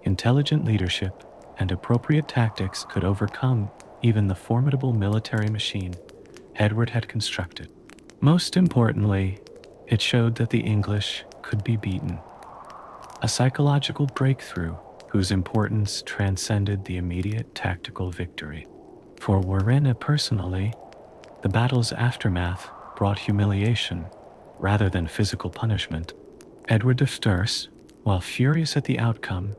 intelligent leadership, and appropriate tactics could overcome even the formidable military machine Edward had constructed. Most importantly, it showed that the English could be beaten, a psychological breakthrough whose importance transcended the immediate tactical victory. For Warenne personally, the battle's aftermath brought humiliation rather than physical punishment. Edward I, while furious at the outcome,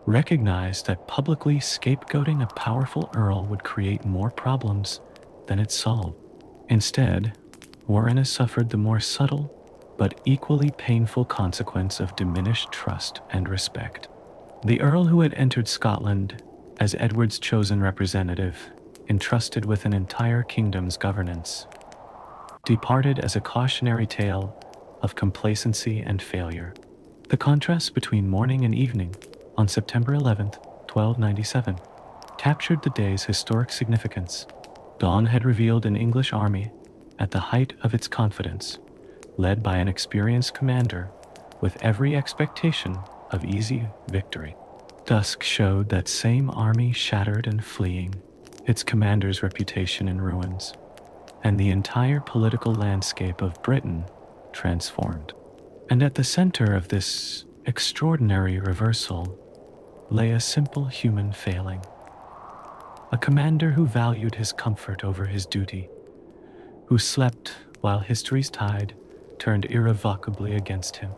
recognized that publicly scapegoating a powerful earl would create more problems than it solved. Instead, Warenne suffered the more subtle but equally painful consequence of diminished trust and respect. The earl who had entered Scotland as Edward's chosen representative, entrusted with an entire kingdom's governance, departed as a cautionary tale of complacency and failure. The contrast between morning and evening on September 11th, 1297, captured the day's historic significance. Dawn had revealed an English army at the height of its confidence, led by an experienced commander with every expectation of easy victory. Dusk showed that same army shattered and fleeing, its commander's reputation in ruins, and the entire political landscape of Britain transformed. And at the center of this extraordinary reversal lay a simple human failing. A commander who valued his comfort over his duty, who slept while history's tide turned irrevocably against him.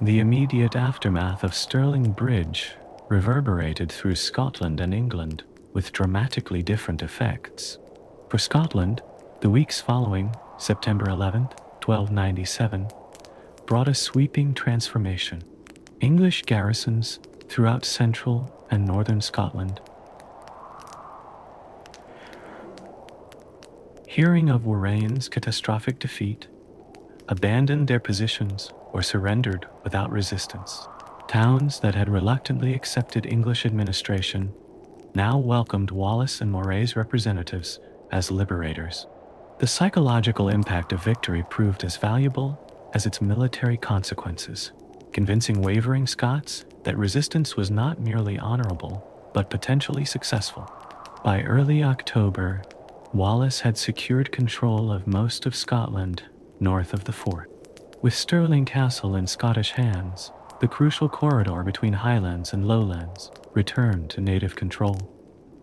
The immediate aftermath of Stirling Bridge reverberated through Scotland and England with dramatically different effects. For Scotland, the weeks following September 11th, 1297, brought a sweeping transformation. English garrisons throughout central and northern Scotland, hearing of Warene's catastrophic defeat, abandoned their positions or surrendered without resistance. Towns that had reluctantly accepted English administration now welcomed Wallace and Moray's representatives as liberators. The psychological impact of victory proved as valuable as its military consequences, convincing wavering Scots that resistance was not merely honorable, but potentially successful. By early October, Wallace had secured control of most of Scotland north of the Forth. With Stirling Castle in Scottish hands, the crucial corridor between Highlands and Lowlands returned to native control.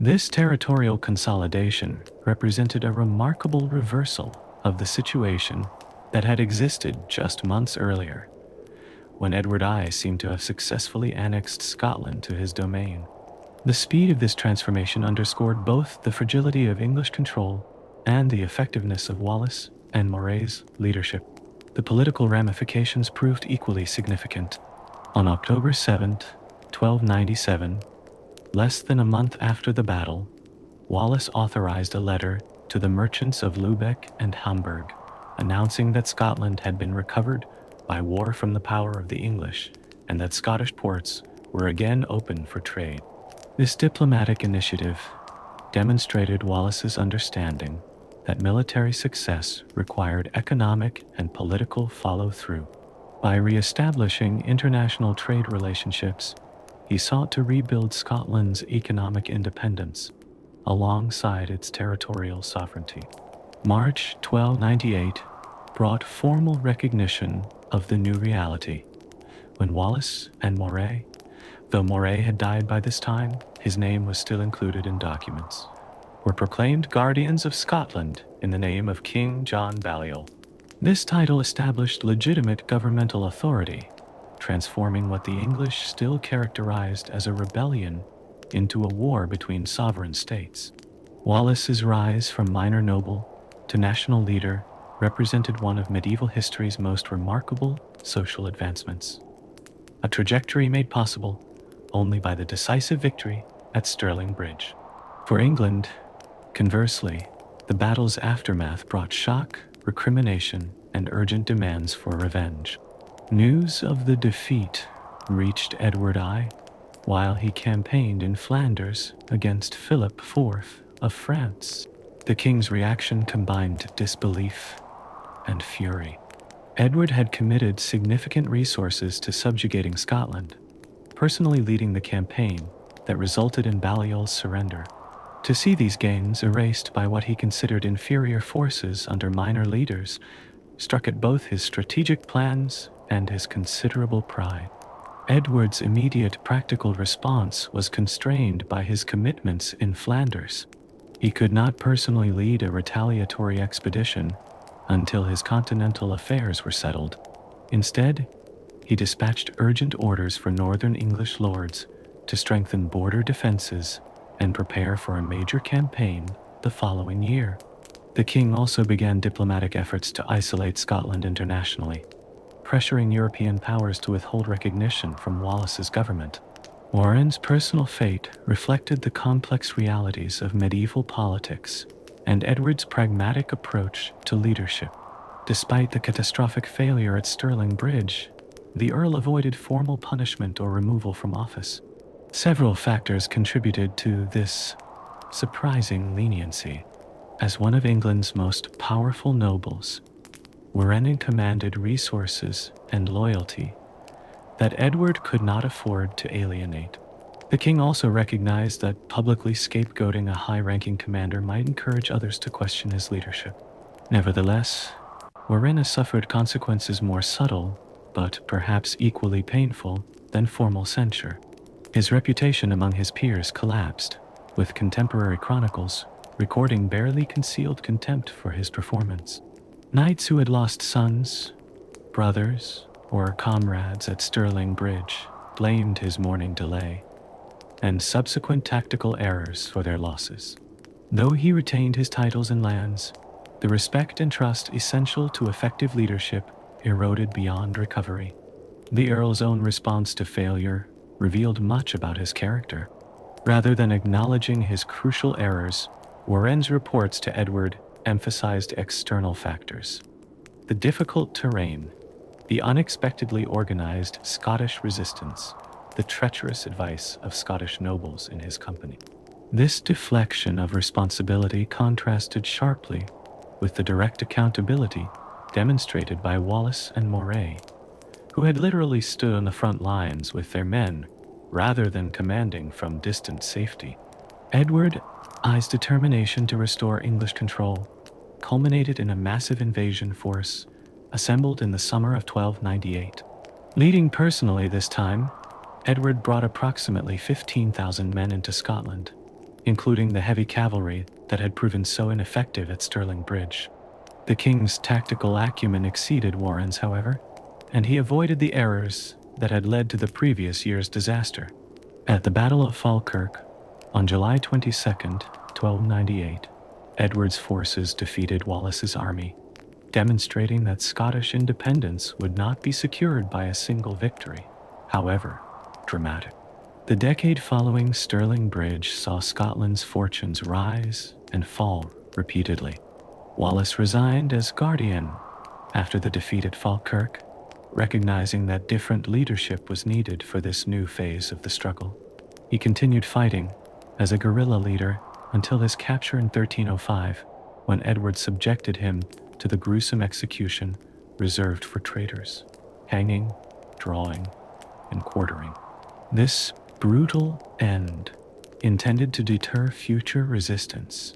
This territorial consolidation represented a remarkable reversal of the situation that had existed just months earlier, when Edward I seemed to have successfully annexed Scotland to his domain. The speed of this transformation underscored both the fragility of English control and the effectiveness of Wallace and Moray's leadership. The political ramifications proved equally significant. On October 7th, 1297, less than a month after the battle, Wallace authorized a letter to the merchants of Lubeck and Hamburg, announcing that Scotland had been recovered by war from the power of the English and that Scottish ports were again open for trade. This diplomatic initiative demonstrated Wallace's understanding that military success required economic and political follow-through. By re-establishing international trade relationships, he sought to rebuild Scotland's economic independence alongside its territorial sovereignty. March 1298 brought formal recognition of the new reality, when Wallace and Moray, though Moray had died by this time, his name was still included in documents, were proclaimed guardians of Scotland in the name of King John Balliol. This title established legitimate governmental authority, transforming what the English still characterized as a rebellion into a war between sovereign states. Wallace's rise from minor noble to national leader represented one of medieval history's most remarkable social advancements, a trajectory made possible only by the decisive victory at Stirling Bridge. For England, conversely, the battle's aftermath brought shock, recrimination, and urgent demands for revenge. News of the defeat reached Edward I while he campaigned in Flanders against Philip IV of France. The king's reaction combined disbelief and fury. Edward had committed significant resources to subjugating Scotland, personally leading the campaign that resulted in Balliol's surrender. To see these gains erased by what he considered inferior forces under minor leaders struck at both his strategic plans and his considerable pride. Edward's immediate practical response was constrained by his commitments in Flanders. He could not personally lead a retaliatory expedition until his continental affairs were settled. Instead, he dispatched urgent orders for northern English lords to strengthen border defenses and prepare for a major campaign the following year. The king also began diplomatic efforts to isolate Scotland internationally, pressuring European powers to withhold recognition from Wallace's government. Warren's personal fate reflected the complex realities of medieval politics and Edward's pragmatic approach to leadership. Despite the catastrophic failure at Stirling Bridge, the Earl avoided formal punishment or removal from office. Several factors contributed to this surprising leniency. As one of England's most powerful nobles, Warren commanded resources and loyalty that Edward could not afford to alienate. The king also recognized that publicly scapegoating a high-ranking commander might encourage others to question his leadership. Nevertheless, Warren suffered consequences more subtle, but perhaps equally painful, than formal censure. His reputation among his peers collapsed, with contemporary chronicles recording barely concealed contempt for his performance. Knights who had lost sons, brothers, or comrades at Stirling Bridge blamed his morning delay and subsequent tactical errors for their losses. Though he retained his titles and lands, the respect and trust essential to effective leadership eroded beyond recovery. The Earl's own response to failure revealed much about his character. Rather than acknowledging his crucial errors, Warren's reports to Edward emphasized external factors: the difficult terrain, the unexpectedly organized Scottish resistance, the treacherous advice of Scottish nobles in his company. This deflection of responsibility contrasted sharply with the direct accountability demonstrated by Wallace and Moray, who had literally stood on the front lines with their men rather than commanding from distant safety. Edward's determination to restore English control culminated in a massive invasion force assembled in the summer of 1298. Leading personally this time, Edward brought approximately 15,000 men into Scotland, including the heavy cavalry that had proven so ineffective at Stirling Bridge. The king's tactical acumen exceeded Warren's, however, and he avoided the errors that had led to the previous year's disaster. At the Battle of Falkirk, on July 22nd, 1298, Edward's forces defeated Wallace's army, demonstrating that Scottish independence would not be secured by a single victory, however dramatic. The decade following Stirling Bridge saw Scotland's fortunes rise and fall repeatedly. Wallace resigned as Guardian after the defeat at Falkirk, recognizing that different leadership was needed for this new phase of the struggle. He continued fighting as a guerrilla leader until his capture in 1305, when Edward subjected him to the gruesome execution reserved for traitors: hanging, drawing, and quartering. This brutal end intended to deter future resistance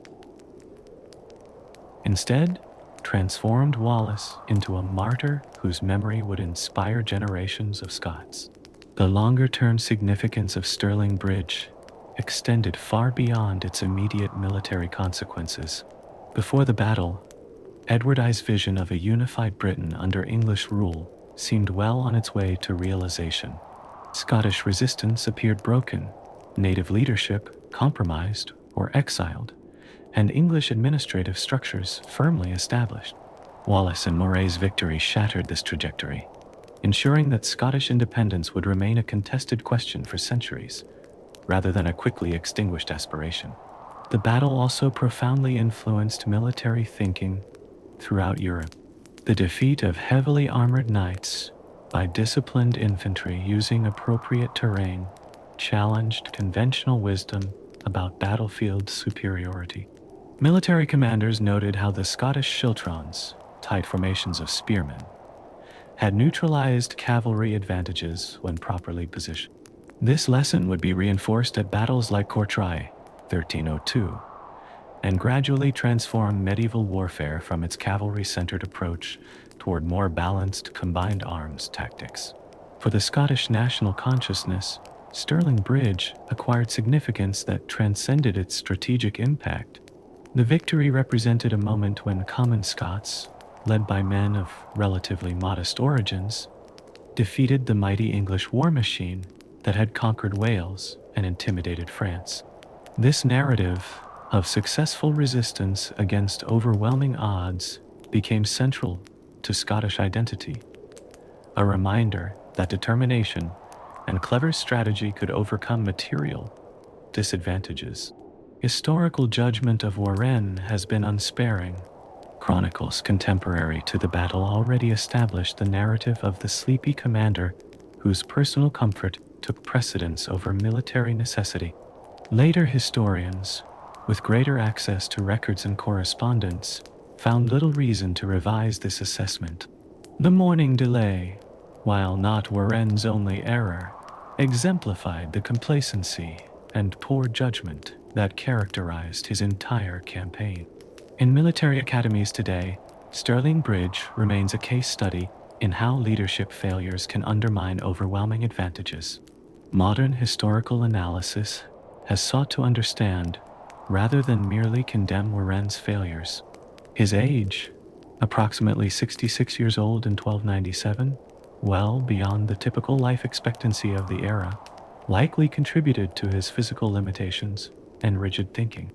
instead transformed Wallace into a martyr whose memory would inspire generations of Scots. The longer-term significance of Stirling Bridge extended far beyond its immediate military consequences. Before the battle, Edward's vision of a unified Britain under English rule seemed well on its way to realization. Scottish resistance appeared broken, native leadership compromised or exiled, and English administrative structures firmly established. Wallace and Moray's victory shattered this trajectory, ensuring that Scottish independence would remain a contested question for centuries, rather than a quickly extinguished aspiration. The battle also profoundly influenced military thinking throughout Europe. The defeat of heavily armored knights by disciplined infantry using appropriate terrain challenged conventional wisdom about battlefield superiority. Military commanders noted how the Scottish schiltrons, tight formations of spearmen, had neutralized cavalry advantages when properly positioned. This lesson would be reinforced at battles like Courtrai, 1302, and gradually transform medieval warfare from its cavalry-centered approach toward more balanced combined arms tactics. For the Scottish national consciousness, Stirling Bridge acquired significance that transcended its strategic impact. The victory represented a moment when common Scots, led by men of relatively modest origins, defeated the mighty English war machine that had conquered Wales and intimidated France. This narrative of successful resistance against overwhelming odds became central to Scottish identity, a reminder that determination and clever strategy could overcome material disadvantages. Historical judgment of Warenne has been unsparing. Chronicles contemporary to the battle already established the narrative of the sleepy commander whose personal comfort took precedence over military necessity. Later historians, with greater access to records and correspondence, found little reason to revise this assessment. The morning delay, while not Warenne's only error, exemplified the complacency and poor judgment that characterized his entire campaign. In military academies today, Stirling Bridge remains a case study in how leadership failures can undermine overwhelming advantages. Modern historical analysis has sought to understand, rather than merely condemn Warenne's failures. His age, approximately 66 years old in 1297, well beyond the typical life expectancy of the era, likely contributed to his physical limitations and rigid thinking.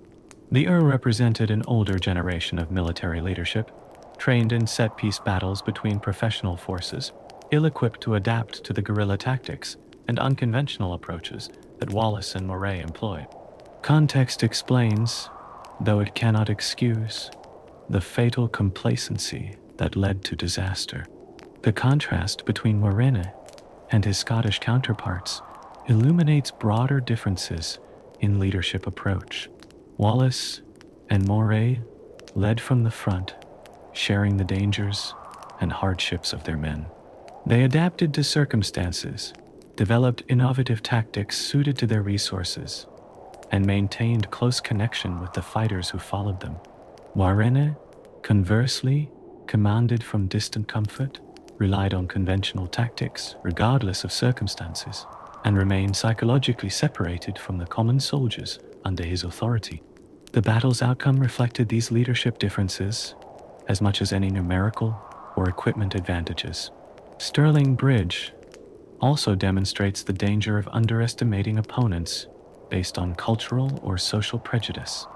The Earl represented an older generation of military leadership, trained in set-piece battles between professional forces, ill-equipped to adapt to the guerrilla tactics and unconventional approaches that Wallace and Moray employed. Context explains, though it cannot excuse, the fatal complacency that led to disaster. The contrast between Warenne and his Scottish counterparts illuminates broader differences in leadership approach. Wallace and Moray led from the front, sharing the dangers and hardships of their men. They adapted to circumstances, developed innovative tactics suited to their resources, and maintained close connection with the fighters who followed them. Warenne, conversely, commanded from distant comfort, relied on conventional tactics regardless of circumstances, and remained psychologically separated from the common soldiers under his authority. The battle's outcome reflected these leadership differences as much as any numerical or equipment advantages. Stirling Bridge also demonstrates the danger of underestimating opponents based on cultural or social prejudice.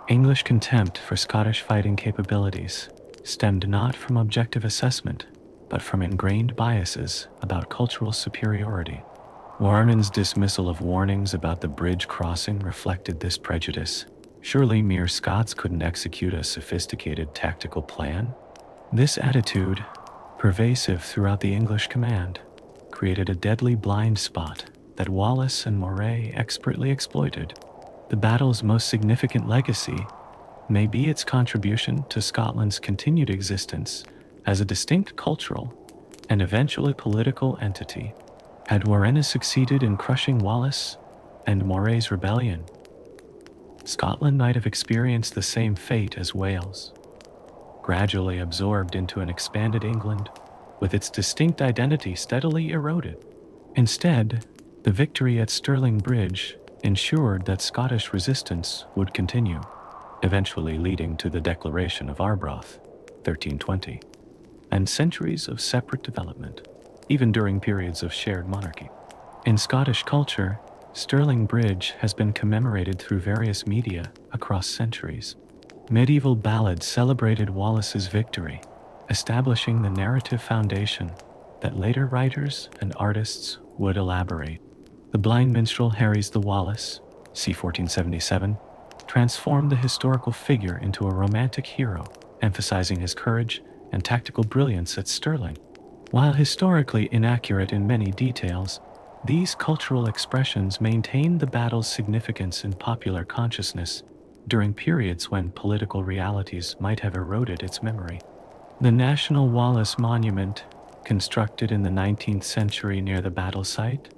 English contempt for Scottish fighting capabilities stemmed not from objective assessment, but from ingrained biases about cultural superiority. Warenne's dismissal of warnings about the bridge crossing reflected this prejudice. Surely mere Scots couldn't execute a sophisticated tactical plan? This attitude, pervasive throughout the English command, created a deadly blind spot that Wallace and Moray expertly exploited. The battle's most significant legacy may be its contribution to Scotland's continued existence as a distinct cultural and eventually political entity. Had Warenne succeeded in crushing Wallace and Moray's rebellion, Scotland might have experienced the same fate as Wales, gradually absorbed into an expanded England, with its distinct identity steadily eroded. Instead, the victory at Stirling Bridge ensured that Scottish resistance would continue, eventually leading to the Declaration of Arbroath, 1320, and centuries of separate development, even during periods of shared monarchy. In Scottish culture, Stirling Bridge has been commemorated through various media across centuries. Medieval ballads celebrated Wallace's victory, establishing the narrative foundation that later writers and artists would elaborate. The blind minstrel Harry's the Wallace, c. 1477, transformed the historical figure into a romantic hero, emphasizing his courage and tactical brilliance at Stirling. While historically inaccurate in many details, these cultural expressions maintained the battle's significance in popular consciousness during periods when political realities might have eroded its memory. The National Wallace Monument, constructed in the 19th century near the battle site,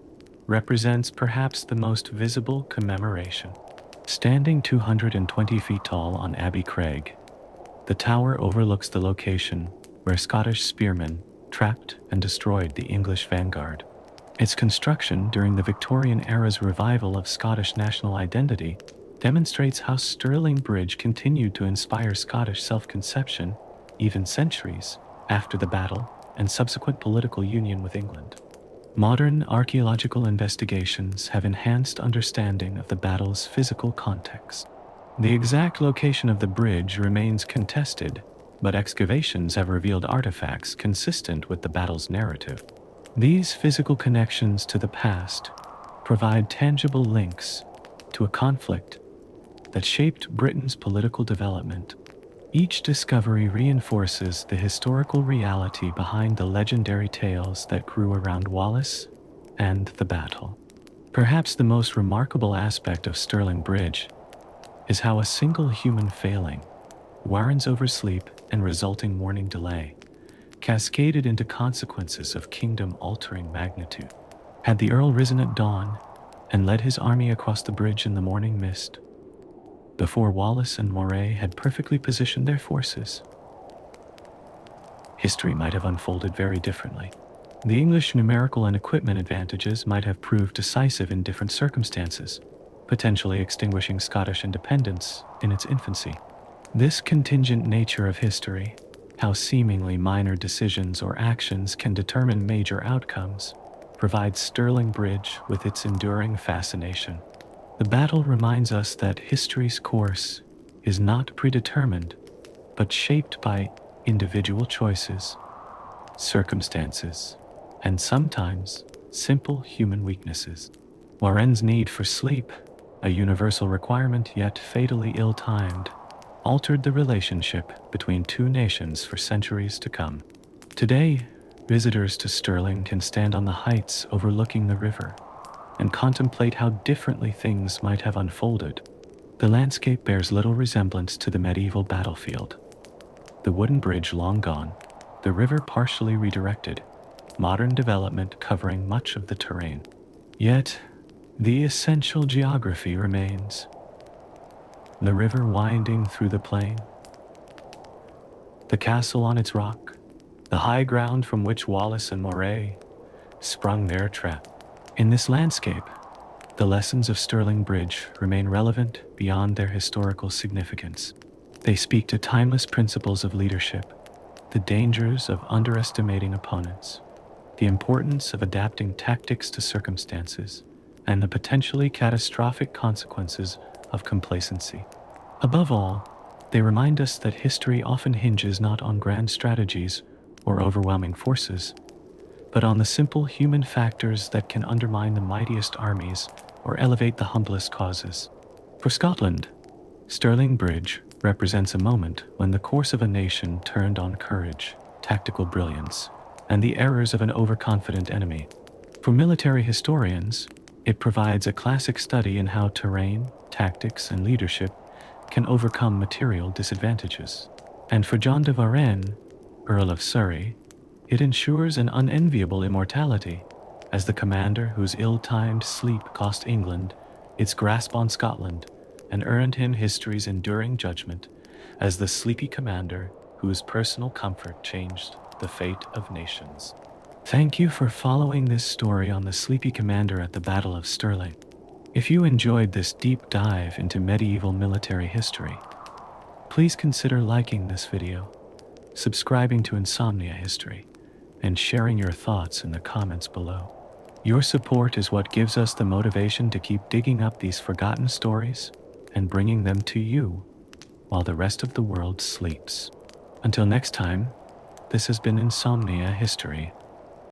represents perhaps the most visible commemoration. Standing 220 feet tall on Abbey Craig, the tower overlooks the location where Scottish spearmen trapped and destroyed the English vanguard. Its construction during the Victorian era's revival of Scottish national identity demonstrates how Stirling Bridge continued to inspire Scottish self-conception even centuries after the battle and subsequent political union with England. Modern archaeological investigations have enhanced understanding of the battle's physical context. The exact location of the bridge remains contested, but excavations have revealed artifacts consistent with the battle's narrative. These physical connections to the past provide tangible links to a conflict that shaped Britain's political development. Each discovery reinforces the historical reality behind the legendary tales that grew around Wallace and the battle. Perhaps the most remarkable aspect of Stirling Bridge is how a single human failing, Warren's oversleep and resulting morning delay, cascaded into consequences of kingdom-altering magnitude. Had the Earl risen at dawn and led his army across the bridge in the morning mist, before Wallace and Moray had perfectly positioned their forces, history might have unfolded very differently. The English numerical and equipment advantages might have proved decisive in different circumstances, potentially extinguishing Scottish independence in its infancy. This contingent nature of history, how seemingly minor decisions or actions can determine major outcomes, provides Stirling Bridge with its enduring fascination. The battle reminds us that history's course is not predetermined, but shaped by individual choices, circumstances, and sometimes simple human weaknesses. Warren's need for sleep, a universal requirement yet fatally ill-timed, altered the relationship between two nations for centuries to come. Today, visitors to Stirling can stand on the heights overlooking the river and contemplate how differently things might have unfolded. The landscape bears little resemblance to the medieval battlefield. The wooden bridge long gone, the river partially redirected, modern development covering much of the terrain. Yet, the essential geography remains. The river winding through the plain, the castle on its rock, the high ground from which Wallace and Moray sprung their trap. In this landscape, the lessons of Stirling Bridge remain relevant beyond their historical significance. They speak to timeless principles of leadership, the dangers of underestimating opponents, the importance of adapting tactics to circumstances, and the potentially catastrophic consequences of complacency. Above all, they remind us that history often hinges not on grand strategies or overwhelming forces, but on the simple human factors that can undermine the mightiest armies or elevate the humblest causes. For Scotland, Stirling Bridge represents a moment when the course of a nation turned on courage, tactical brilliance, and the errors of an overconfident enemy. For military historians, it provides a classic study in how terrain, tactics, and leadership can overcome material disadvantages. And for John de Varenne, Earl of Surrey, it ensures an unenviable immortality as the commander whose ill-timed sleep cost England its grasp on Scotland and earned him history's enduring judgment as the sleepy commander whose personal comfort changed the fate of nations. Thank you for following this story on the sleepy commander at the Battle of Stirling. If you enjoyed this deep dive into medieval military history, please consider liking this video, subscribing to Insomnia History, and sharing your thoughts in the comments below. Your support is what gives us the motivation to keep digging up these forgotten stories and bringing them to you while the rest of the world sleeps. Until next time, this has been Insomnia History.